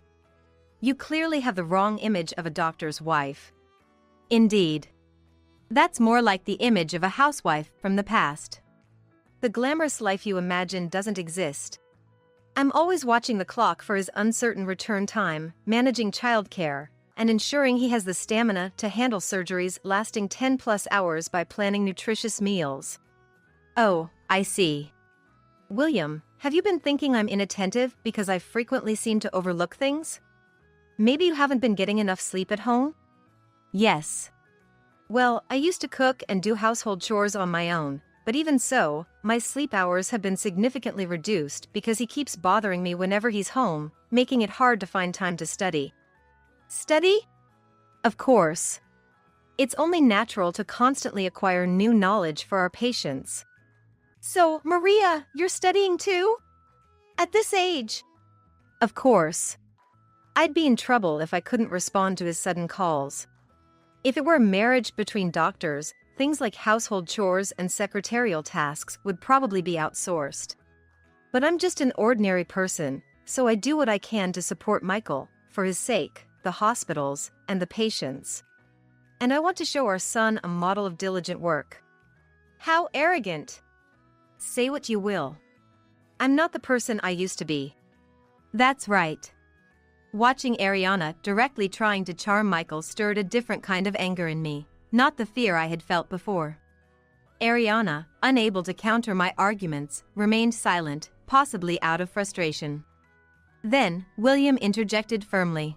S2: You clearly have the wrong image of a doctor's wife.
S1: Indeed. That's more like the image of a housewife from the past.
S2: The glamorous life you imagine doesn't exist. I'm always watching the clock for his uncertain return time, managing childcare, and ensuring he has the stamina to handle surgeries lasting 10+ hours by planning nutritious meals.
S1: Oh, I see.
S2: William, have you been thinking I'm inattentive because I frequently seem to overlook things? Maybe you haven't been getting enough sleep at home?
S1: Yes.
S2: Well, I used to cook and do household chores on my own, but even so, my sleep hours have been significantly reduced because he keeps bothering me whenever he's home, making it hard to find time to study.
S1: Study?
S2: Of course. It's only natural to constantly acquire new knowledge for our patients.
S1: So, Maria, you're studying too? At this age?
S2: Of course. I'd be in trouble if I couldn't respond to his sudden calls. If it were a marriage between doctors, things like household chores and secretarial tasks would probably be outsourced. But I'm just an ordinary person, so I do what I can to support Michael, for his sake, the hospitals, and the patients. And I want to show our son a model of diligent work.
S1: How arrogant!
S2: Say what you will. I'm not the person I used to be.
S1: That's right. Watching Ariana directly trying to charm Michael stirred a different kind of anger in me, not the fear I had felt before. Ariana, unable to counter my arguments, remained silent, possibly out of frustration. Then, William interjected firmly.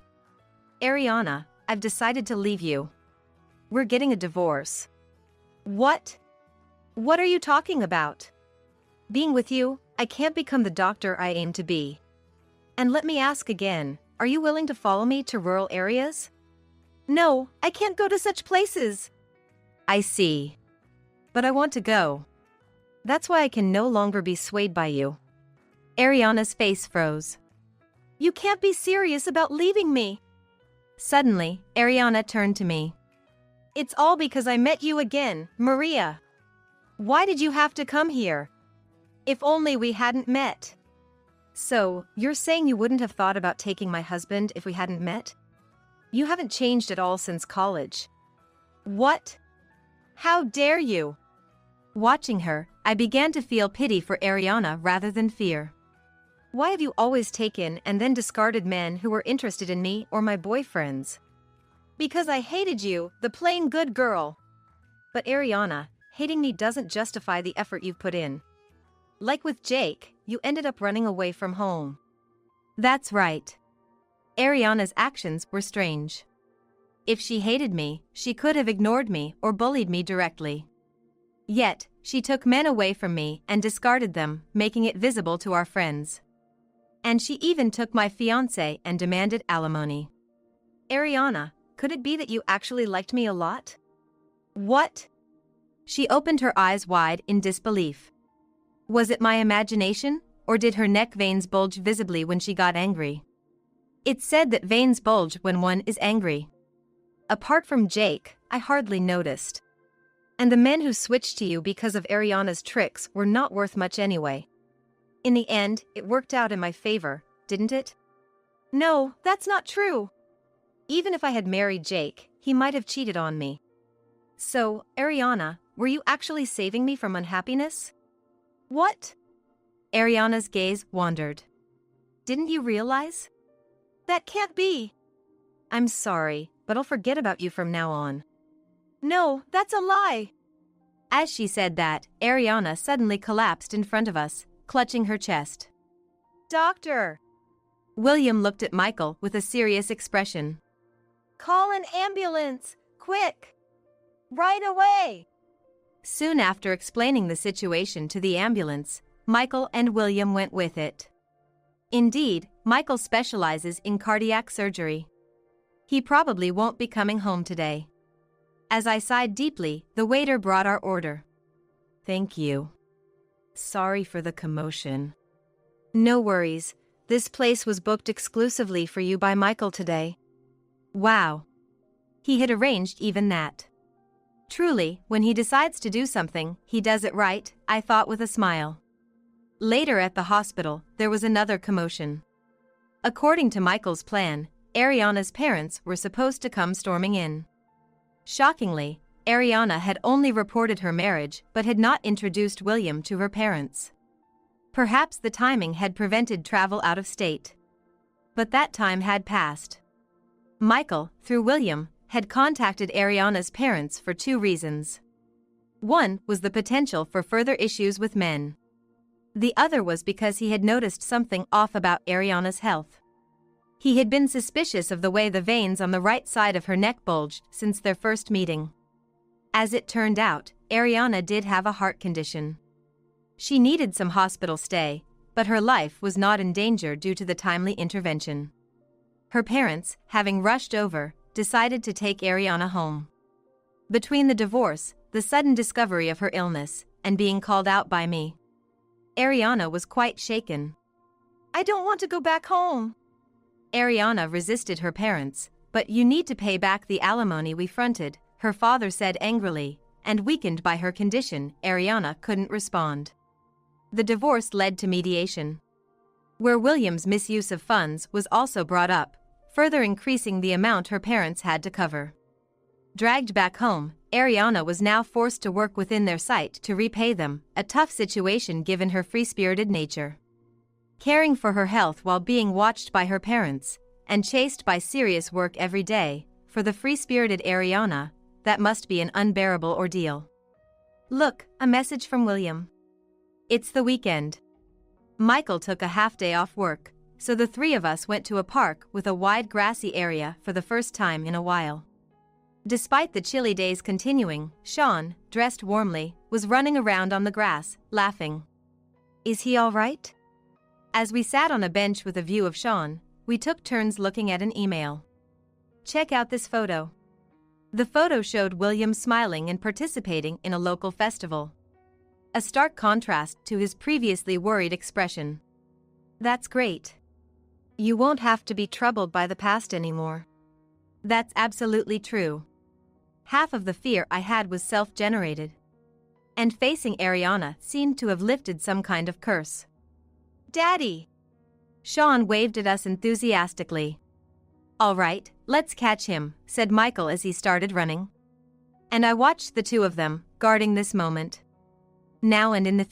S2: Ariana, I've decided to leave you. We're getting a divorce.
S1: What? What are you talking about?
S2: Being with you, I can't become the doctor I aim to be. And let me ask again, are you willing to follow me to rural areas?
S1: No, I can't go to such places.
S2: I see. But I want to go. That's why I can no longer be swayed by you.
S1: Ariana's face froze. You can't be serious about leaving me. Suddenly, Ariana turned to me. It's all because I met you again, Maria. Why did you have to come here? If only we hadn't met.
S2: So, you're saying you wouldn't have thought about taking my husband if we hadn't met? You haven't changed at all since college.
S1: What? How dare you? Watching her, I began to feel pity for Ariana rather than fear.
S2: Why have you always taken and then discarded men who were interested in me or my boyfriends?
S1: Because I hated you, the plain good girl.
S2: But Ariana, hating me doesn't justify the effort you've put in. Like with Jake, you ended up running away from home.
S1: That's right. Ariana's actions were strange. If she hated me, she could have ignored me or bullied me directly. Yet, she took men away from me and discarded them, making it visible to our friends. And she even took my fiancé and demanded alimony.
S2: Ariana, could it be that you actually liked me a lot?
S1: What? She opened her eyes wide in disbelief. Was it my imagination, or did her neck veins bulge visibly when she got angry? It's said that veins bulge when one is angry.
S2: Apart from Jake, I hardly noticed. And the men who switched to you because of Ariana's tricks were not worth much anyway. In the end, it worked out in my favor, didn't it?
S1: No, that's not true.
S2: Even if I had married Jake, he might have cheated on me. So, Ariana, were you actually saving me from unhappiness?
S1: What?
S2: Ariana's gaze wandered. Didn't you realize?
S1: That can't be.
S2: I'm sorry, but I'll forget about you from now on.
S1: No, that's a lie.
S2: As she said that, Ariana suddenly collapsed in front of us, clutching her chest.
S1: Doctor!
S2: William looked at Michael with a serious expression. Call an ambulance, quick! Right away!
S1: Soon after explaining the situation to the ambulance, Michael and William went with it. Indeed, Michael specializes in cardiac surgery. He probably won't be coming home today. As I sighed deeply, the waiter brought our order.
S2: Thank you. Sorry for the commotion.
S1: No worries, this place was booked exclusively for you by Michael today. Wow. He had arranged even that. Truly, when he decides to do something, he does it right, I thought with a smile. Later at the hospital, there was another commotion. According to Michael's plan, Ariana's parents were supposed to come storming in. Shockingly, Ariana had only reported her marriage but had not introduced William to her parents. Perhaps the timing had prevented travel out of state. But that time had passed. Michael, through William, had contacted Ariana's parents for two reasons. One was the potential for further issues with men. The other was because he had noticed something off about Ariana's health. He had been suspicious of the way the veins on the right side of her neck bulged since their first meeting. As it turned out, Ariana did have a heart condition. She needed some hospital stay, but her life was not in danger due to the timely intervention. Her parents, having rushed over, decided to take Ariana home. Between the divorce, the sudden discovery of her illness, and being called out by me, Ariana was quite shaken.
S2: I don't want to go back home.
S1: Ariana resisted her parents, but you need to pay back the alimony we fronted, her father said angrily, and weakened by her condition, Ariana couldn't respond. The divorce led to mediation, where William's misuse of funds was also brought up, further increasing the amount her parents had to cover. Dragged back home, Ariana was now forced to work within their sight to repay them, a tough situation given her free-spirited nature. Caring for her health while being watched by her parents, and chased by serious work every day, for the free-spirited Ariana, that must be an unbearable ordeal. Look, a message from William. It's the weekend. Michael took a half-day off work, so the three of us went to a park with a wide grassy area for the first time in a while. Despite the chilly days continuing, Sean, dressed warmly, was running around on the grass, laughing. Is he all right? As we sat on a bench with a view of Sean, we took turns looking at an email. Check out this photo. The photo showed William smiling and participating in a local festival. A stark contrast to his previously worried expression. That's great. You won't have to be troubled by the past anymore. That's absolutely true. Half of the fear I had was self-generated. And facing Ariana seemed to have lifted some kind of curse. Daddy! Sean waved at us enthusiastically. All right, let's catch him, said Michael as he started running. And I watched the two of them, guarding this moment. Now and in the